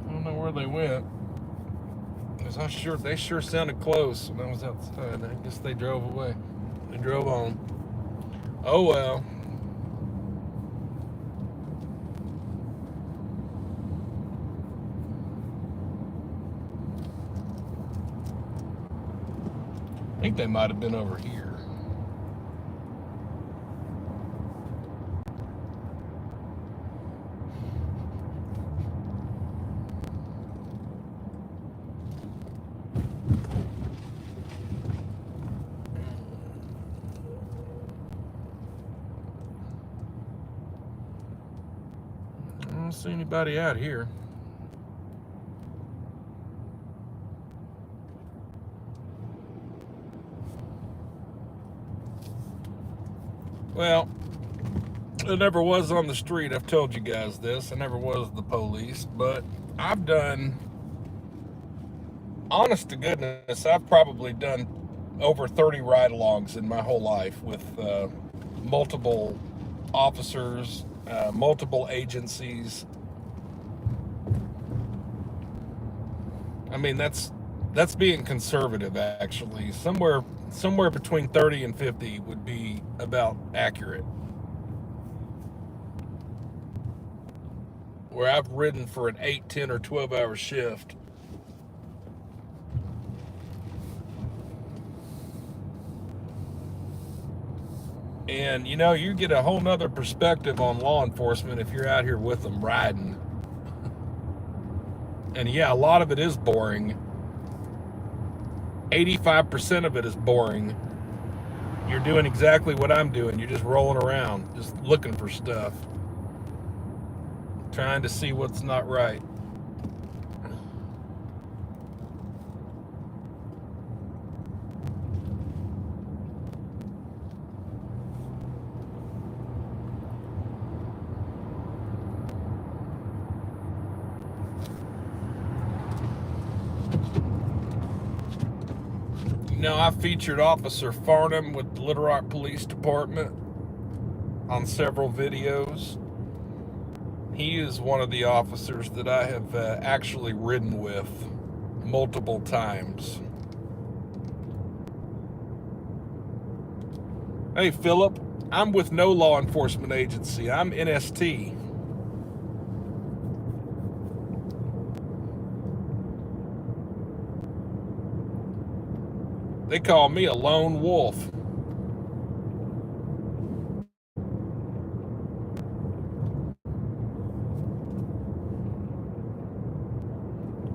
I don't know where they went. They sure sounded close when I was outside. I guess they drove away. They drove on. Oh well. I think they might have been over here. I don't see anybody out here. Well, I never was on the street. I've told you guys this. I never was the police, but I've done, honest to goodness, I've probably done over 30 ride-alongs in my whole life with multiple officers, multiple agencies. I mean, that's being conservative, actually. Somewhere between 30 and 50 would be about accurate. Where I've ridden for an 8, 10, or 12-hour shift And, you know, you get a whole nother perspective on law enforcement if you're out here with them riding. And yeah, a lot of it is boring. 85% of it is boring. You're doing exactly what I'm doing. You're just rolling around, just looking for stuff, trying to see what's not right. You know, I featured Officer Farnham with the Little Rock Police Department on several videos. He is one of the officers that I have actually ridden with multiple times. Hey, Philip, I'm with no law enforcement agency. I'm NST. They call me a lone wolf.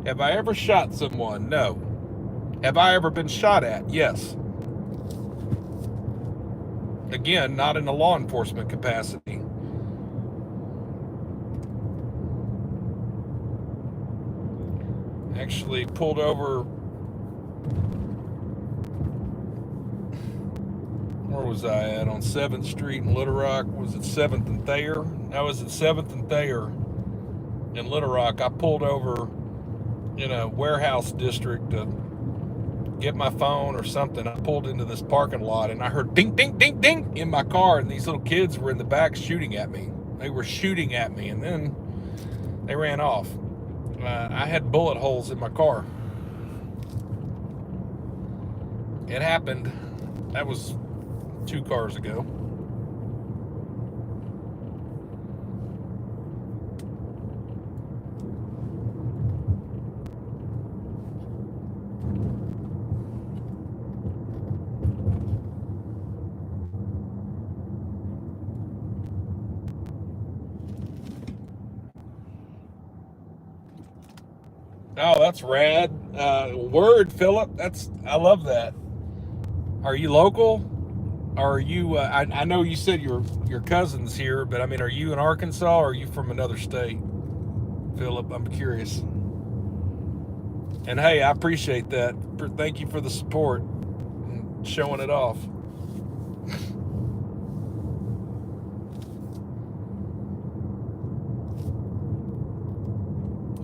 Have I ever shot someone? No. Have I ever been shot at? Yes. Again, not in a law enforcement capacity. Actually pulled over. Where was I at? On 7th Street in Little Rock. Was it 7th and Thayer? I was at 7th and Thayer in Little Rock. I pulled over in a warehouse district to get my phone or something. I pulled into this parking lot and I heard ding, ding, ding, ding in my car, and these little kids were in the back shooting at me. They were shooting at me, and then they ran off. I had bullet holes in my car. It happened. That was 2 cars ago. Oh, that's rad. Word, Philip. I love that. Are you local? Or are you, I know you said your cousin's here, but I mean, are you in Arkansas or are you from another state? Philip, I'm curious. And hey, I appreciate that. Thank you for the support and showing it off.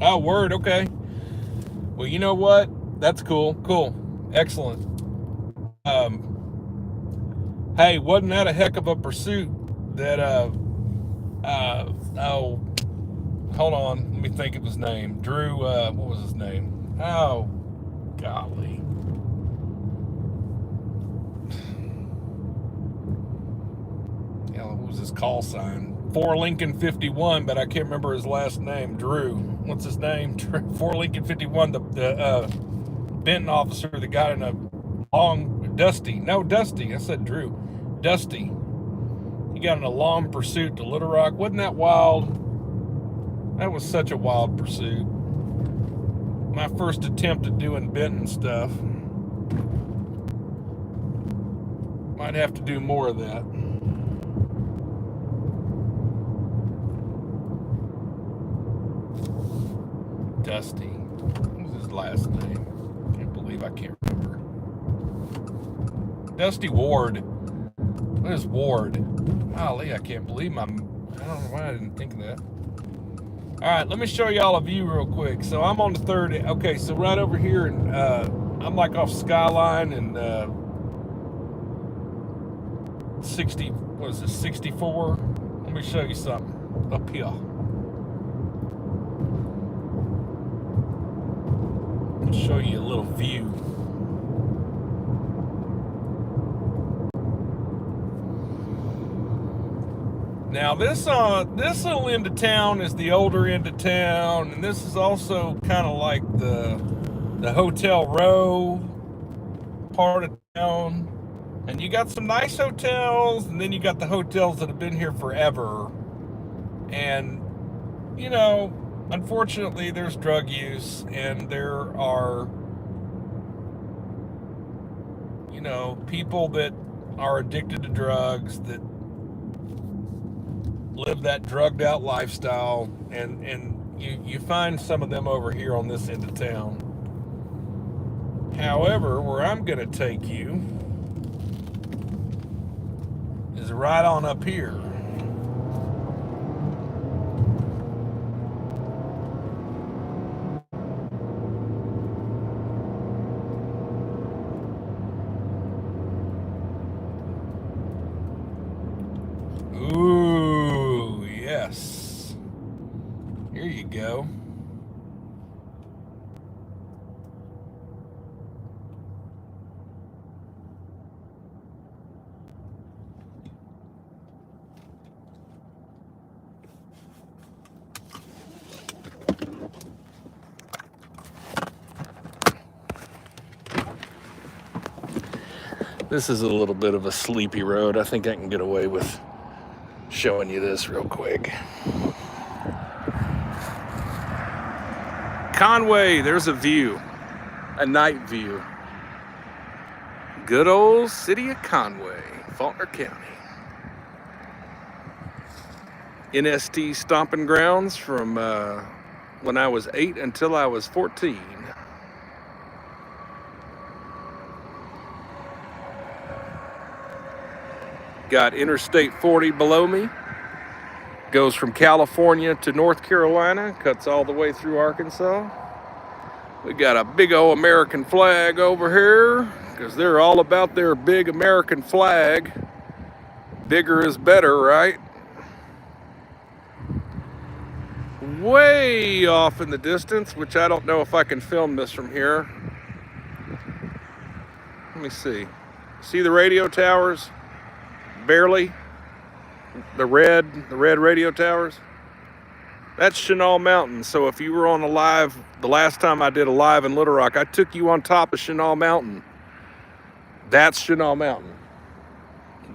Oh, word, okay. Well, you know what? That's cool. Cool. Excellent. Hey, wasn't that a heck of a pursuit that, oh, hold on. Let me think of his name. Drew, what was his name? Oh, golly. Yeah, what was his call sign? 4 Lincoln 51, but I can't remember his last name. Drew. What's his name? 4 Lincoln 51, the Benton officer that got in a long, Dusty. I said Drew. Dusty. He got in a long pursuit to Little Rock. Wasn't that wild? That was such a wild pursuit. My first attempt at doing Benton stuff. Might have to do more of that. Dusty. What was his last name? Can't believe I can't remember. Dusty Ward. What is Ward? Golly, I can't believe I don't know why I didn't think of that. All right, let me show y'all a view real quick. So I'm on the 3rd. Okay, so right over here, and I'm like off Skyline and 60. What is this? 64. Let me show you something up here. I'll show you a little view. Now this little end of town is the older end of town, and this is also kind of like the Hotel Row part of town. And you got some nice hotels, and then you got the hotels that have been here forever. And, you know, unfortunately, there's drug use, and there are, you know, people that are addicted to drugs that live that drugged out lifestyle, and you find some of them over here on this end of town. However, where I'm going to take you is right on up here. Ooh, yes. Here you go. This is a little bit of a sleepy road. I think I can get away with showing you this real quick. Conway, there's a view, a night view. Good old city of Conway, Faulkner County. NST stomping grounds from when I was 8 until I was 14. Got Interstate 40 below me. Goes from California to North Carolina, cuts all the way through Arkansas. We got a big old American flag over here, because they're all about their big American flag. Bigger is better, right? Way off in the distance, which I don't know if I can film this from here. Let me see. See the radio towers? Barely. The red radio towers. That's Chenal Mountain. So if you were on a live, the last time I did a live in Little Rock, I took you on top of Chenal Mountain. That's Chenal Mountain.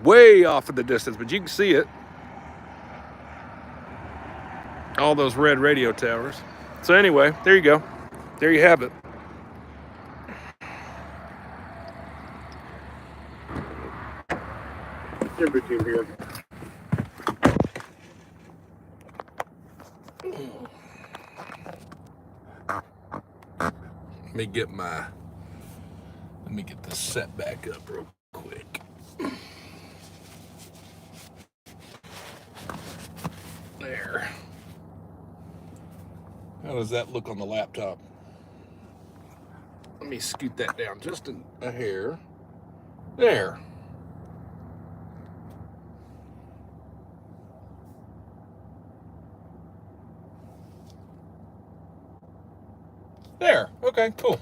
Way off in the distance, but you can see it. All those red radio towers. So anyway, there you go. There you have it. Timber team here. Let me get this set back up real quick. There. How does that look on the laptop? Let me scoot that down just a hair. There. There. Okay, cool.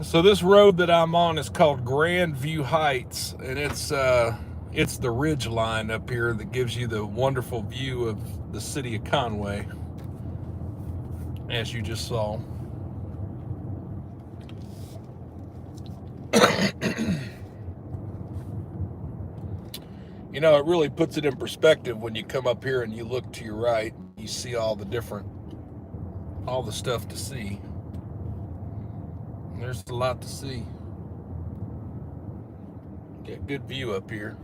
So this road that I'm on is called Grand View Heights, and it's the ridge line up here that gives you the wonderful view of the city of Conway, as you just saw. You know, it really puts it in perspective when you come up here and you look to your right, you see all the stuff to see. There's a lot to see. Get good view up here.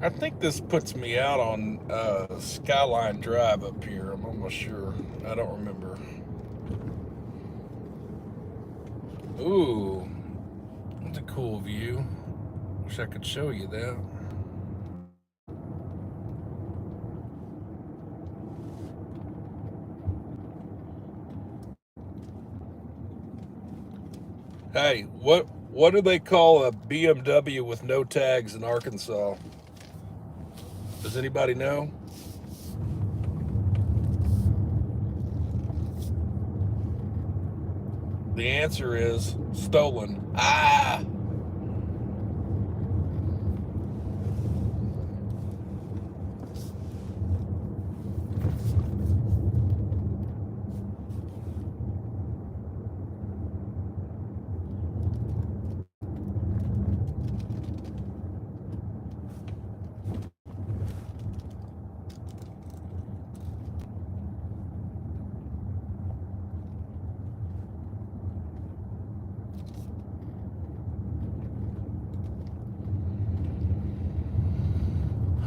I think this puts me out on Skyline Drive up here. I'm almost sure. I don't remember. Ooh, that's a cool view. Wish I could show you that. Hey, what do they call a BMW with no tags in Arkansas? Does anybody know? The answer is stolen. Ah!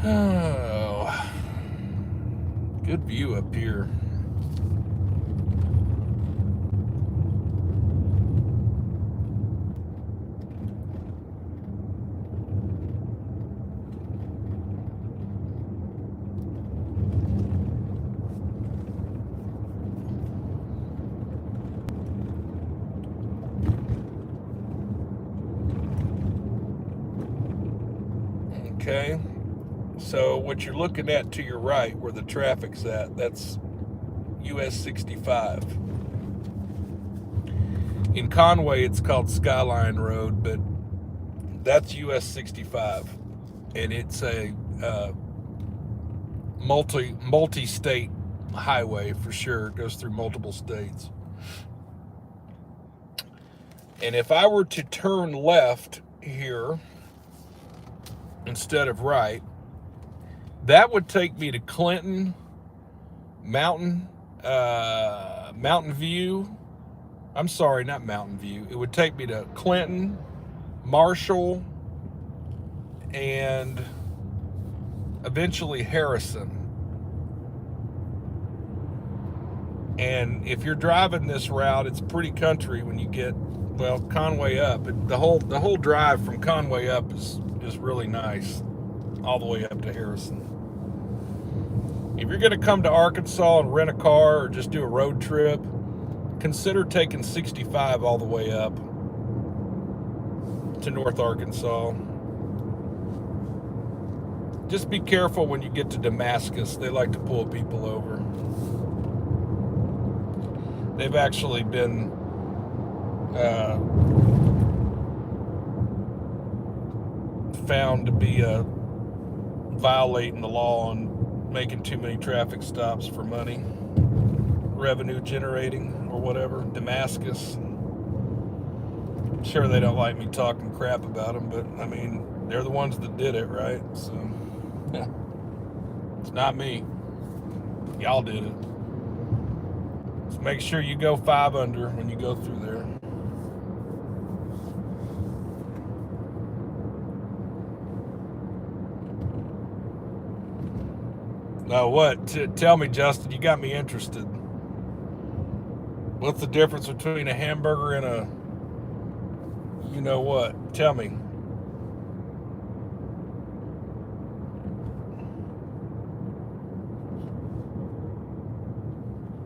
Oh, good view up here. Okay, so what you're looking at to your right, where the traffic's at, that's US 65. In Conway, it's called Skyline Road, but that's US 65, and it's a multi-state highway for sure. It goes through multiple states. And if I were to turn left here instead of right, that would take me to Clinton, Mountain View. I'm sorry, not Mountain View. It would take me to Clinton, Marshall, and eventually Harrison. And if you're driving this route, it's pretty country when you get, well, Conway up. The whole drive from Conway up is really nice, all the way up to Harrison. If you're going to come to Arkansas and rent a car or just do a road trip, consider taking 65 all the way up to North Arkansas. Just be careful when you get to Damascus. They like to pull people over. They've actually been found to be violating the law and making too many traffic stops for money, revenue generating or whatever. Damascus. I'm sure they don't like me talking crap about them, but I mean, they're the ones that did it, right? So, yeah. It's not me. Y'all did it. So make sure you go 5 under when you go through there. Now what? Tell me, Justin, you got me interested. What's the difference between a hamburger and a, you know what? Tell me.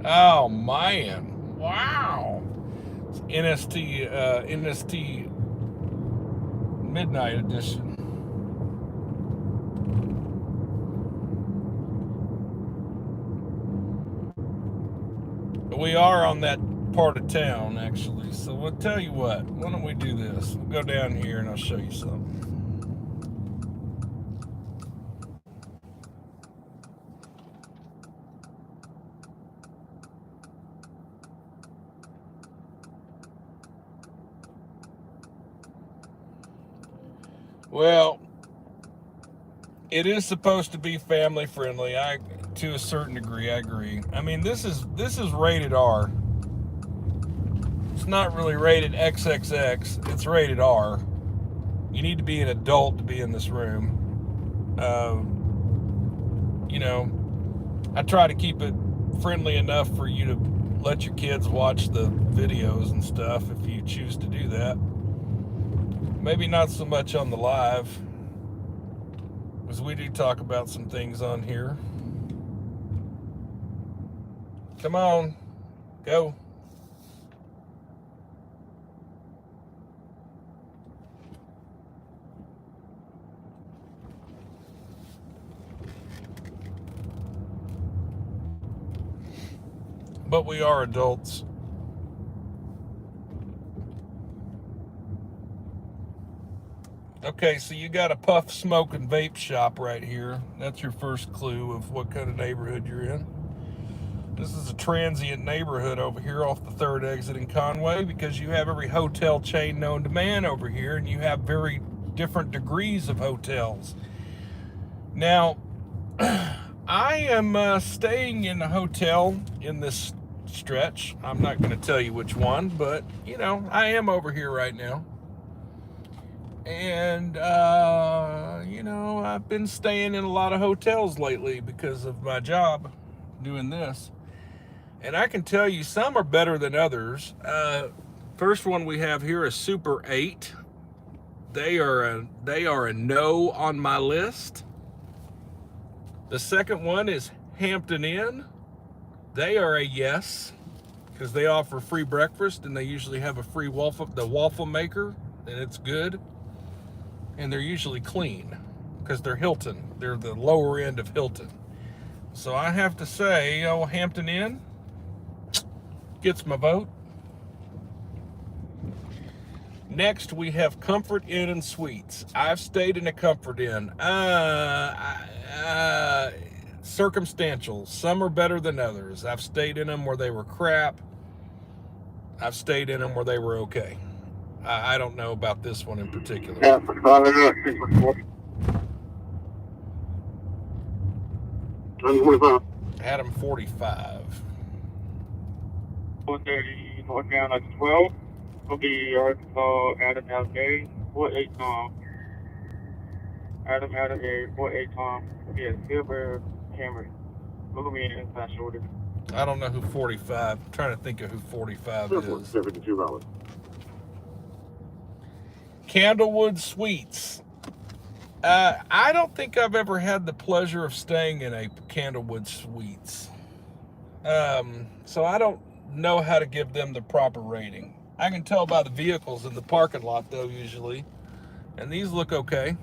Oh man! Wow. It's NST Midnight Edition. We are on that part of town, actually. So we'll tell you what. Why don't we do this? We'll go down here and I'll show you something. Well, it is supposed to be family friendly. To a certain degree, I agree. I mean, this is rated R. It's not really rated XXX. It's rated R. You need to be an adult to be in this room. You know, I try to keep it friendly enough for you to let your kids watch the videos and stuff if you choose to do that. Maybe not so much on the live, because we do talk about some things on here. Come on, go. But we are adults. Okay, so you got a puff, smoke, and vape shop right here. That's your first clue of what kind of neighborhood you're in. This is a transient neighborhood over here off the 3rd exit in Conway, because you have every hotel chain known to man over here, and you have very different degrees of hotels. Now, I am staying in a hotel in this stretch. I'm not going to tell you which one, but, you know, I am over here right now. And, you know, I've been staying in a lot of hotels lately because of my job doing this. And I can tell you some are better than others. First one we have here is Super 8. They are a no on my list. The second one is Hampton Inn. They are a yes, because they offer free breakfast and they usually have a free waffle maker, and it's good. And they're usually clean because they're Hilton. They're the lower end of Hilton. So I have to say, you know, Hampton Inn gets my vote. Next, we have Comfort Inn and Suites. I've stayed in a Comfort Inn. Circumstantial. Some are better than others. I've stayed in them where they were crap. I've stayed in them where they were okay. I don't know about this one in particular. Adam 45. 430 northbound at 12. Will be Arkansas Adam Algay 48 Tom. Adam A 48 Tom. Will be a silver Camry. Look at me inside shoulder. I don't know who 45. I'm trying to think of who 45 is. $72. Candlewood Suites. I don't think I've ever had the pleasure of staying in a Candlewood Suites. So I don't know how to give them the proper rating. I can tell by the vehicles in the parking lot, though, usually. And these look okay.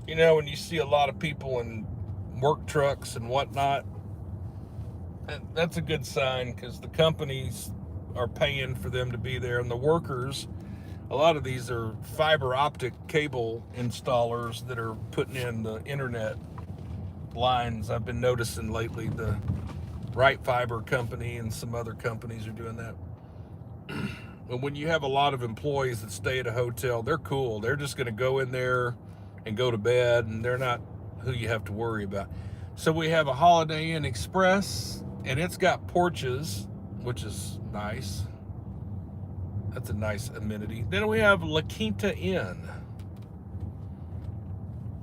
You know, when you see a lot of people in work trucks and whatnot, that's a good sign, because the companies are paying for them to be there, and the workers, a lot of these are fiber optic cable installers that are putting in the internet lines. I've been noticing lately the Right Fiber company and some other companies are doing that. But when you have a lot of employees that stay at a hotel, they're cool. They're just going to go in there and go to bed, and they're not who you have to worry about. So we have a Holiday Inn Express, and it's got porches, which is nice. That's a nice amenity. Then we have La Quinta Inn.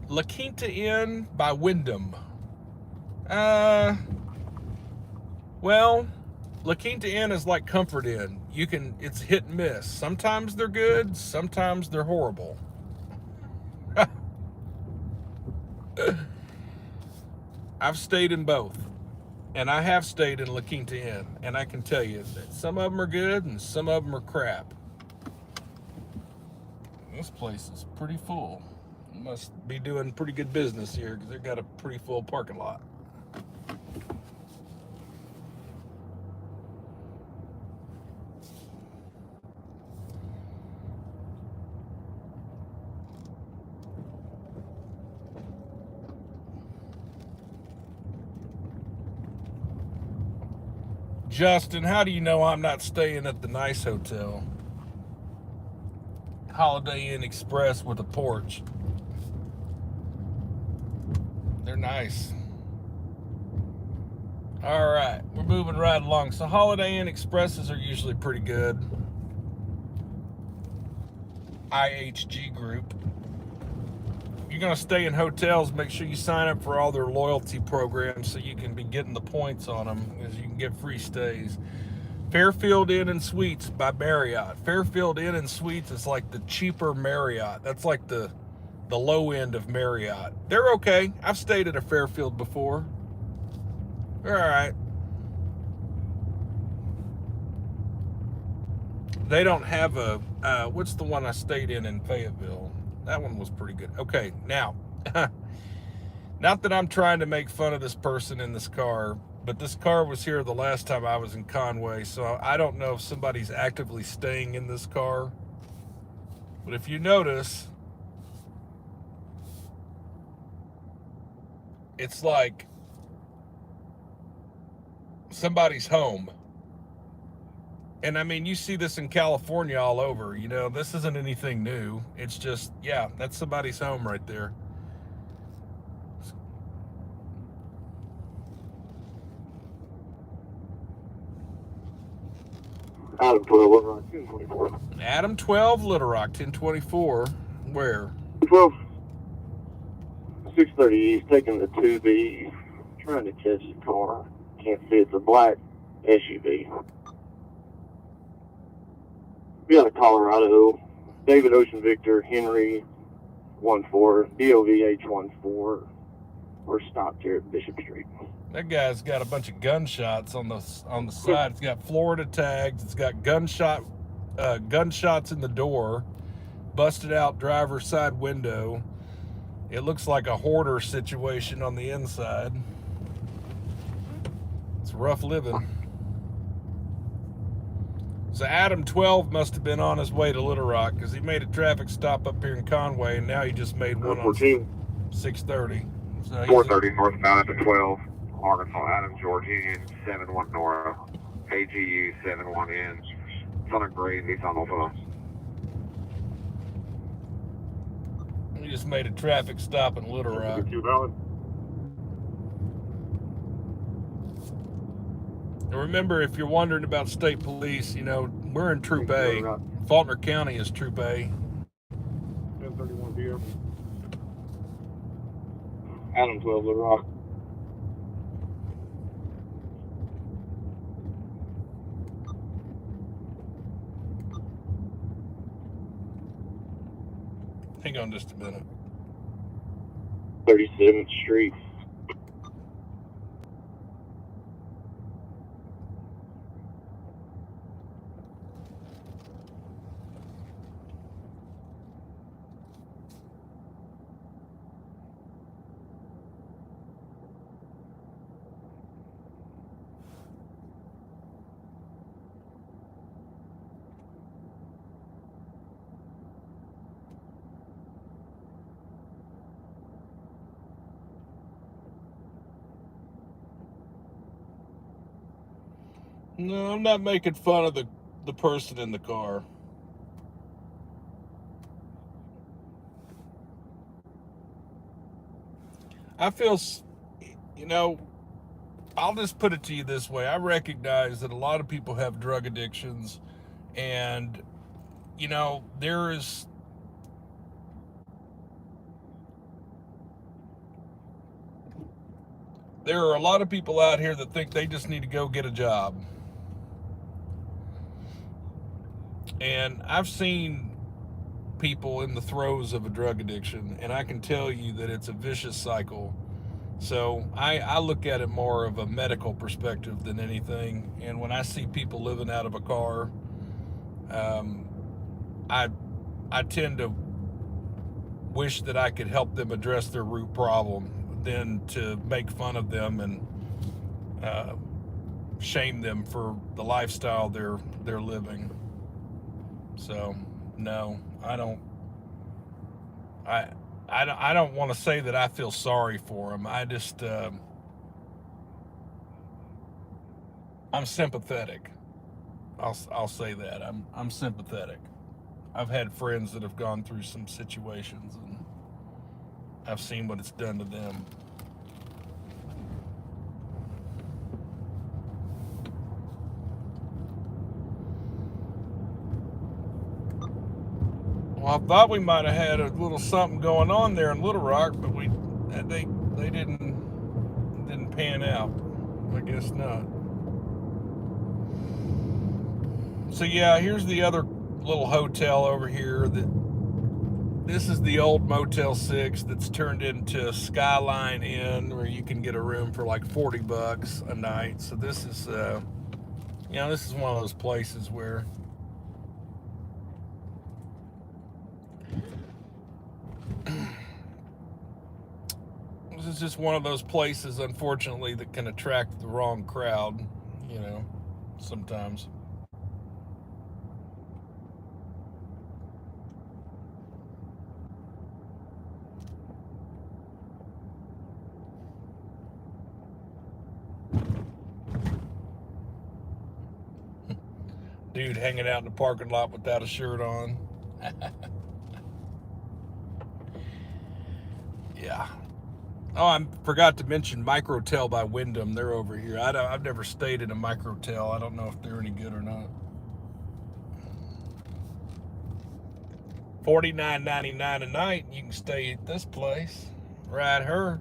La Quinta Inn by Wyndham. Well, La Quinta Inn is like Comfort Inn. It's hit and miss. Sometimes they're good, sometimes they're horrible. I've stayed in both, and I have stayed in La Quinta Inn, and I can tell you that some of them are good and some of them are crap. This place is pretty full. You must be doing pretty good business here, because they've got a pretty full parking lot. Justin, how do you know I'm not staying at the nice hotel? Holiday Inn Express with a porch. They're nice. All right, we're moving right along. So Holiday Inn Expresses are usually pretty good. IHG group. You're going to stay in hotels, make sure you sign up for all their loyalty programs so you can be getting the points on them, because you can get free stays. Fairfield Inn and Suites by Marriott. Fairfield Inn and Suites is like the cheaper Marriott. That's like the low end of Marriott. They're okay. I've stayed at a Fairfield before. They're all right. They don't have a, what's the one I stayed in Fayetteville? That one was pretty good. Okay, now, not that I'm trying to make fun of this person in this car, but this car was here the last time I was in Conway, so I don't know if somebody's actively staying in this car. But if you notice, it's like somebody's home. And I mean, you see this in California all over, you know, this isn't anything new. It's just, yeah, that's somebody's home right there. Adam 12, Little Rock, 1024. Adam 12, Little Rock, 1024. Where? 12, 630 East, taking the 2B, trying to catch the car. Can't see, it's a black SUV. We got a Colorado, David Ocean Victor, Henry 14, DOVH 14. We're stopped here at Bishop Street. That guy's got a bunch of gunshots on the side. It's got Florida tags. It's got gunshots in the door. Busted out driver's side window. It looks like a hoarder situation on the inside. It's rough living. So Adam 12 must have been on his way to Little Rock, because he made a traffic stop up here in Conway, and now he just made one on 630. So 430 northbound at the 12, Arkansas, Adam, George Union, 71 Nora, AGU 71N, Son of Gray, Nissan Alpha. He just made a traffic stop in Little Rock. And remember, if you're wondering about state police, you know, we're in Troop A. Faulkner County is Troop A. 1031 PM. Adam 12, Little Rock. Hang on just a minute. 37th Street. No, I'm not making fun of the person in the car. I feel, you know, I'll just put it to you this way. I recognize that a lot of people have drug addictions, and, you know, there are a lot of people out here that think they just need to go get a job. And I've seen people in the throes of a drug addiction, and I can tell you that it's a vicious cycle. So I look at it more of a medical perspective than anything. And when I see people living out of a car, I tend to wish that I could help them address their root problem than to make fun of them and shame them for the lifestyle they're living. So no, I don't want to say that I feel sorry for them. I just I'm sympathetic. I'll say that. I'm sympathetic. I've had friends that have gone through some situations, and I've seen what it's done to them. Well, I thought we might have had a little something going on there in Little Rock, but they didn't pan out. I guess not. So yeah, here's the other little hotel over here. This is the old Motel 6 that's turned into Skyline Inn, where you can get a room for like $40 a night. So this is, this is one of those places where this is just one of those places, unfortunately, that can attract the wrong crowd, sometimes. Dude hanging out in the parking lot without a shirt on. Yeah. Oh, I forgot to mention Microtel by Wyndham. They're over here. I've never stayed in a Microtel. I don't know if they're any good or not. $49.99 a night. You can stay at this place. Right her.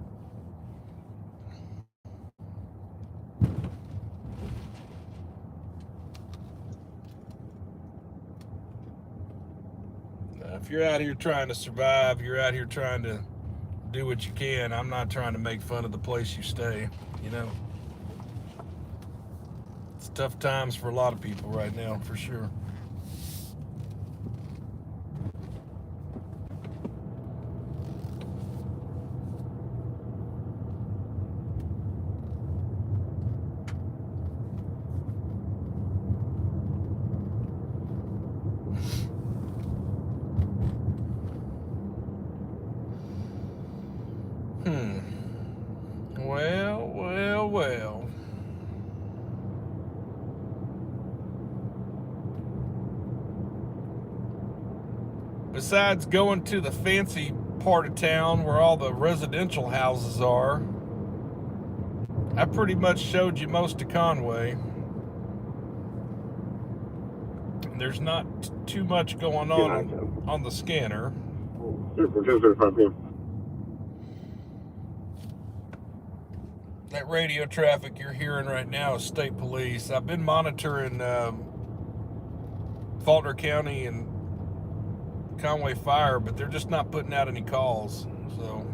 If you're out here trying to survive, you're out here trying to do what you can. I'm not trying to make fun of the place you stay, It's tough times for a lot of people right now, for sure. Well. Besides going to the fancy part of town where all the residential houses are, I pretty much showed you most of Conway. There's not too much going on the scanner. That radio traffic you're hearing right now is state police. I've been monitoring Faulkner County and Conway Fire, but they're just not putting out any calls. So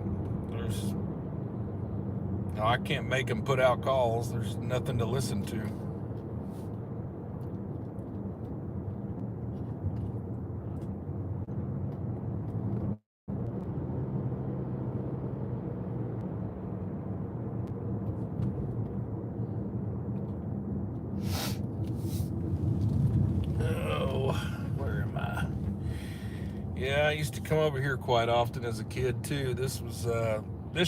I can't make them put out calls. There's nothing to listen to. Yeah, I used to come over here quite often as a kid too. This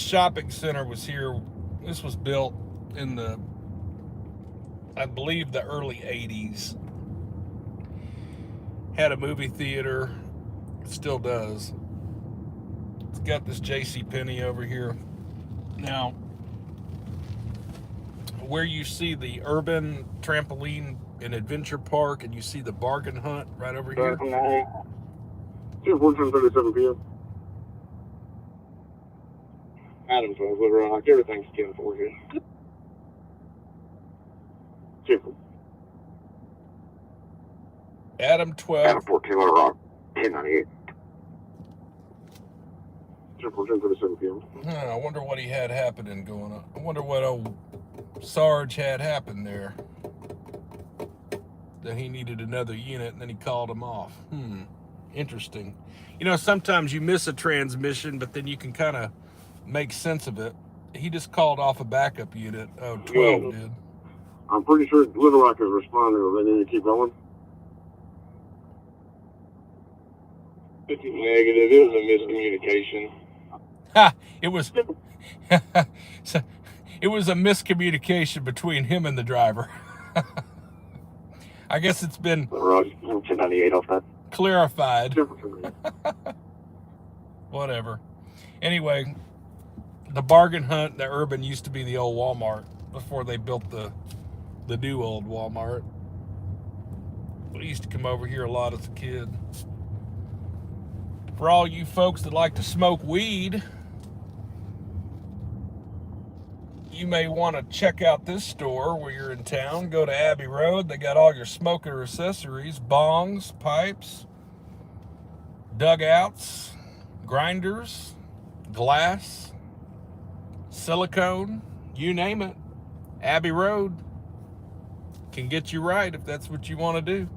shopping center was here. This was built in I believe the early 80s. Had a movie theater. It still does. It's got this JCPenney over here. Now, where you see the urban trampoline and adventure park, and you see the bargain hunt right over here. 10:37 p.m. Adams, Little Rock, everything's 10-4 here. 10-4. Adam 12. Adam 14, Little Rock, 1098. 10:37 p.m. I wonder what he had happening going on. I wonder what old Sarge had happened there. That he needed another unit, and then he called him off. Interesting. Sometimes you miss a transmission, but then you can kind of make sense of it. He just called off a backup unit. Oh, 12 did. I'm pretty sure Little Rock is responding. They need to keep going. 50 negative. It was a miscommunication. Ha! It was. It was a miscommunication between him and the driver. I guess it's been. 1098 off that. Clarified. Except for me. Whatever. Anyway, the bargain hunt, the Urban used to be the old Walmart before they built the new old Walmart. We used to come over here a lot as a kid. For all you folks that like to smoke weed, you may want to check out this store where you're in town. Go to Abbey Road. They got all your smoker accessories, bongs, pipes, dugouts, grinders, glass, silicone, you name it. Abbey Road can get you right if that's what you want to do.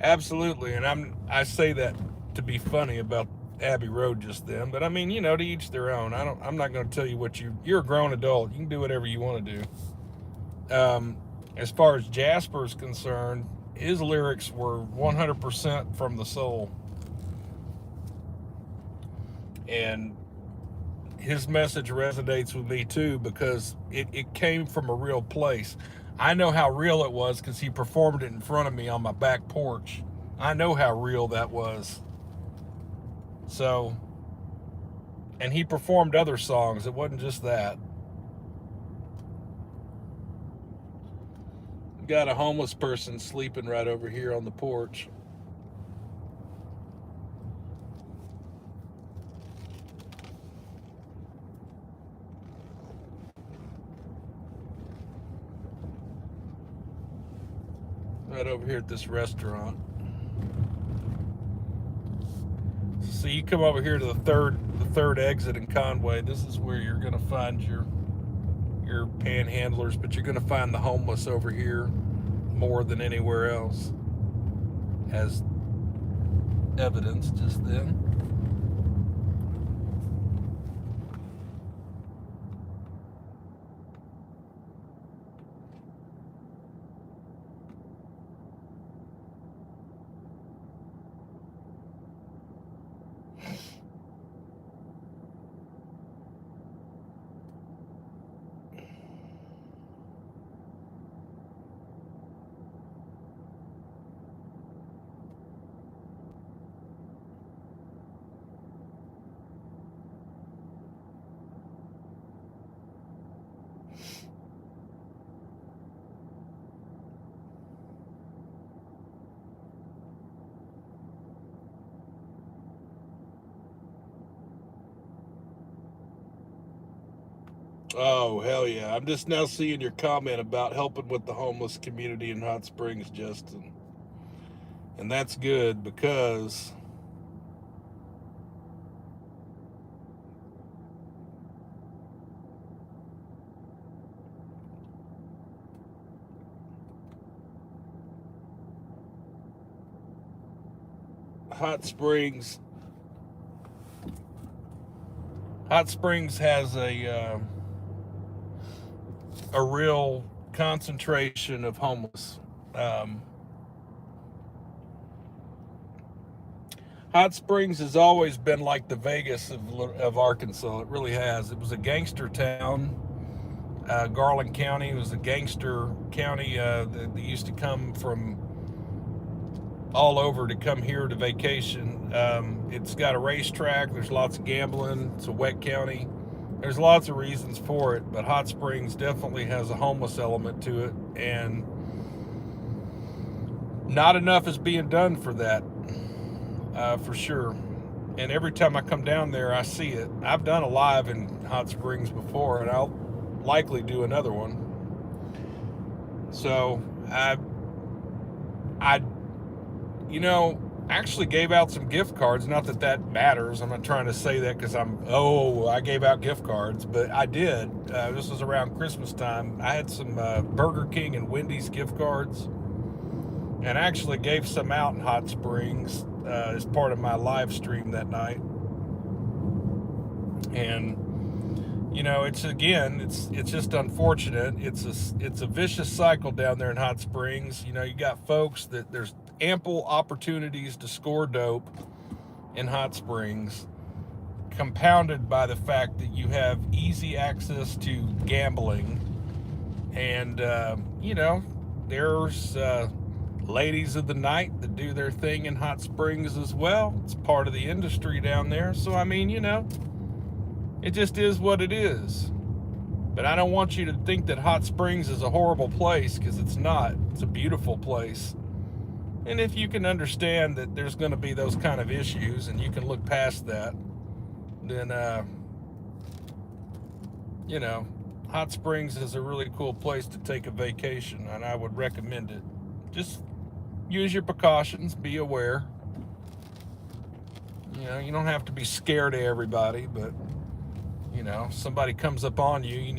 Absolutely, and I say that to be funny about Abbey Road just then, but I mean, you know, to each their own. I'm not going to tell you what you're a grown adult. You can do whatever you want to do. As far as Jasper's concerned, his lyrics were 100% from the soul, and his message resonates with me too because it came from a real place. I know how real it was because he performed it in front of me on my back porch. I know how real that was. So, and he performed other songs. It wasn't just that. Got a homeless person sleeping right over here on the porch. Right over here at this restaurant. So you come over here to the third exit in Conway. This is where you're gonna find your panhandlers, but you're gonna find the homeless over here more than anywhere else, as evidenced just then. Oh, hell yeah. I'm just now seeing your comment about helping with the homeless community in Hot Springs, Justin. And that's good because Hot Springs has a real concentration of homeless. Hot Springs has always been like the Vegas of Arkansas. It really has. It was a gangster town. Garland County was a gangster county. They used to come from all over to come here to vacation. It's got a racetrack. There's lots of gambling. It's a wet county. There's lots of reasons for it, but Hot Springs definitely has a homeless element to it, and not enough is being done for that, for sure. And every time I come down there, I see it. I've done a live in Hot Springs before, and I'll likely do another one. So I actually gave out some gift cards. Not that that matters. I'm not trying to say that because I gave out gift cards, but I did. This was around Christmas time. I had some Burger King and Wendy's gift cards, and I actually gave some out in Hot Springs as part of my live stream that night. And it's just unfortunate. It's a vicious cycle down there in Hot Springs. You got folks that there's ample opportunities to score dope, in Hot Springs, compounded by the fact that you have easy access to gambling. And, you know, there's ladies of the night that do their thing in Hot Springs as well. It's part of the industry down there. So, I mean, you know, it just is what it is. But I don't want you to think that Hot Springs is a horrible place, because it's not. It's a beautiful place. And if you can understand that there's going to be those kind of issues and you can look past that, then, you know, Hot Springs is a really cool place to take a vacation, and I would recommend it. Just use your precautions, be aware. You know, you don't have to be scared of everybody, but you know, somebody comes up on you, you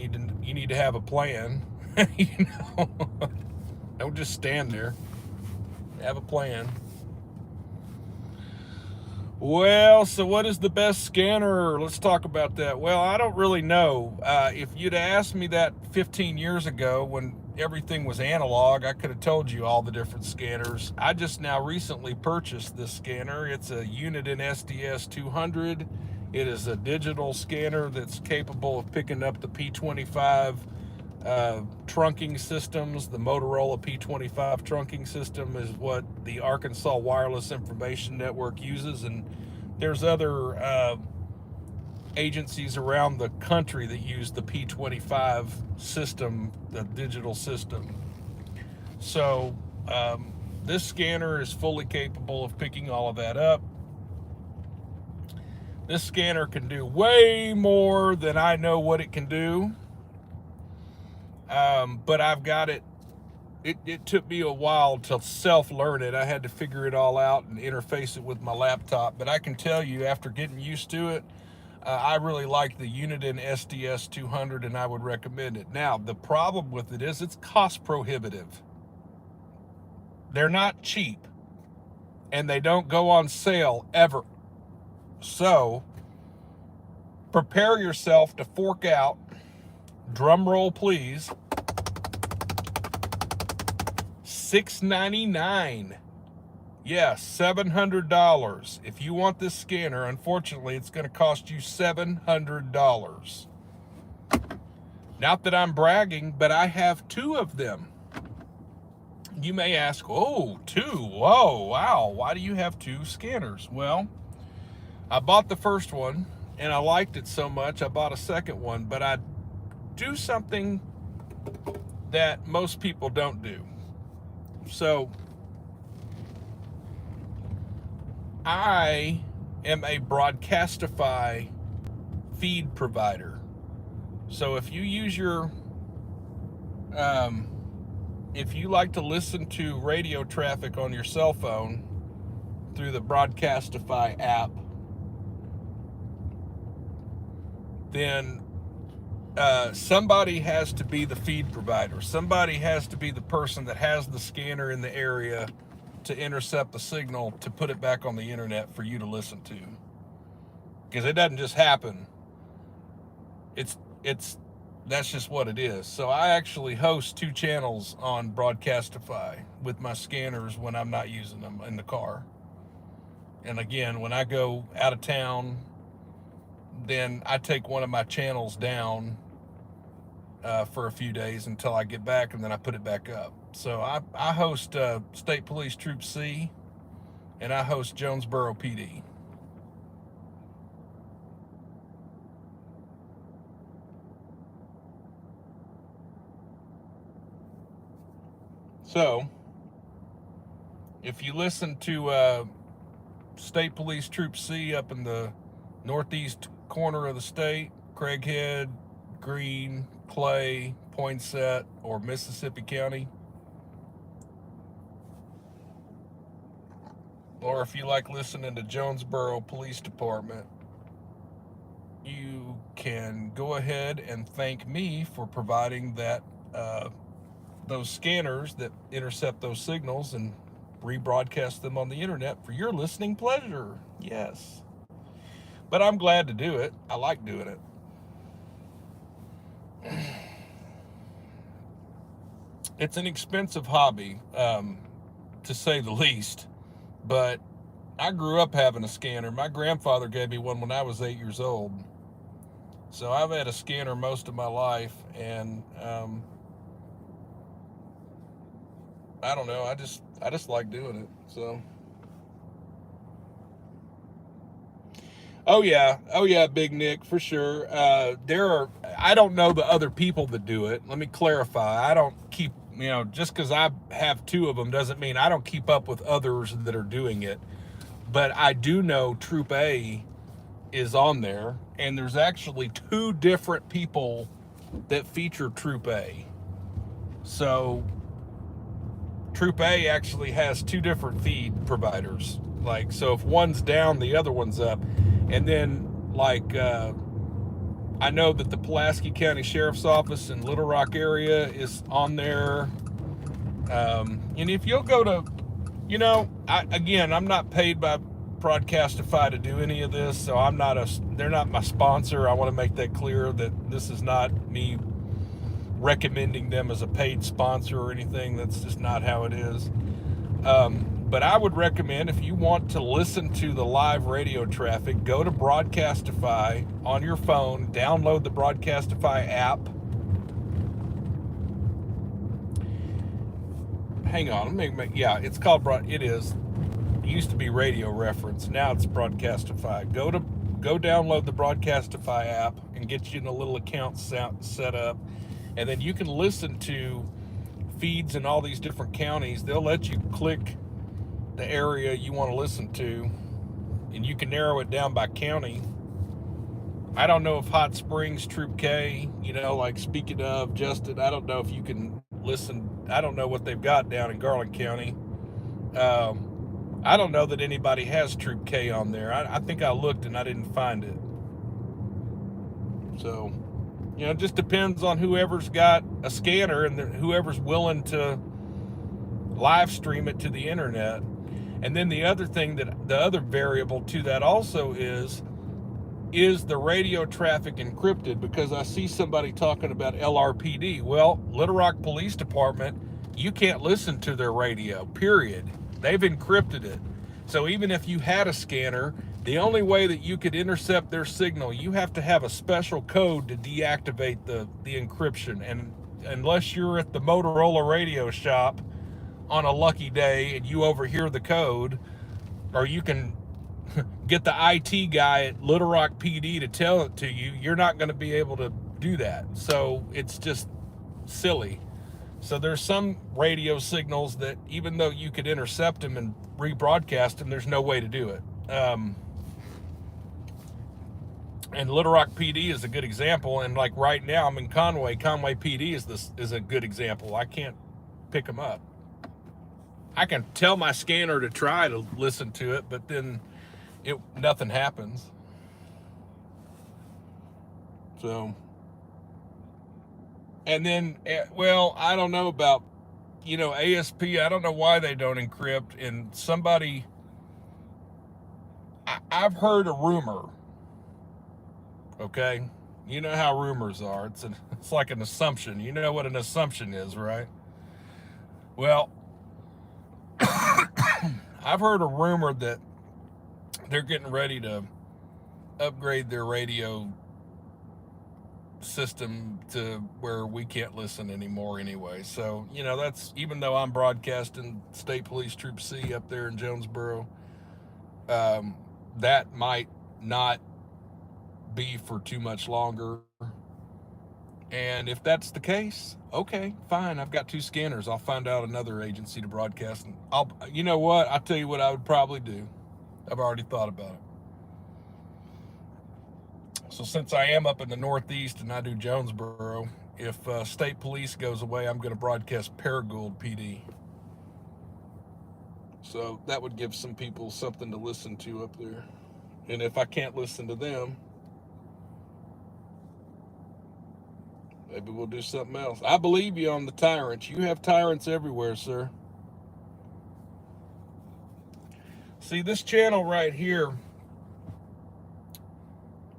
need to have a plan. You know, don't just stand there. Have a plan. Well, so what is the best scanner? Let's talk about that. Well, I don't really know. If you'd asked me that 15 years ago when everything was analog, I could have told you all the different scanners. I just now recently purchased this scanner. It's a Uniden SDS 200. It is a digital scanner that's capable of picking up the P25 trunking systems. The Motorola P25 trunking system is what the Arkansas Wireless Information Network uses, and there's other agencies around the country that use the P25 system, the digital system. So this scanner is fully capable of picking all of that up. This scanner can do way more than I know what it can do. But I've got it. It took me a while to self-learn it. I had to figure it all out and interface it with my laptop. But I can tell you, after getting used to it, I really like the Uniden SDS 200, and I would recommend it. Now, the problem with it is it's cost prohibitive. They're not cheap, and they don't go on sale ever. So, prepare yourself to fork out, drum roll please, $699. Yeah, $700. If you want this scanner, unfortunately, it's going to cost you $700. Not that I'm bragging, but I have two of them. You may ask, oh, two? Whoa, wow, why do you have two scanners? Well, I bought the first one, and I liked it so much, I bought a second one, but I do something that most people don't do. So, I am a Broadcastify feed provider. So if you use your, if you like to listen to radio traffic on your cell phone through the Broadcastify app, then somebody has to be the feed provider. Somebody has to be the person that has the scanner in the area to intercept the signal to put it back on the internet for you to listen to. Because it doesn't just happen. That's just what it is. So I actually host two channels on Broadcastify with my scanners when I'm not using them in the car. And again, when I go out of town, then I take one of my channels down for a few days until I get back, and then I put it back up. So I host State Police Troop C, and I host Jonesboro PD. So, if you listen to State Police Troop C up in the northeast corner of the state, Craighead, Greene, Clay, Poinsett, or Mississippi County, or if you like listening to Jonesboro Police Department, you can go ahead and thank me for providing that those scanners that intercept those signals and rebroadcast them on the internet for your listening pleasure. Yes. But I'm glad to do it. I like doing it. It's an expensive hobby, to say the least, but I grew up having a scanner. My grandfather gave me one when I was 8 years old. So I've had a scanner most of my life, and I don't know. I just like doing it. So. Oh yeah, Big Nick, for sure. I don't know the other people that do it. Let me clarify. I don't keep, just because I have two of them doesn't mean I don't keep up with others that are doing it. But I do know Troop A is on there, and there's actually two different people that feature Troop A. So Troop A actually has two different feed providers. Like, so if one's down, the other one's up. And then, like, I know that the Pulaski County Sheriff's Office in Little Rock area is on there. And if you'll go to, I'm not paid by Broadcastify to do any of this, so they're not my sponsor. I want to make that clear that this is not me recommending them as a paid sponsor or anything. That's just not how it is. But I would recommend, if you want to listen to the live radio traffic, go to Broadcastify on your phone, download the Broadcastify app. Hang on, it's called it used to be Radio Reference, now it's Broadcastify. Go download the Broadcastify app and get you in a little account set up, and then you can listen to feeds in all these different counties. They'll let you click the area you want to listen to, and you can narrow it down by county. I don't know if Hot Springs, Troop K, like speaking of, Justin, I don't know if you can listen. I don't know what they've got down in Garland County. I don't know that anybody has Troop K on there. I think I looked and I didn't find it. So, it just depends on whoever's got a scanner and whoever's willing to live stream it to the internet. And then the other variable to that also is the radio traffic encrypted? Because I see somebody talking about LRPD. Well, Little Rock Police Department, you can't listen to their radio, period. They've encrypted it. So even if you had a scanner, the only way that you could intercept their signal, you have to have a special code to deactivate the encryption. And unless you're at the Motorola radio shop on a lucky day and you overhear the code, or you can get the IT guy at Little Rock PD to tell it to you, you're not going to be able to do that. So it's just silly. So there's some radio signals that, even though you could intercept them and rebroadcast them, there's no way to do it. And Little Rock PD is a good example. And like right now, I'm in Conway. Conway PD is a good example. I can't pick them up. I can tell my scanner to try to listen to it, but then nothing happens. So, and then, I don't know about, ASP. I don't know why they don't encrypt. And I've heard a rumor. Okay, you know how rumors are. It's like an assumption. You know what an assumption is, right? Well, I've heard a rumor that they're getting ready to upgrade their radio system to where we can't listen anymore anyway. So, that's, even though I'm broadcasting State Police Troop C up there in Jonesboro, that might not be for too much longer. And if that's the case, okay, fine. I've got two scanners. I'll find out another agency to broadcast. And I'll tell you what I would probably do. I've already thought about it. So since I am up in the Northeast and I do Jonesboro, if State Police goes away, I'm going to broadcast Paragould PD. So that would give some people something to listen to up there. And if I can't listen to them, maybe we'll do something else. I believe you on the tyrants. You have tyrants everywhere, sir. See, this channel right here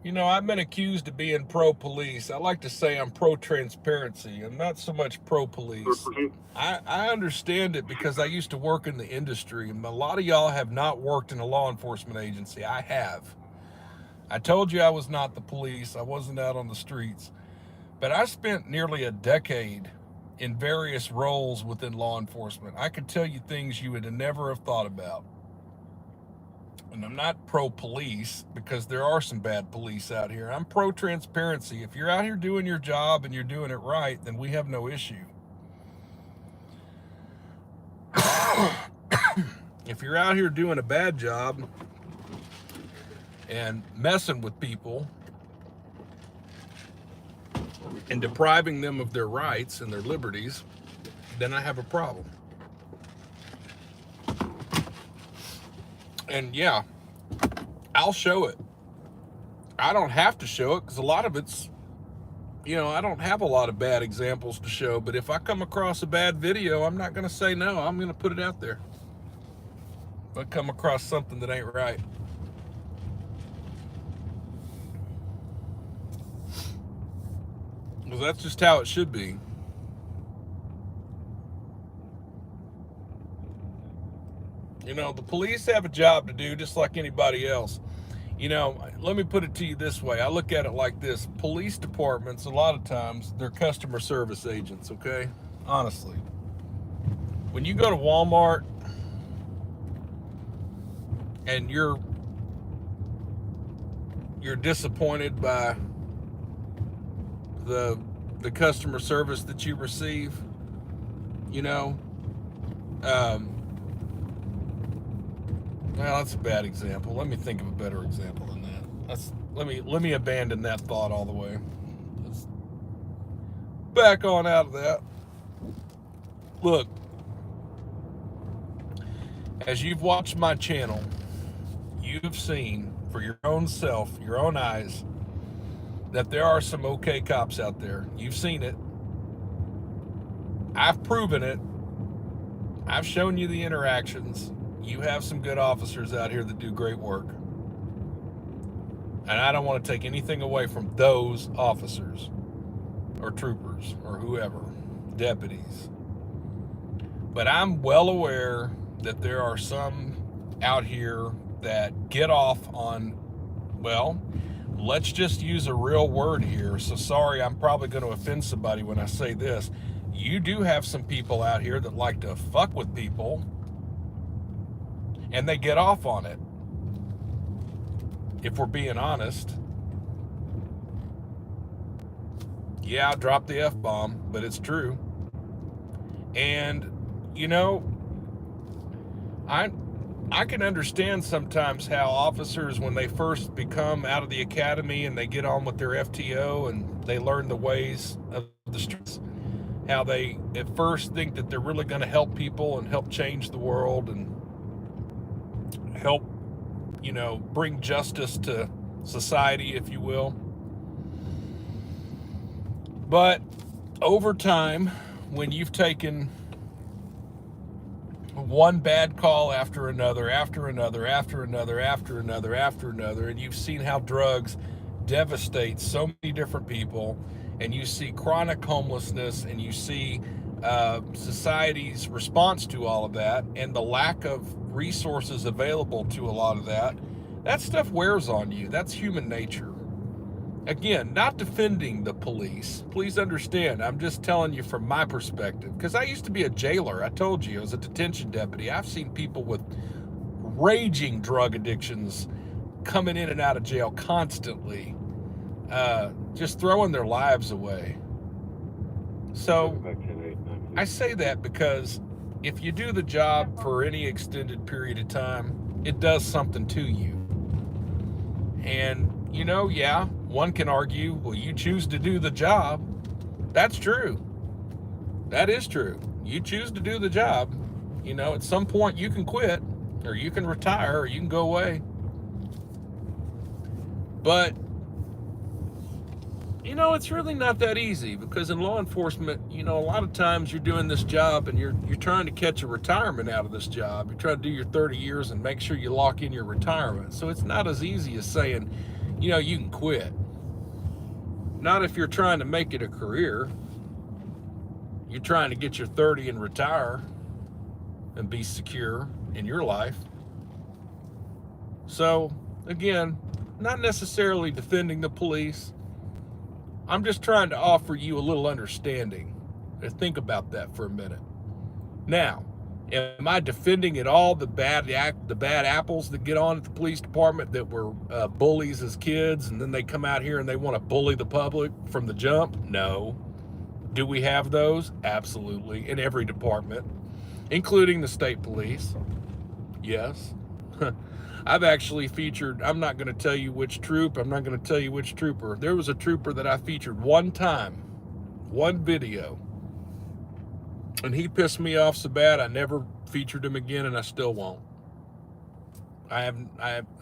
You know, I've been accused of being pro-police. I like to say I'm pro-transparency. I'm not so much pro-police. I understand it because I used to work in the industry, and a lot of y'all have not worked in a law enforcement agency. I have. I told you I was not the police. I wasn't out on the streets. But I spent nearly a decade in various roles within law enforcement. I could tell you things you would never have thought about. And I'm not pro-police because there are some bad police out here. I'm pro-transparency. If you're out here doing your job and you're doing it right, then we have no issue. If you're out here doing a bad job and messing with people and depriving them of their rights and their liberties, then I have a problem. And yeah, I'll show it. I don't have to show it because a lot of it's, you know, I don't have a lot of bad examples to show, but if I come across a bad video, I'm not going to say no. I'm going to put it out there. If I come across something that ain't right. Well, that's just how it should be. You know, the police have a job to do just like anybody else. You know, let me put it to you this way. I look at it like this. Police departments, a lot of times, they're customer service agents, okay? Honestly. When you go to Walmart and you're disappointed by the customer service that you receive, you know, well, that's a bad example. Let me think of a better example than that. Let me abandon that thought all the way. Let's back on out of that. Look, as you've watched my channel, you've seen for your own self, your own eyes, that there are some okay cops out there. You've seen it. I've proven it. I've shown you the interactions. You have some good officers out here that do great work. And I don't want to take anything away from those officers or troopers or whoever, deputies. But I'm well aware that there are some out here that get off on, well, let's just use a real word here. So sorry, I'm probably going to offend somebody when I say this. You do have some people out here that like to fuck with people, and they get off on it. If we're being honest. Yeah, I dropped the F-bomb, but it's true. And, you know, I can understand sometimes how officers, when they first become out of the academy and they get on with their FTO and they learn the ways of the streets, how they at first think that they're really going to help people and help change the world and help, you know, bring justice to society, if you will. But over time, when you've taken one bad call after another, and you've seen how drugs devastate so many different people, and you see chronic homelessness, and you see society's response to all of that, and the lack of resources available to a lot of that, that stuff wears on you. That's human nature. Again, not defending the police. Please understand, I'm just telling you from my perspective. Because I used to be a jailer. I told you, I was a detention deputy. I've seen people with raging drug addictions coming in and out of jail constantly, just throwing their lives away. So I say that because if you do the job for any extended period of time, it does something to you. And, you know, yeah, one can argue, well, you choose to do the job. That's true. That is true. You choose to do the job. You know, at some point you can quit, or you can retire, or you can go away. But, you know, it's really not that easy, because in law enforcement, you know, a lot of times you're doing this job and you're trying to catch a retirement out of this job. You're trying to do your 30 years and make sure you lock in your retirement. So it's not as easy as saying, you can quit. Not if you're trying to make it a career. You're trying to get your 30 and retire and be secure in your life. So, again, not necessarily defending the police. I'm just trying to offer you a little understanding. Think about that for a minute. Now, am I defending at all the bad apples that get on at the police department that were bullies as kids, and then they come out here and they want to bully the public from the jump? No. Do we have those? Absolutely. In every department, including the state police. Yes. I've actually featured, I'm not going to tell you which troop, I'm not going to tell you which trooper. There was a trooper that I featured one time, one video, and he pissed me off so bad I never featured him again, and I still won't. I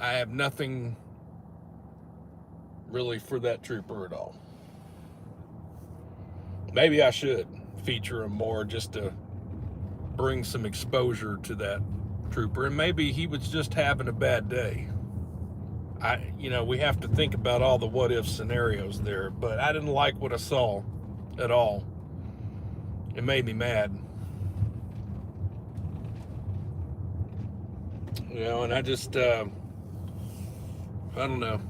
have nothing really for that trooper at all. Maybe I should feature him more just to bring some exposure to that trooper, and maybe he was just having a bad day. We have to think about all the what if scenarios there, but I didn't like what I saw at all. It made me mad. And I just, I don't know.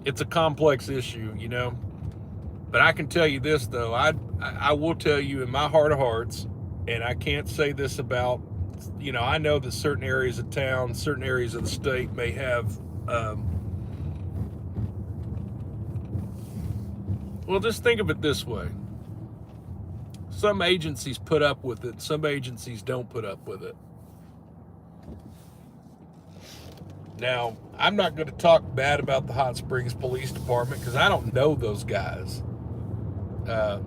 It's a complex issue, But I can tell you this, though. I will tell you in my heart of hearts, and I can't say this about, I know that certain areas of town, certain areas of the state may have, well, just think of it this way. Some agencies put up with it, some agencies don't put up with it. Now, I'm not going to talk bad about the Hot Springs Police Department because I don't know those guys. I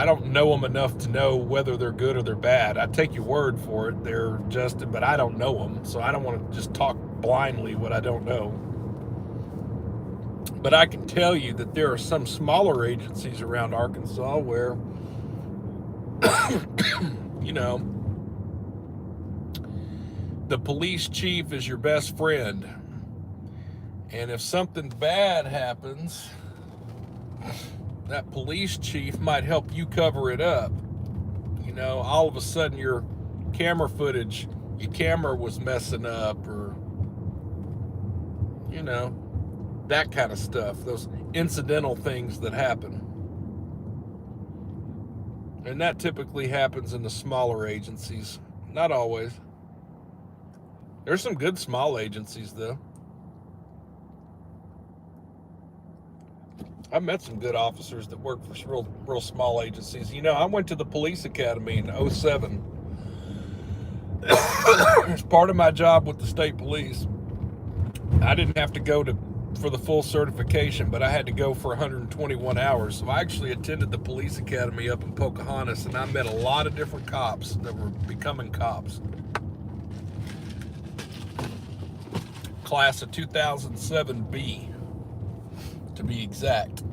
don't know them enough to know whether they're good or they're bad. I take your word for it. They're Justin, but I don't know them, so I don't want to just talk blindly what I don't know. But I can tell you that there are some smaller agencies around Arkansas where, the police chief is your best friend. And if something bad happens, that police chief might help you cover it up. All of a sudden your camera footage, your camera was messing up, or, that kind of stuff, those incidental things that happen. And that typically happens in the smaller agencies. Not always. There's some good small agencies, though. I met some good officers that work for real small agencies. I went to the police academy in 2007. As part of my job with the state police, I didn't have to go for the full certification, but I had to go for 121 hours. So I actually attended the police academy up in Pocahontas, and I met a lot of different cops that were becoming cops. Class of 2007B, to be exact.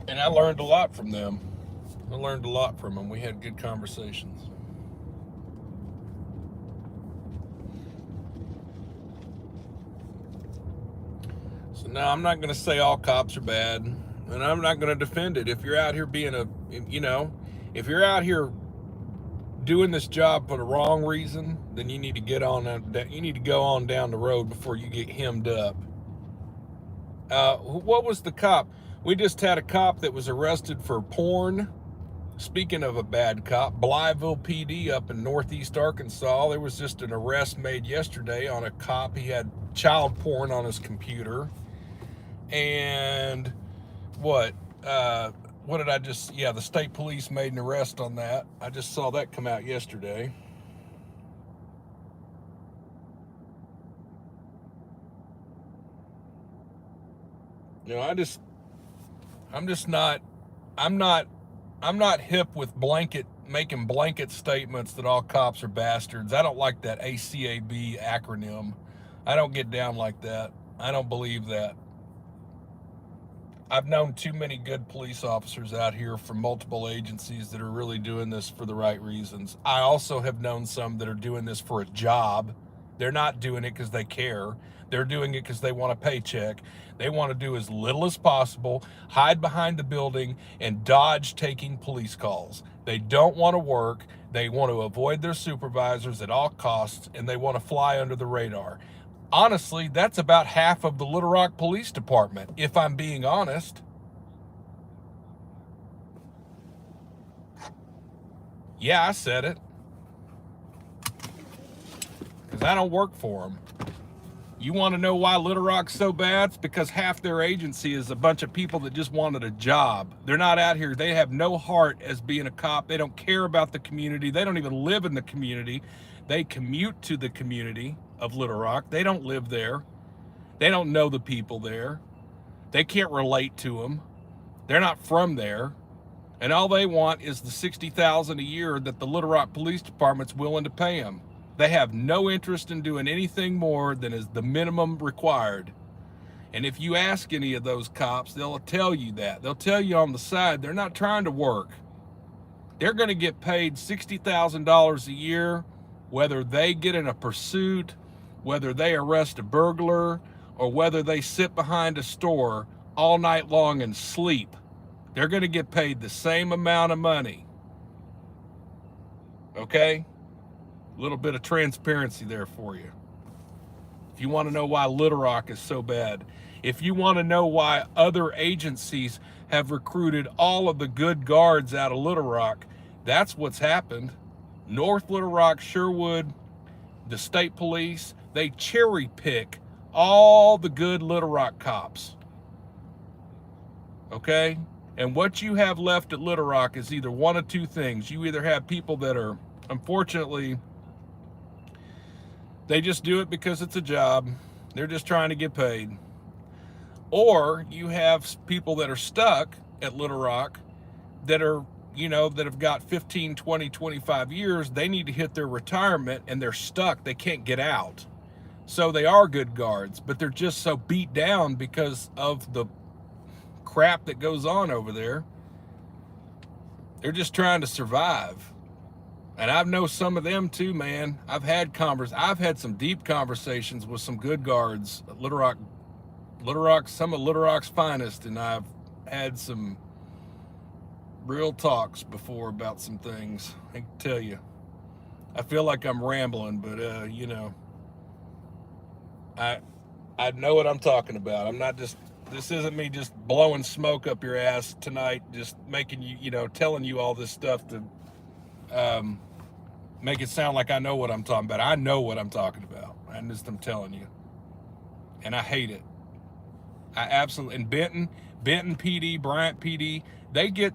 And I learned a lot from them. We had good conversations. So now I'm not going to say all cops are bad, and I'm not going to defend it. If you're out here being if you're out here doing this job for the wrong reason, then you need to go on down the road before you get hemmed up. What was the cop? We just had a cop that was arrested for porn. Speaking of a bad cop, Blytheville PD up in northeast Arkansas, there was just an arrest made yesterday on a cop. He had child porn on his computer. And the state police made an arrest on that. I just saw that come out yesterday. I'm not hip with making blanket statements that all cops are bastards. I don't like that ACAB acronym. I don't get down like that. I don't believe that. I've known too many good police officers out here from multiple agencies that are really doing this for the right reasons. I also have known some that are doing this for a job. They're not doing it because they care. They're doing it because they want a paycheck. They want to do as little as possible, hide behind the building, and dodge taking police calls. They don't want to work. They want to avoid their supervisors at all costs, and they want to fly under the radar. Honestly, that's about half of the Little Rock Police Department, if I'm being honest. Yeah, I said it. Because I don't work for them. You want to know why Little Rock's so bad? It's because half their agency is a bunch of people that just wanted a job. They're not out here. They have no heart as being a cop. They don't care about the community. They don't even live in the community. They commute to the community of Little Rock. They don't live there. They don't know the people there. They can't relate to them. They're not from there. And all they want is the $60,000 a year that the Little Rock Police Department's willing to pay them. They have no interest in doing anything more than is the minimum required. And if you ask any of those cops, they'll tell you that. They'll tell you on the side, they're not trying to work. They're going to get paid $60,000 a year, whether they get in a pursuit, whether they arrest a burglar, or whether they sit behind a store all night long and sleep. They're going to get paid the same amount of money. Okay? A little bit of transparency there for you. If you want to know why Little Rock is so bad, if you want to know why other agencies have recruited all of the good guards out of Little Rock, that's what's happened. North Little Rock, Sherwood, the state police, they cherry pick all the good Little Rock cops. Okay? And what you have left at Little Rock is either one of two things. You either have people that are, unfortunately, they just do it because it's a job. They're just trying to get paid. Or you have people that are stuck at Little Rock that are, that have got 15, 20, 25 years. They need to hit their retirement and they're stuck. They can't get out. So they are good guards, but they're just so beat down because of the crap that goes on over there. They're just trying to survive. And I know some of them too, man. I've had some deep conversations with some good guards at Little Rock, some of Little Rock's finest, and I've had some real talks before about some things. I can tell you. I feel like I'm rambling, but I know what I'm talking about. I'm not just, this isn't me just blowing smoke up your ass tonight, just making you, telling you all this stuff to make it sound like I know what I'm talking about. I know what I'm talking about. I'm telling you. And I hate it. I absolutely, and Benton PD, Bryant PD, they get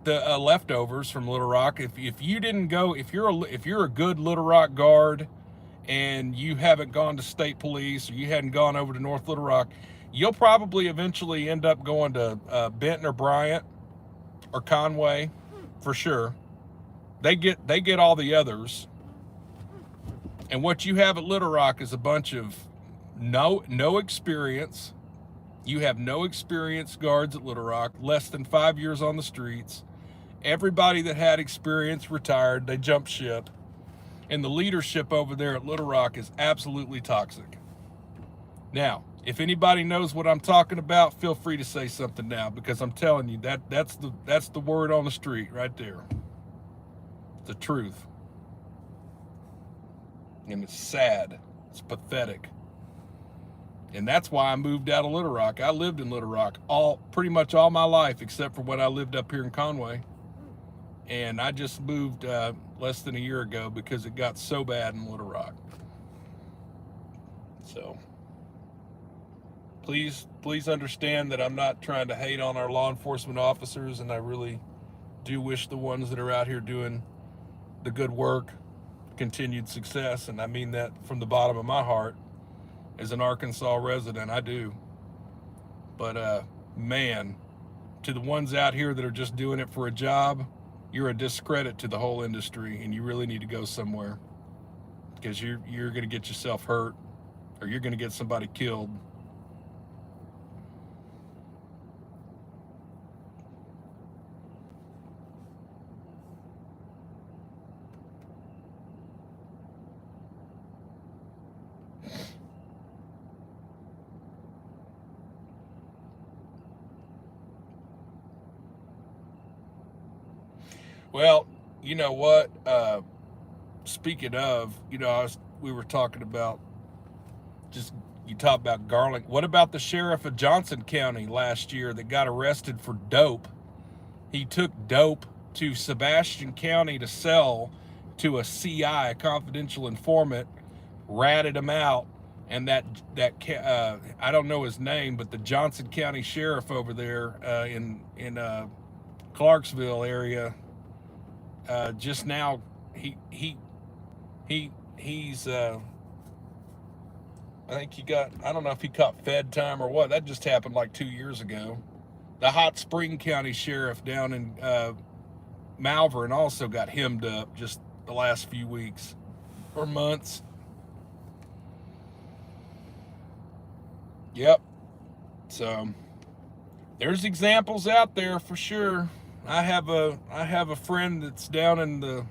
the leftovers from Little Rock. If you didn't go, if you're a good Little Rock guard and you haven't gone to state police or you hadn't gone over to North Little Rock, you'll probably eventually end up going to Benton or Bryant or Conway for sure. They get all the others. And what you have at Little Rock is a bunch of no experience. You have no experienced guards at Little Rock, less than 5 years on the streets. Everybody that had experience retired, they jumped ship. And the leadership over there at Little Rock is absolutely toxic. Now, if anybody knows what I'm talking about, feel free to say something now, because I'm telling you that's the word on the street right there. The truth. And it's sad. It's pathetic. And that's why I moved out of Little Rock. I lived in Little Rock pretty much all my life, except for when I lived up here in Conway. And I just moved less than a year ago because it got so bad in Little Rock. So please understand that I'm not trying to hate on our law enforcement officers, and I really do wish the ones that are out here doing the good work continued success, and I mean that from the bottom of my heart. As an Arkansas resident, I do. But man, to the ones out here that are just doing it for a job, you're a discredit to the whole industry, and you really need to go somewhere, because you're going to get yourself hurt, or you're going to get somebody killed. Well, you know what? Speaking of, we were talking about just, you talk about Garland. What about the sheriff of Johnson County last year that got arrested for dope? He took dope to Sebastian County to sell to a CI, a confidential informant, ratted him out, and that I don't know his name, but the Johnson County sheriff over there in Clarksville area just now he's I think he got, I don't know if he caught Fed time or what. That just happened like 2 years ago. The Hot Spring County sheriff down in Malvern also got hemmed up just the last few weeks or months. Yep. So there's examples out there for sure. I have a friend that's down in the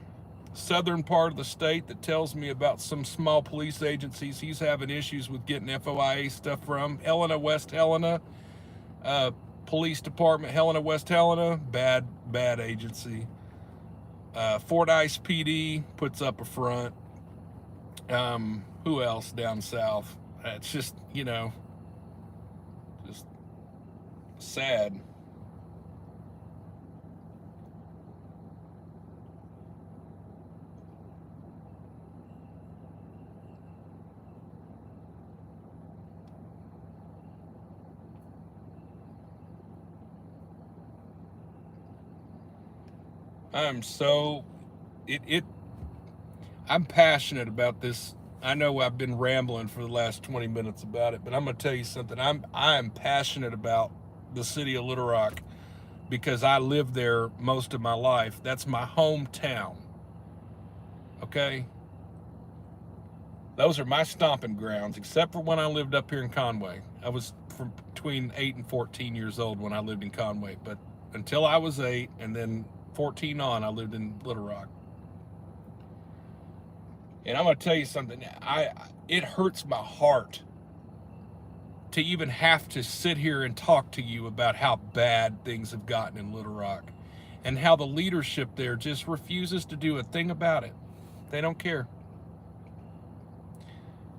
southern part of the state that tells me about some small police agencies he's having issues with getting FOIA stuff from. Helena, West Helena, police department, Helena, West Helena, bad agency. Fordyce PD puts up a front. Who else down south? It's just, just sad. I'm passionate about this. I know I've been rambling for the last 20 minutes about it, but I'm going to tell you something. I am passionate about the city of Little Rock because I lived there most of my life. That's my hometown. Okay? Those are my stomping grounds, except for when I lived up here in Conway. I was from between 8 and 14 years old when I lived in Conway, but until I was 8 and then 14 on, I lived in Little Rock. And I'm going to tell you something. It hurts my heart to even have to sit here and talk to you about how bad things have gotten in Little Rock and how the leadership there just refuses to do a thing about it. They don't care.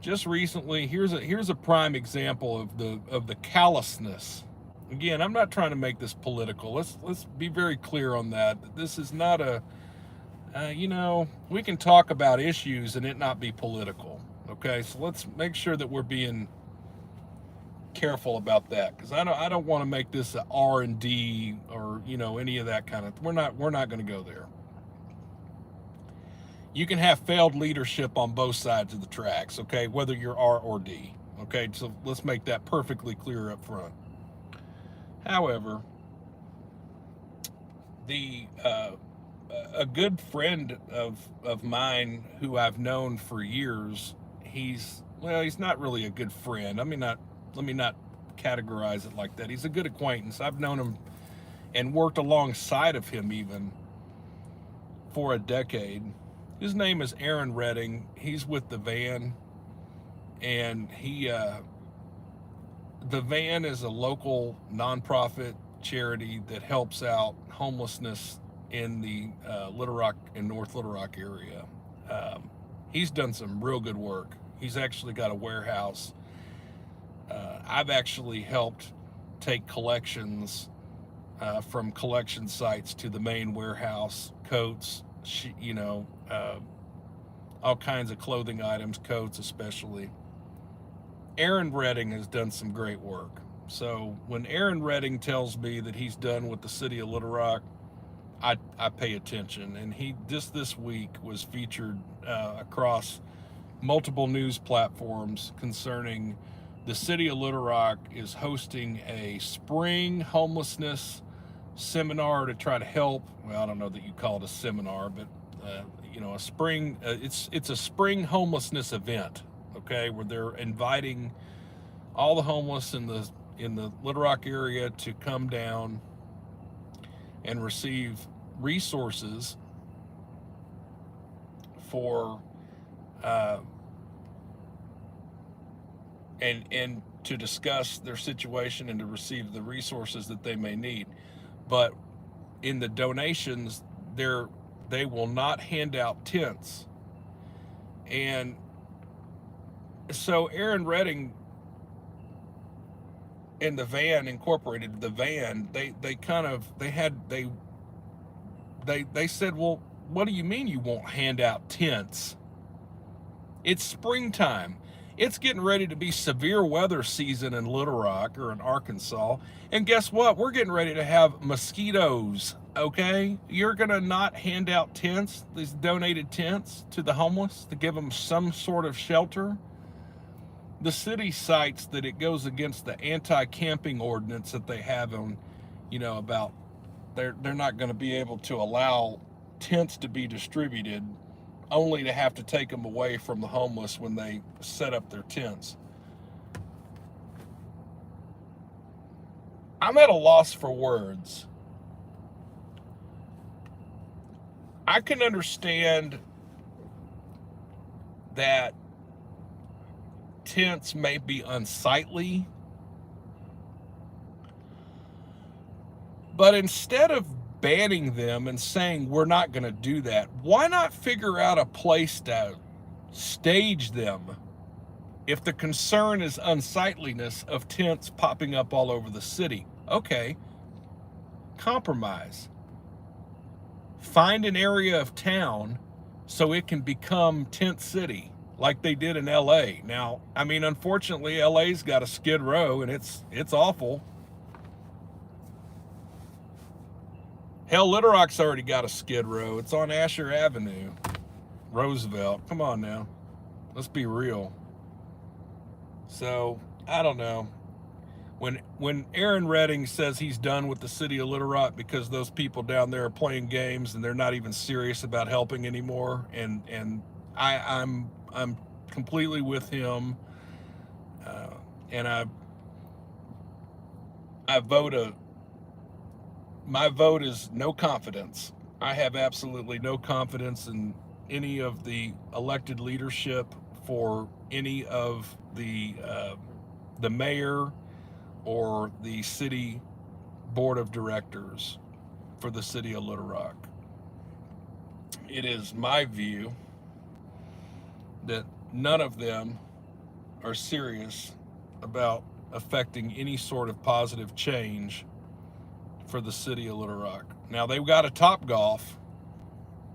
Just recently, here's a prime example of the callousness. Again, I'm not trying to make this political. Let's be very clear on that. This is not a we can talk about issues and it not be political. Okay, so let's make sure that we're being careful about that, because I don't want to make this a R&D or any of that kind of. We're not going to go there. You can have failed leadership on both sides of the tracks, okay, whether you're R or D. Okay, so let's make that perfectly clear up front. However, a good friend of mine who I've known for years, he's not really a good friend. Let me not categorize it like that. He's a good acquaintance. I've known him and worked alongside of him even for a decade. His name is Aaron Redding. He's with the Van, and the Van is a local nonprofit charity that helps out homelessness in the Little Rock and North Little Rock area. He's done some real good work. He's actually got a warehouse. I've actually helped take collections from collection sites to the main warehouse, coats, all kinds of clothing items, coats especially. Aaron Redding has done some great work. So when Aaron Redding tells me that he's done with the city of Little Rock, I pay attention. And he just this week was featured across multiple news platforms concerning the city of Little Rock is hosting a spring homelessness seminar to try to help. Well, I don't know that you call it a seminar, but a spring. It's a spring homelessness event. Okay, where they're inviting all the homeless in the Little Rock area to come down and receive resources for and to discuss their situation and to receive the resources that they may need. But in the donations, they will not hand out tents. And so Aaron Redding and the van incorporated the van, they said, well, what do you mean you won't hand out tents? It's springtime. It's getting ready to be severe weather season in Little Rock or in Arkansas. And guess what? We're getting ready to have mosquitoes, okay? You're going to not hand out tents, these donated tents, to the homeless to give them some sort of shelter? The city cites that it goes against the anti-camping ordinance that they have on, about they're not going to be able to allow tents to be distributed, only to have to take them away from the homeless when they set up their tents. I'm at a loss for words. I can understand that tents may be unsightly, but instead of banning them and saying we're not going to do that, why not figure out a place to stage them if the concern is unsightliness of tents popping up all over the city? Okay, compromise. Find an area of town so it can become tent city like they did in LA. Now, I mean, unfortunately, LA's got a Skid Row and it's awful. Hell, Little Rock's already got a Skid Row. It's on Asher Avenue, Roosevelt. Come on now. Let's be real. So, I don't know. When Aaron Redding says he's done with the city of Little Rock because those people down there are playing games and they're not even serious about helping anymore, and I'm completely with him, and my vote is no confidence. I have absolutely no confidence in any of the elected leadership for any of the mayor or the city board of directors for the city of Little Rock. It is my view that none of them are serious about affecting any sort of positive change for the city of Little Rock. Now, they've got a Topgolf.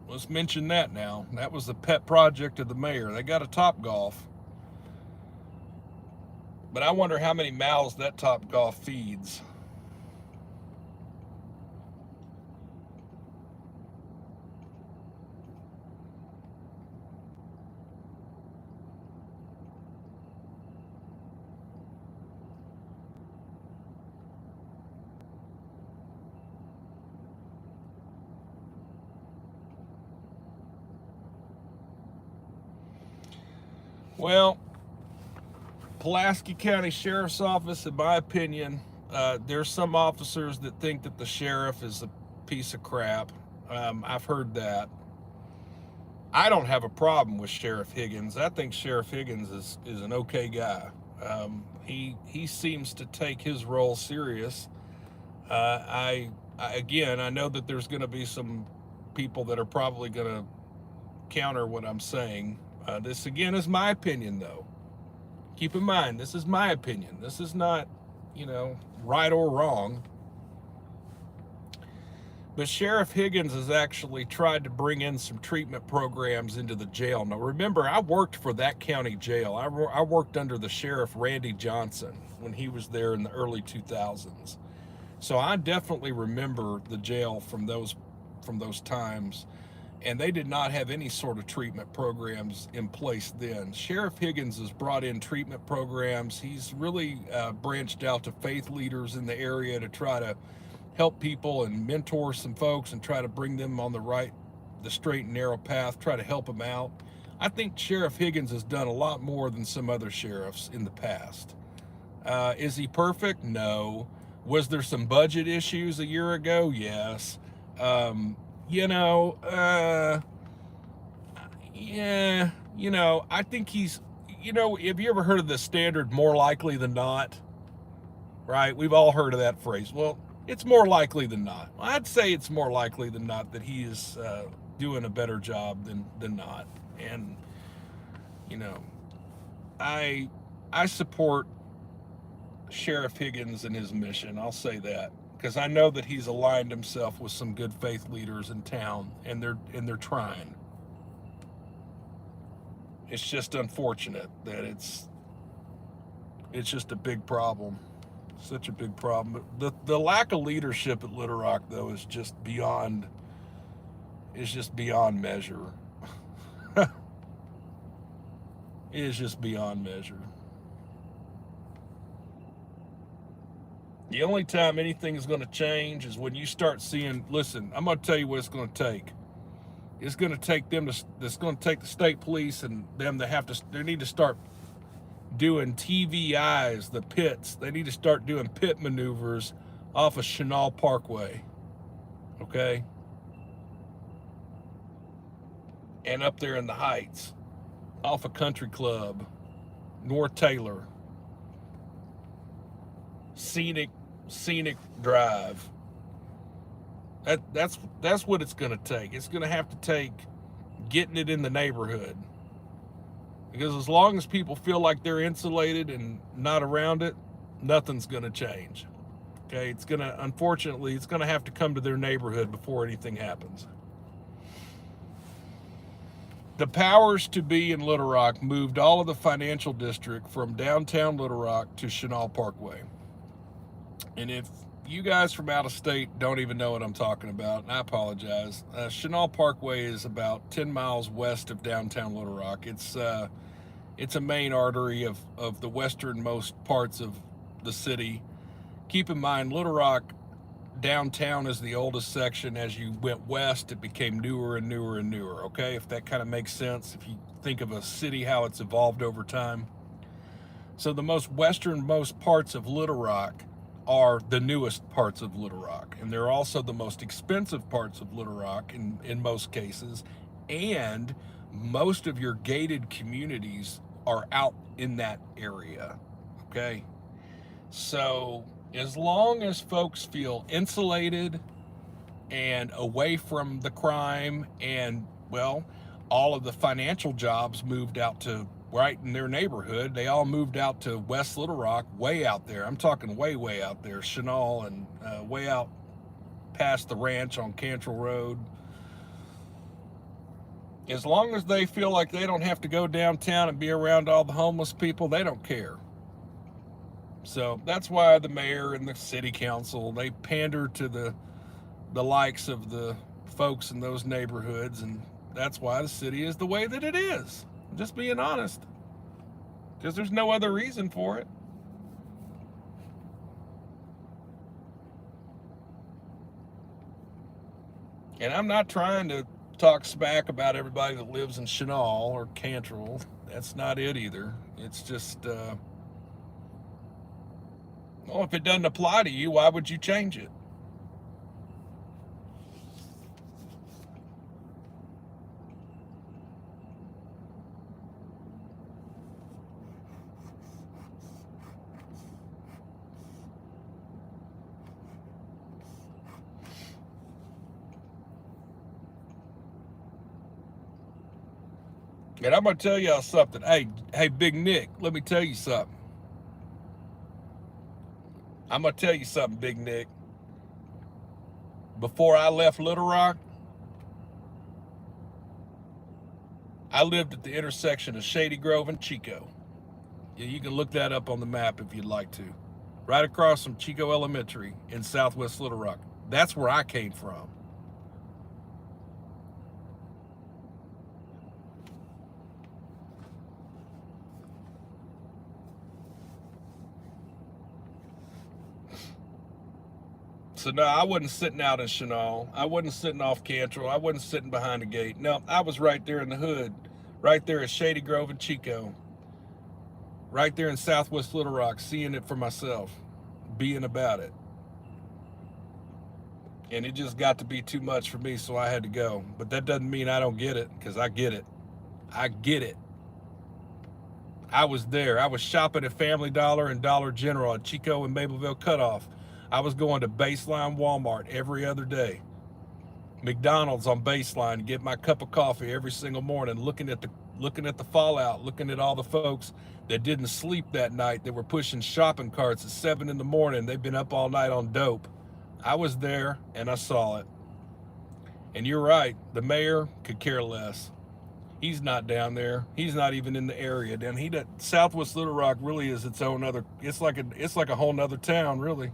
Let's mention that now. That was the pet project of the mayor. They got a Topgolf. But I wonder how many mouths that Topgolf feeds. Well, Pulaski County Sheriff's Office, in my opinion, there's some officers that think that the sheriff is a piece of crap. I've heard that. I don't have a problem with Sheriff Higgins. I think Sheriff Higgins is an okay guy. He seems to take his role serious. I know that there's going to be some people that are probably going to counter what I'm saying. This again is my opinion, though. Keep in mind, this is my opinion. This is not, right or wrong. But Sheriff Higgins has actually tried to bring in some treatment programs into the jail. Now, remember, I worked for that county jail. I worked under the Sheriff Randy Johnson when he was there in the early 2000s. So I definitely remember the jail from those times. And they did not have any sort of treatment programs in place then. Sheriff Higgins has brought in treatment programs. He's really branched out to faith leaders in the area to try to help people and mentor some folks and try to bring them on the straight and narrow path, try to help them out. I think Sheriff Higgins has done a lot more than some other sheriffs in the past. Is he perfect? No. Was there some budget issues a year ago? Yes. I think he's, have you ever heard of the standard more likely than not? Right? We've all heard of that phrase. Well, It's more likely than not. I'd say it's more likely than not that he is doing a better job than not. And you know, I support Sheriff Higgins and his mission. I'll say that because I know that he's aligned himself with some good faith leaders in town, and they're trying. It's just unfortunate that it's just a big problem. Such a big problem. The lack of leadership at Little Rock, though, is just beyond measure. It is just beyond measure. The only time anything is going to change is when you start seeing. Listen, I'm going to tell you what it's going to take. It's going to take them to. It's going to take the state police and them to have to. They need to start doing TVIs, the pits. They need to start doing pit maneuvers off of Chenal Parkway. Okay? And up there in the Heights, off of Country Club, North Taylor, Scenic Drive. That's what it's going to take. It's going to have to take getting it in the neighborhood. Because as long as people feel like they're insulated and not around it, nothing's going to change. Okay, unfortunately, it's going to have to come to their neighborhood before anything happens. The powers to be in Little Rock moved all of the financial district from downtown Little Rock to Chenal Parkway. And if you guys from out of state don't even know what I'm talking about, and I apologize, Chenal Parkway is about 10 miles west of downtown Little Rock. It's a main artery of the westernmost parts of the city. Keep in mind, Little Rock downtown is the oldest section. As you went west, it became newer and newer and newer, okay? If that kind of makes sense, if you think of a city, how it's evolved over time. So the most westernmost parts of Little Rock are the newest parts of Little Rock, and they're also the most expensive parts of Little Rock in most cases, and most of your gated communities are out in that area, okay? So as long as folks feel insulated and away from the crime, and well, all of the financial jobs moved out to right in their neighborhood. They all moved out to West Little Rock, way out there. I'm talking way out there, Chenal, and way out past the ranch on Cantrell Road. As long as they feel like they don't have to go downtown and be around all the homeless people, they don't care. So that's why the mayor and the city council, they pander to the likes of the folks in those neighborhoods, and that's why the city is the way that it is. I'm just being honest, because there's no other reason for it. And I'm not trying to talk smack about everybody that lives in Chenal or Cantrell. That's not it either. It's just, well, if it doesn't apply to you, why would you change it? And I'm going to tell y'all something. Hey, Big Nick, let me tell you something. I'm going to tell you something, Big Nick. Before I left Little Rock, I lived at the intersection of Shady Grove and Chico. Yeah, you can look that up on the map if you'd like to. Right across from Chico Elementary in southwest Little Rock. That's where I came from. So no, I wasn't sitting out in Chenal. I wasn't sitting off Cantrell. I wasn't sitting behind the gate. No, I was right there in the hood, right there at Shady Grove and Chico, right there in southwest Little Rock, seeing it for myself, being about it. And it just got to be too much for me, so I had to go. But that doesn't mean I don't get it, because I get it. I get it. I was there. I was shopping at Family Dollar and Dollar General at Chico and Mableville Cutoff. I was going to Baseline Walmart every other day. McDonald's on Baseline to get my cup of coffee every single morning, looking at the fallout, looking at all the folks that didn't sleep that night, that were pushing shopping carts at 7 in the morning. They've been up all night on dope. I was there and I saw it. And you're right, the mayor could care less. He's not down there. He's not even in the area. Southwest Little Rock really is its own other. It's like a whole nother town, really.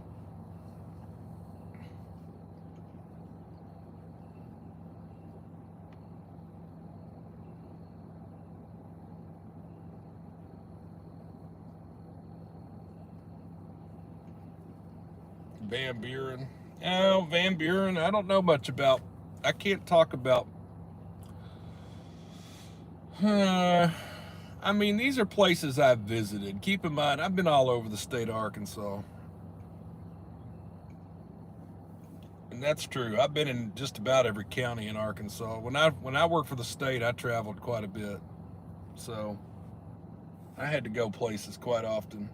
Van Buren. Oh, Van Buren. I don't know much about. I can't talk about. I mean, these are places I've visited. Keep in mind, I've been all over the state of Arkansas. And that's true. I've been in just about every county in Arkansas. When I worked for the state, I traveled quite a bit. So I had to go places quite often.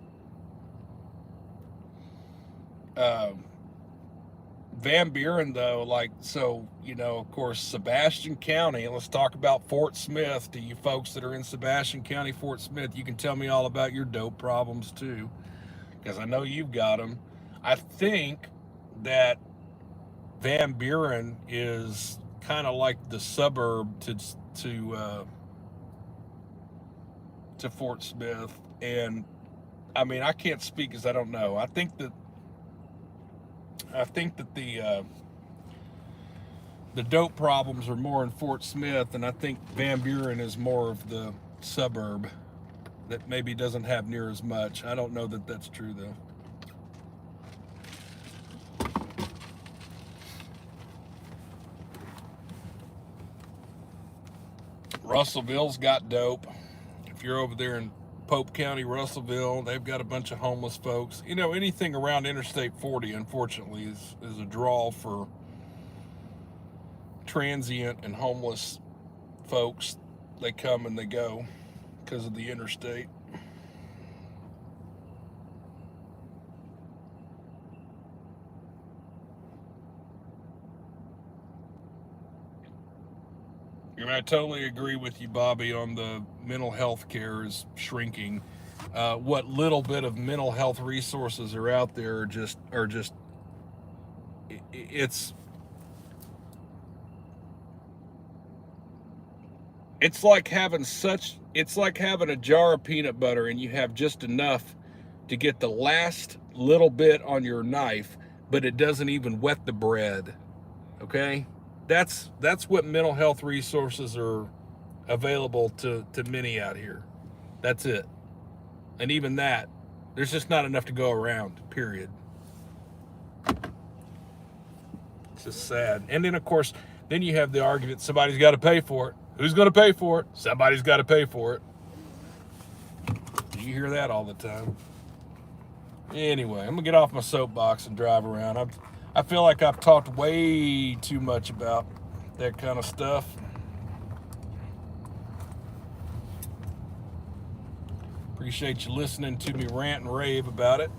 Van Buren, though, of course, Sebastian County, and let's talk about Fort Smith. To you folks that are in Sebastian County, Fort Smith, you can tell me all about your dope problems too, because I know you've got them. I think that Van Buren is kind of like the suburb to Fort Smith, and I mean, I can't speak because I don't know. I think that the dope problems are more in Fort Smith, and I think Van Buren is more of the suburb that maybe doesn't have near as much. I don't know that that's true, though. Russellville's got dope. If you're over there in Pope County, Russellville, they've got a bunch of homeless folks. You know, anything around Interstate 40, unfortunately, is a draw for transient and homeless folks. They come and they go because of the interstate. And I totally agree with you, Bobby, on the mental health care is shrinking. What little bit of mental health resources are out there are just it's like having a jar of peanut butter and you have just enough to get the last little bit on your knife, but it doesn't even wet the bread. Okay? That's what mental health resources are available to many out here. That's it. And even that, there's just not enough to go around, period. It's just sad. And then, of course, then you have the argument, somebody's got to pay for it. Who's going to pay for it? Somebody's got to pay for it. You hear that all the time. Anyway, I'm going to get off my soapbox and drive around. I feel like I've talked way too much about that kind of stuff. Appreciate you listening to me rant and rave about it.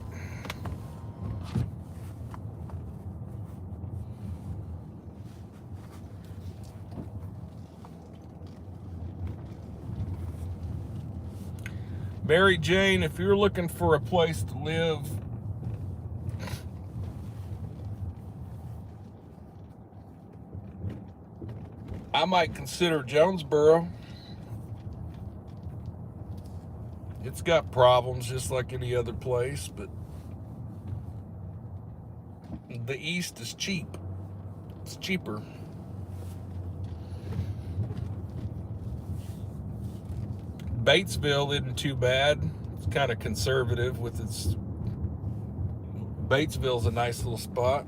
Mary Jane, if you're looking for a place to live, I might consider Jonesboro. It's got problems just like any other place, but the East is cheap. It's cheaper. Batesville isn't too bad. It's kind of conservative with its... Batesville's a nice little spot.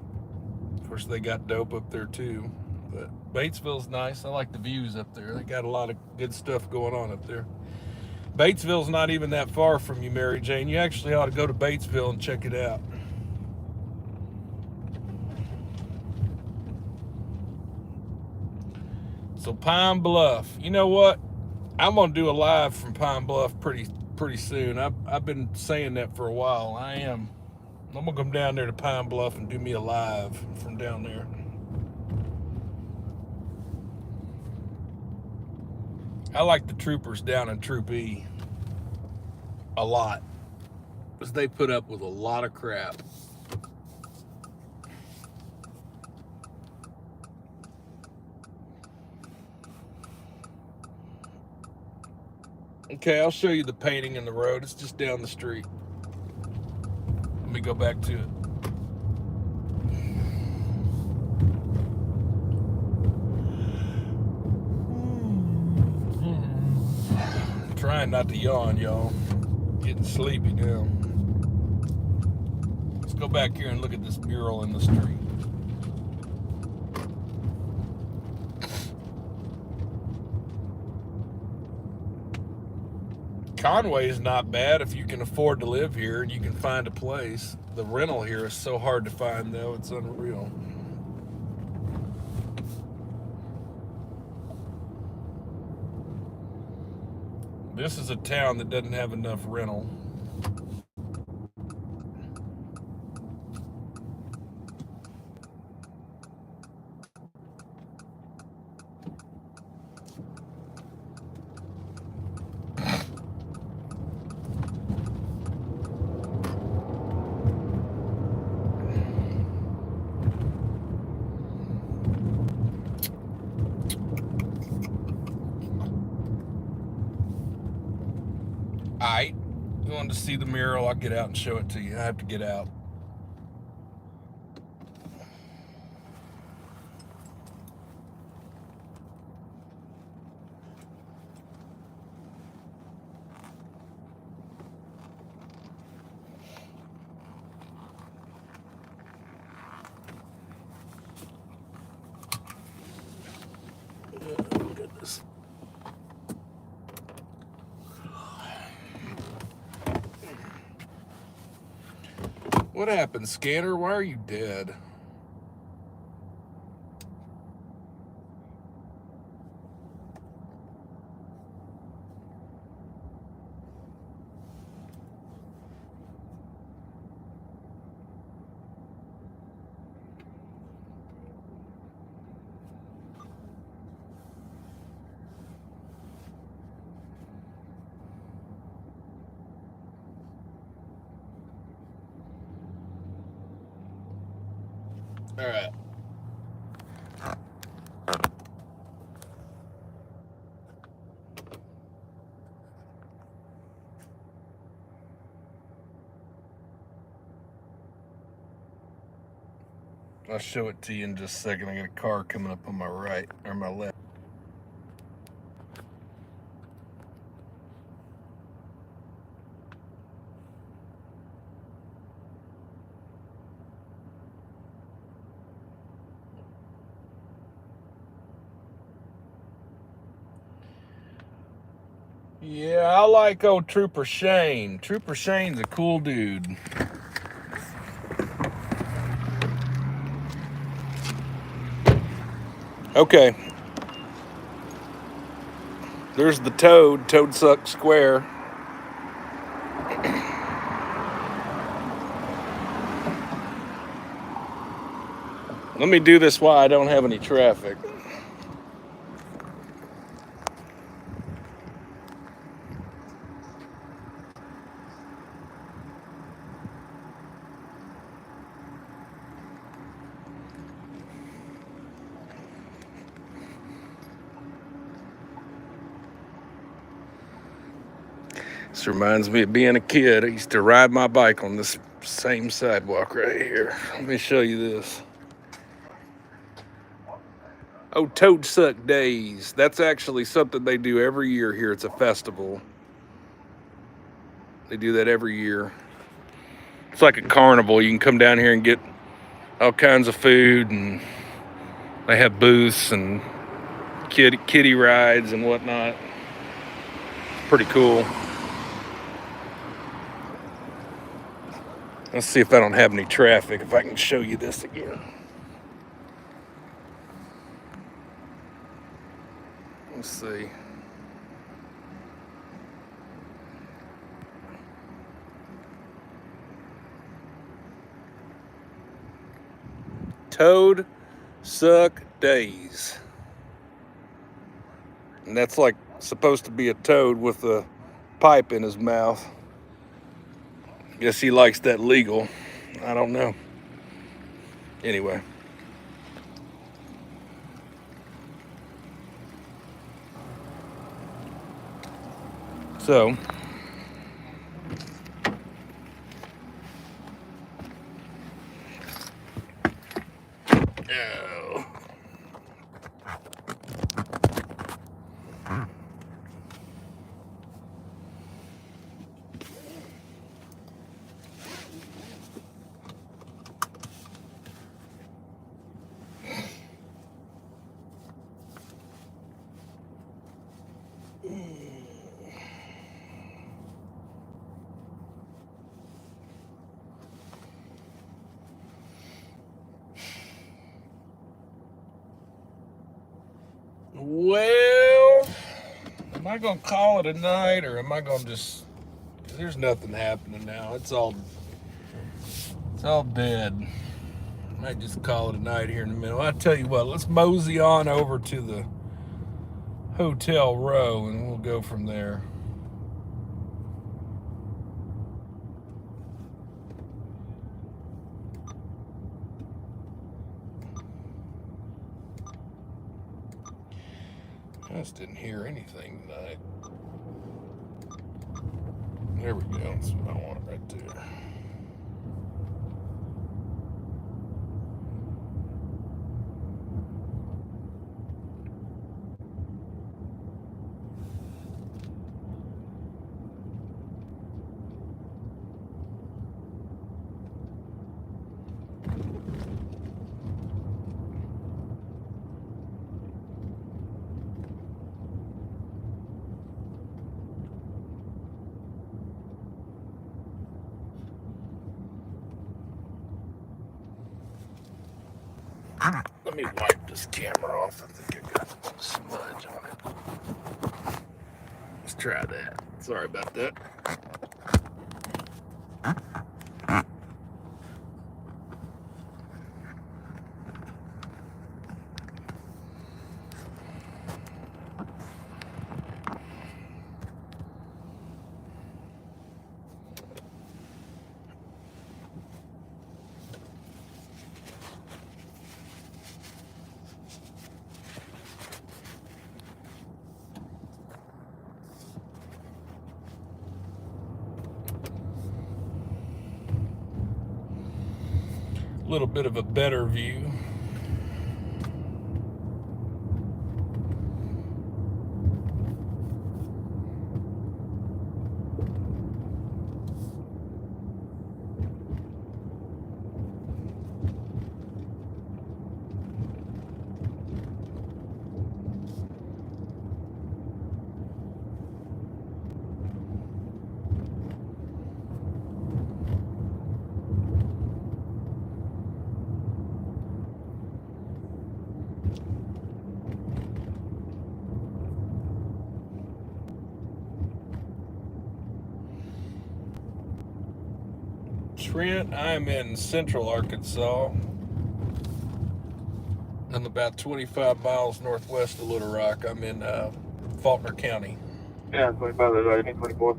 Of course, they got dope up there too. But Batesville's nice. I like the views up there. They got a lot of good stuff going on up there. Batesville's not even that far from you, Mary Jane. You actually ought to go to Batesville and check it out. So Pine Bluff. You know what? I'm going to do a live from Pine Bluff pretty soon. I've been saying that for a while. I am. I'm gonna come down there to Pine Bluff and do me a live from down there. I like the troopers down in Troop E a lot, because they put up with a lot of crap. Okay, I'll show you the painting in the road. It's just down the street. Let me go back to it. Trying not to yawn, y'all. Getting sleepy now. Let's go back here and look at this mural in the street. Conway is not bad if you can afford to live here and you can find a place. The rental here is so hard to find, though, it's unreal. This is a town that doesn't have enough rental. Alright, you wanted to see the mural, I'll get out and show it to you. I have to get out. Oh, goodness. What happened, Scanner? Why are you dead? All right. I'll show it to you in just a second. I got a car coming up on my right, or my left. Yeah, I like old Trooper Shane. Trooper Shane's a cool dude. Okay. There's the Toad Suck Square. Let me do this while I don't have any traffic. This reminds me of being a kid. I used to ride my bike on this same sidewalk right here. Let me show you this. Oh, Toad Suck Days. That's actually something they do every year here. It's a festival. They do that every year. It's like a carnival. You can come down here and get all kinds of food, and they have booths and kiddie rides and whatnot. Pretty cool. Let's see if I don't have any traffic, if I can show you this again. Let's see. Toad Suck Days. And that's like supposed to be a toad with a pipe in his mouth. Guess he likes that legal. I don't know. Anyway. So, oh. Well, am I gonna call it a night, or am I gonna just? There's nothing happening now. It's all dead. I might just call it a night here in a minute. Well, I tell you what, let's mosey on over to the hotel row, and we'll go from there. I just didn't hear anything tonight. There we go. That's what I want right there. Let me wipe this camera off. I think I got some smudge on it. Let's try that. Sorry about that. A little bit of a better view. Trent, I'm in central Arkansas. I'm about 25 miles northwest of Little Rock. I'm in Faulkner County. Yeah, 25, there's 24.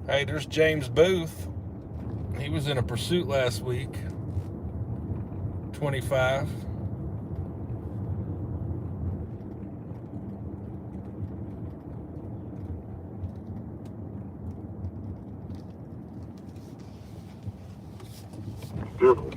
Hey, there's James Booth. He was in a pursuit last week. 25. Beautiful.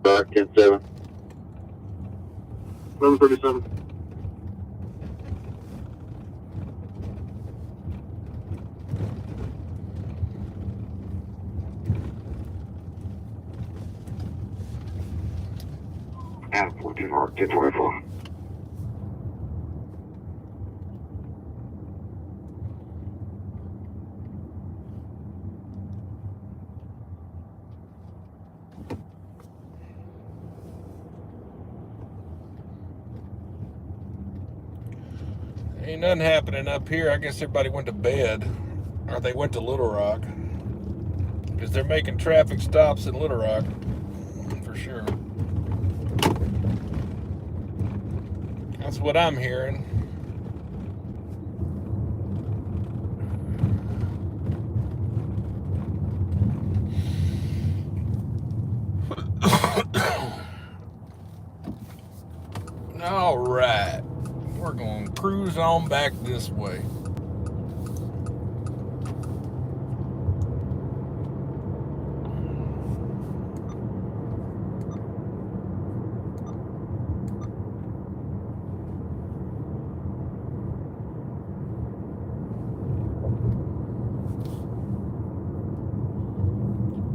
Back 10-7. 1137. And 14 mark 1024. Ain't nothing happening up here. I guess everybody went to bed, or they went to Little Rock, because they're making traffic stops in Little Rock, for sure. That's what I'm hearing. All right, we're going to cruise on back this way.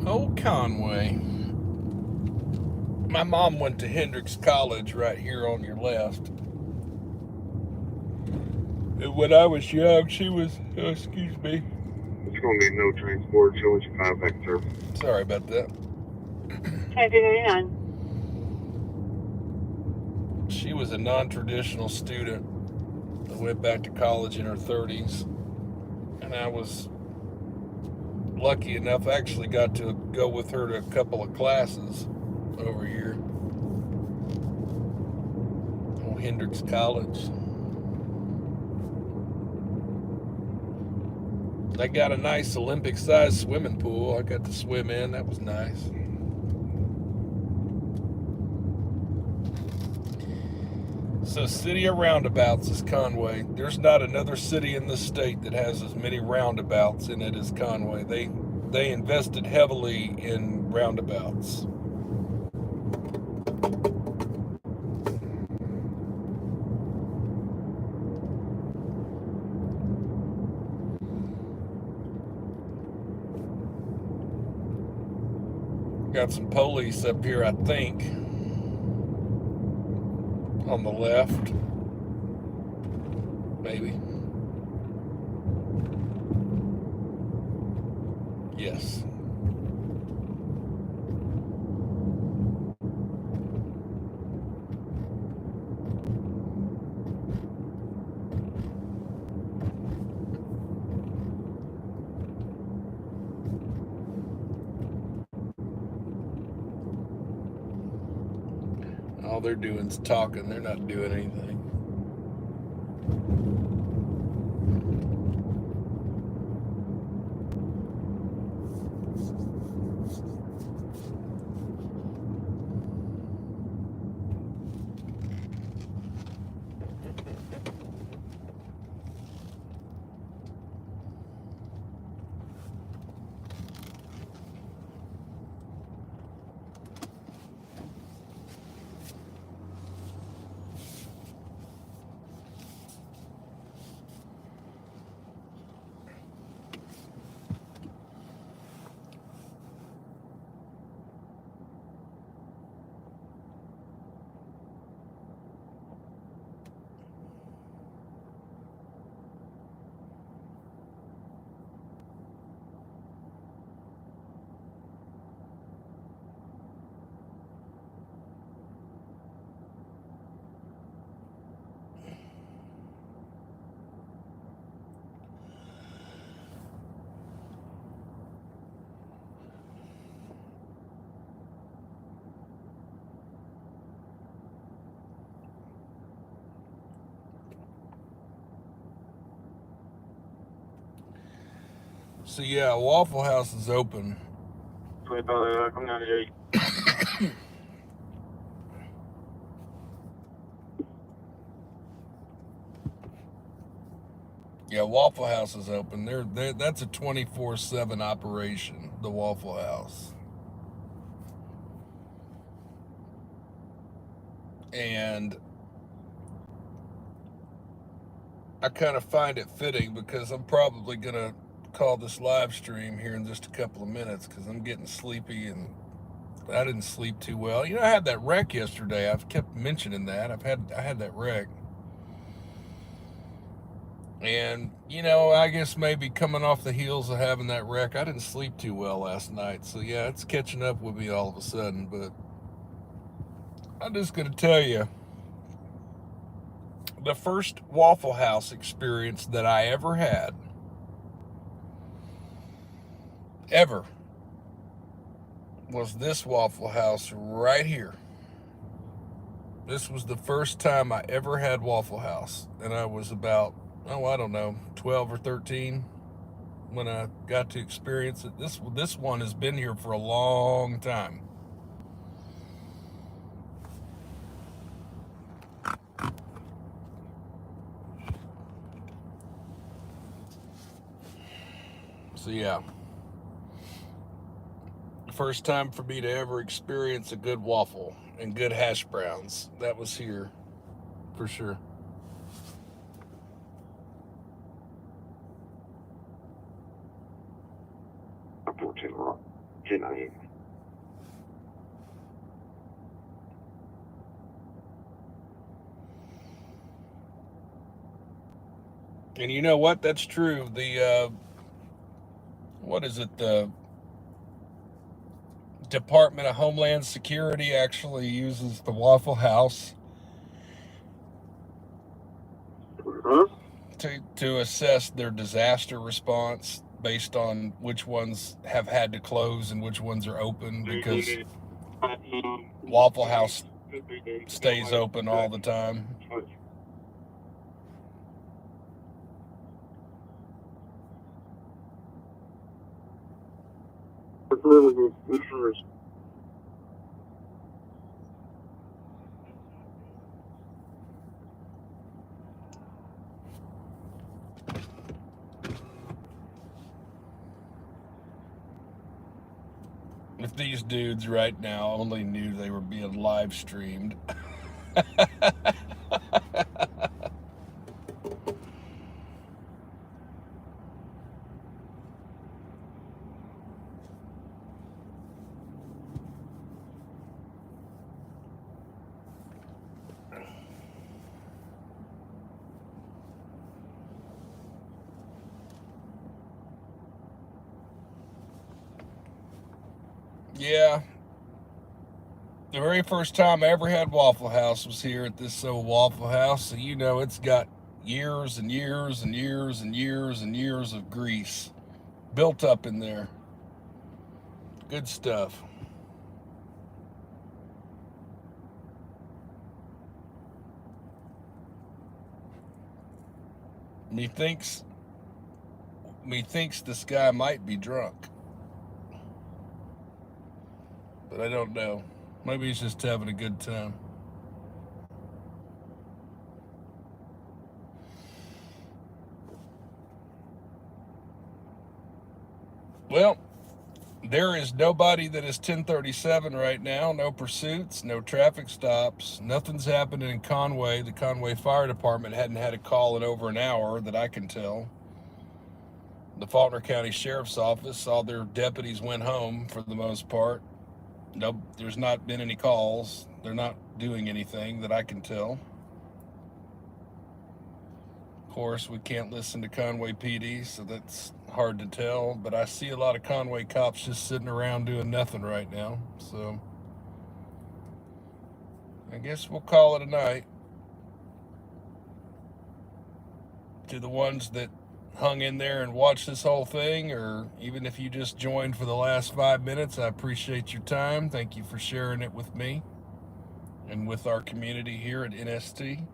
Old Conway. My mom went to Hendrix College right here on your left. And when I was young, she was, excuse me. It's going to be no transport. She'll let you file back, sir. Sorry about that. 2299. She was a non-traditional student that went back to college in her 30s. And I was lucky enough, I actually got to go with her to a couple of classes over here. Old Hendrix College. They got a nice Olympic-sized swimming pool. I got to swim in. That was nice. So, city of roundabouts is Conway. There's not another city in the state that has as many roundabouts in it as Conway. They invested heavily in roundabouts. Got some police up here, I think, on the left, maybe. Yes. All they're doing is talking. They're not doing anything. So yeah, Waffle House is open. Come down to 8. Yeah, Waffle House is open. That's a 24/7 operation, the Waffle House. And I kind of find it fitting because I'm probably going to call this live stream here in just a couple of minutes because I'm getting sleepy and I didn't sleep too well. You know, I had that wreck yesterday. I've kept mentioning that. I had that wreck. And, you know, I guess maybe coming off the heels of having that wreck, I didn't sleep too well last night. So, yeah, it's catching up with me all of a sudden. But I'm just going to tell you, the first Waffle House experience that I ever had, ever, was this Waffle House right here. This was the first time I ever had Waffle House, and I was about, I don't know, 12 or 13 when I got to experience it. This one has been here for a long time. So yeah, first time for me to ever experience a good waffle and good hash browns. That was here, for sure. I'm 14 Rock, 1098. And you know what? That's true. The, what is it? The Department of Homeland Security actually uses the Waffle House to assess their disaster response based on which ones have had to close and which ones are open, because Waffle House stays open all the time. If these dudes right now only knew they were being live streamed. Yeah. The very first time I ever had Waffle House was here at this old Waffle House. So you know it's got years and years and years and years and years of grease built up in there. Good stuff. Methinks this guy might be drunk. But I don't know. Maybe he's just having a good time. Well, there is nobody that is 1037 right now. No pursuits, no traffic stops. Nothing's happening in Conway. The Conway Fire Department hadn't had a call in over an hour that I can tell. The Faulkner County Sheriff's Office, all their deputies went home for the most part. No, there's not been any calls. They're not doing anything that I can tell. Of course, we can't listen to Conway PD, so that's hard to tell. But I see a lot of Conway cops just sitting around doing nothing right now. So I guess we'll call it a night. To the ones that hung in there and watched this whole thing, or even if you just joined for the last 5 minutes, I appreciate your time. Thank you for sharing it with me and with our community here at NST.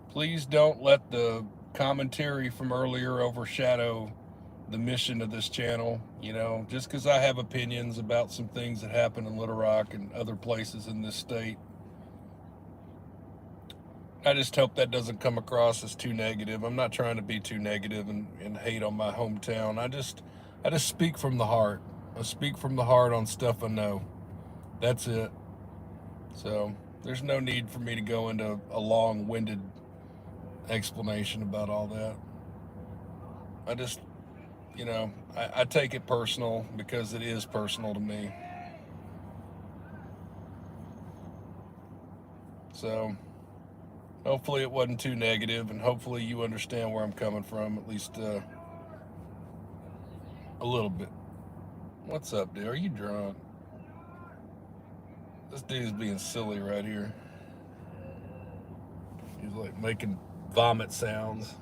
Please don't let the commentary from earlier overshadow the mission of this channel. You know, just because I have opinions about some things that happen in Little Rock and other places in this state, I just hope that doesn't come across as too negative. I'm not trying to be too negative and hate on my hometown. I just speak from the heart. I speak from the heart on stuff I know. That's it. So there's no need for me to go into a long-winded explanation about all that. I just, you know, I take it personal because it is personal to me. So hopefully it wasn't too negative, and hopefully you understand where I'm coming from, at least a little bit. What's up, dude? Are you drunk? This dude's being silly right here. He's He's like making vomit sounds.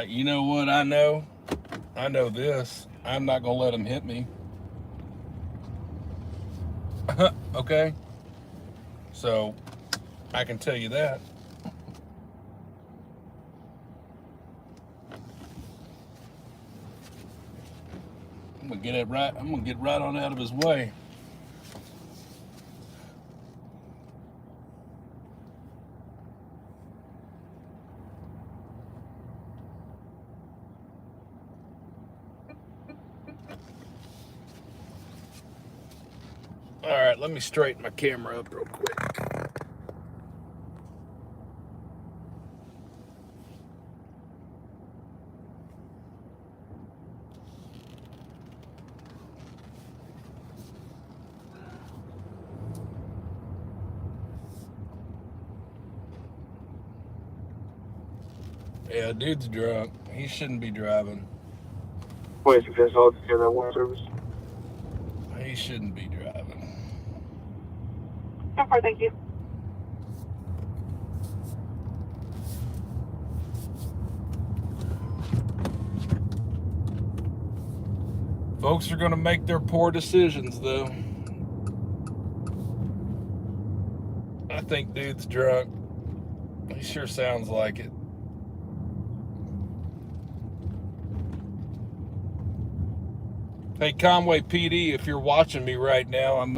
You know what I know? I know this. I'm not going to let him hit me. Okay? So, I can tell you that. I'm going to get it right. I'm going to get right on out of his way. All right, let me straighten my camera up real quick. Yeah, dude's drunk. He shouldn't be driving. Wait, success, all to that one service. He shouldn't be driving. Thank you. Folks are going to make their poor decisions, though. I think dude's drunk. He sure sounds like it. Hey, Conway PD, if you're watching me right now, I'm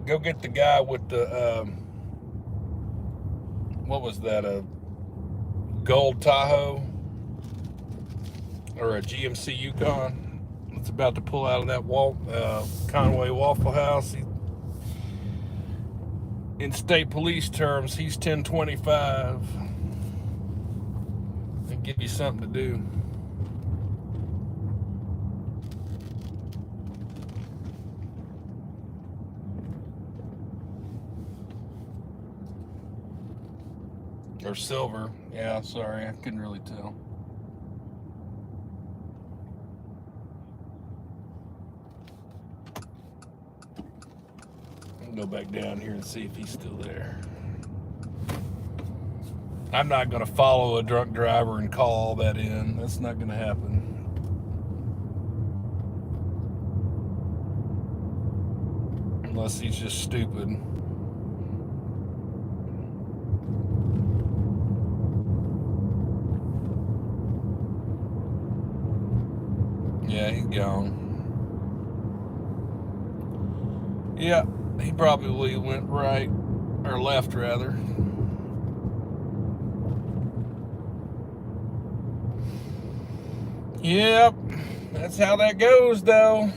go get the guy with the what was that, a gold Tahoe or a GMC Yukon? It's about to pull out of that Conway Waffle House. In state police terms, he's 1025. And give you something to do. Or silver. Yeah, sorry, I couldn't really tell. I'll go back down here and see if he's still there. I'm not going to follow a drunk driver and call all that in. That's not going to happen. Unless he's just stupid. Yeah, he's gone. Yeah, he probably went right, or left rather. Yep, that's how that goes though.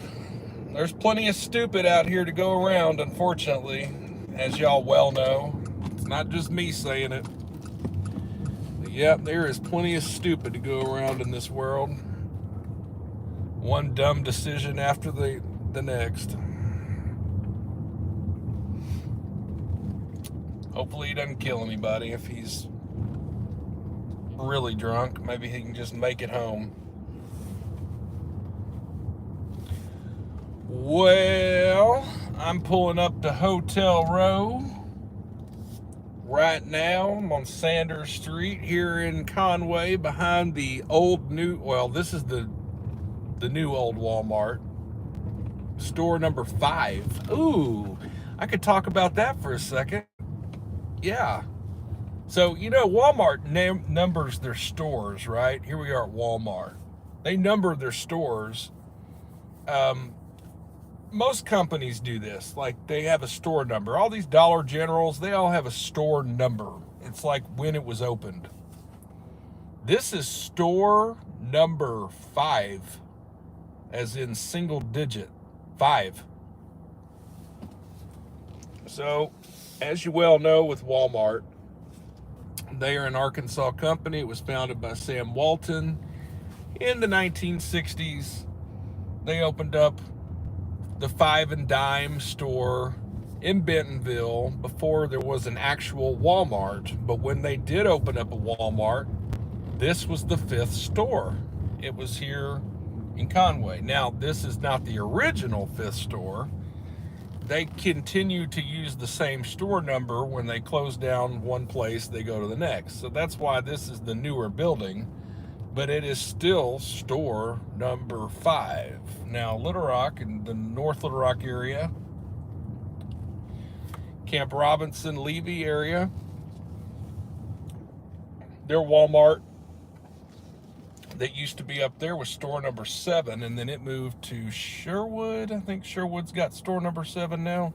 There's plenty of stupid out here to go around, unfortunately, as y'all well know. It's not just me saying it. But yep, there is plenty of stupid to go around in this world. One dumb decision after the next. Hopefully he doesn't kill anybody if he's really drunk. Maybe he can just make it home. Well, I'm pulling up to Hotel Row right now. I'm on Sanders Street here in Conway behind the this is the new old Walmart. Store number 5. Ooh, I could talk about that for a second. Yeah. So, Walmart numbers their stores, right? Here we are at Walmart. They number their stores. Most companies do this. Like, they have a store number. All these Dollar Generals, they all have a store number. It's like when it was opened. This is store number 5, as in single digit, 5. So, as you well know with Walmart, they are an Arkansas company. It was founded by Sam Walton in the 1960s. They opened up the 5 and dime store in Bentonville before there was an actual Walmart. But when they did open up a Walmart, this was the 5th store. It was here in Conway. Now, this is not the original 5th store. They continue to use the same store number. When they close down one place, they go to the next. So that's why this is the newer building, but it is still store number 5. Now, Little Rock, in the North Little Rock area, Camp Robinson, Levy area, their Walmart that used to be up there was store number 7, and then it moved to Sherwood. I think Sherwood's got store number 7 now.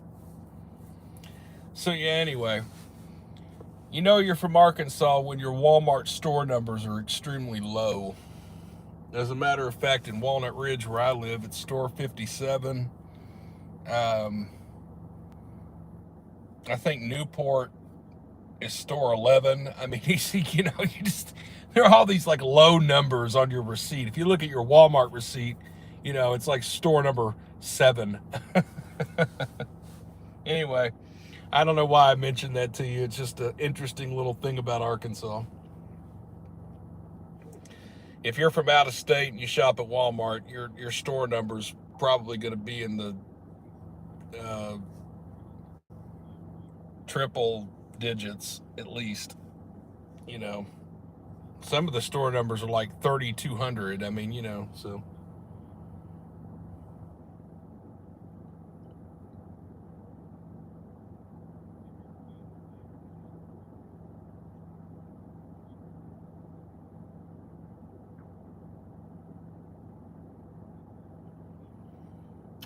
So yeah, anyway, you know you're from Arkansas when your Walmart store numbers are extremely low. As a matter of fact, in Walnut Ridge, where I live, it's store 57. I think Newport is store 11. I mean, you know, there are all these like low numbers on your receipt. If you look at your Walmart receipt, you know, it's like store number 7. Anyway, I don't know why I mentioned that to you. It's just an interesting little thing about Arkansas. If you're from out of state and you shop at Walmart, your store number's probably going to be in the triple digits at least. You know, some of the store numbers are like 3,200. I mean, you know, so.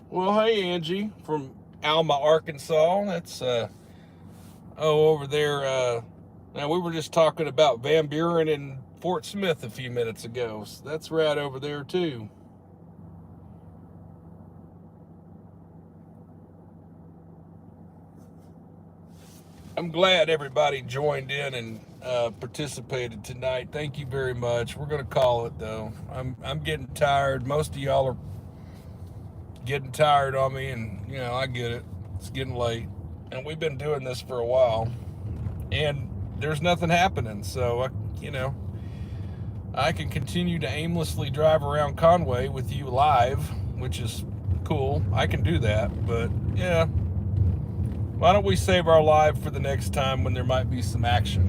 Well, hey, Angie from Alma, Arkansas. That's, over there. Now, we were just talking about Van Buren and Fort Smith a few minutes ago. So that's right over there, too. I'm glad everybody joined in and participated tonight. Thank you very much. We're going to call it, though. I'm getting tired. Most of y'all are getting tired on me, and, you know, I get it. It's getting late. And we've been doing this for a while. And there's nothing happening, so I can continue to aimlessly drive around Conway with you live, which is cool. I can do that, but yeah, why don't we save our live for the next time when there might be some action.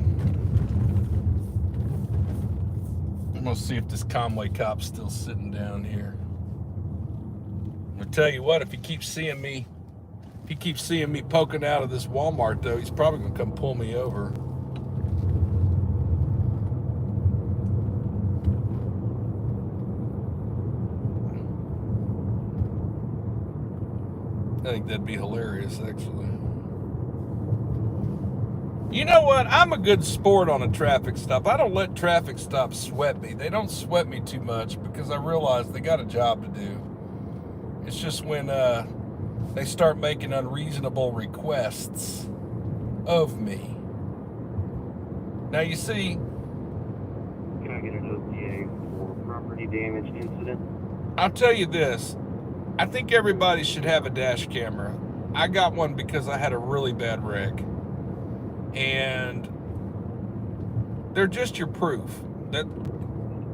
I'm gonna see if this Conway cop's still sitting down here. I'll tell you what, if he keeps seeing me poking out of this Walmart, though, he's probably gonna come pull me over. I think that'd be hilarious, actually. You know what? I'm a good sport on a traffic stop. I don't let traffic stops sweat me. They don't sweat me too much because I realize they got a job to do. It's just when they start making unreasonable requests of me. Now, you see... Can I get an OTA for property damage incident? I'll tell you this. I think everybody should have a dash camera. I got one because I had a really bad wreck. And they're just your proof that,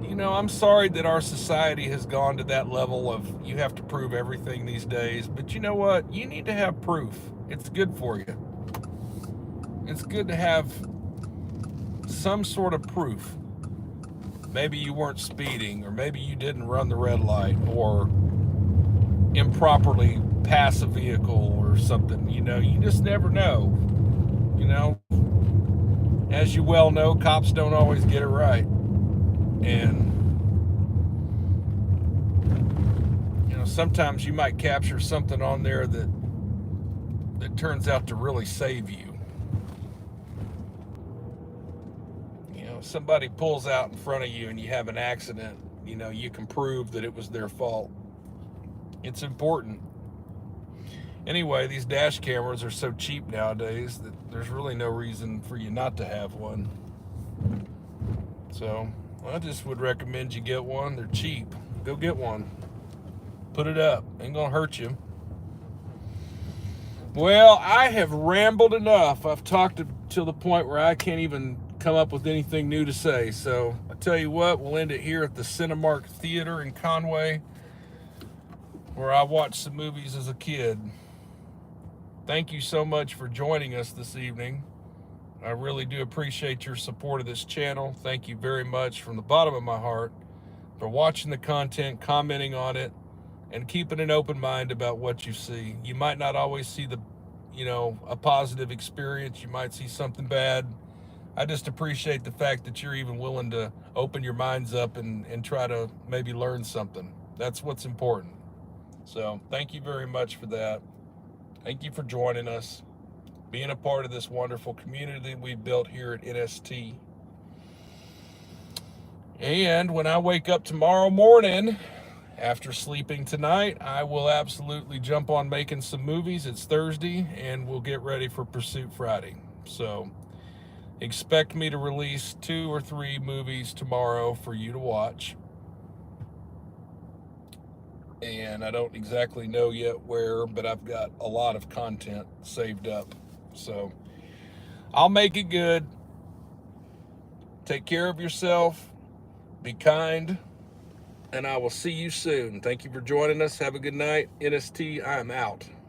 you know, I'm sorry that our society has gone to that level of you have to prove everything these days. But you know what? You need to have proof. It's good for you. It's good to have some sort of proof. Maybe you weren't speeding, or maybe you didn't run the red light, or improperly pass a vehicle or something. You know, you just never know. You know, as you well know, cops don't always get it right. And, you know, sometimes you might capture something on there that turns out to really save you. You know, if somebody pulls out in front of you and you have an accident, you know, you can prove that it was their fault. It's important. Anyway, these dash cameras are so cheap nowadays that there's really no reason for you not to have one. So I just would recommend you get one. They're cheap. Go get one. Put it up. Ain't gonna hurt you. Well, I have rambled enough. I've talked to the point where I can't even come up with anything new to say. So I tell you what, we'll end it here at the Cinemark Theater in Conway, where I watched some movies as a kid. Thank you so much for joining us this evening. I really do appreciate your support of this channel. Thank you very much from the bottom of my heart for watching the content, commenting on it, and keeping an open mind about what you see. You might not always see a positive experience. You might see something bad. I just appreciate the fact that you're even willing to open your minds up and try to maybe learn something. That's what's important. So thank you very much for that. Thank you for joining us, being a part of this wonderful community we've built here at NST. And when I wake up tomorrow morning, after sleeping tonight, I will absolutely jump on making some movies. It's Thursday, and we'll get ready for Pursuit Friday. So expect me to release 2 or 3 movies tomorrow for you to watch. And I don't exactly know yet where, but I've got a lot of content saved up. So I'll make it good. Take care of yourself. Be kind. And I will see you soon. Thank you for joining us. Have a good night. NST, I am out.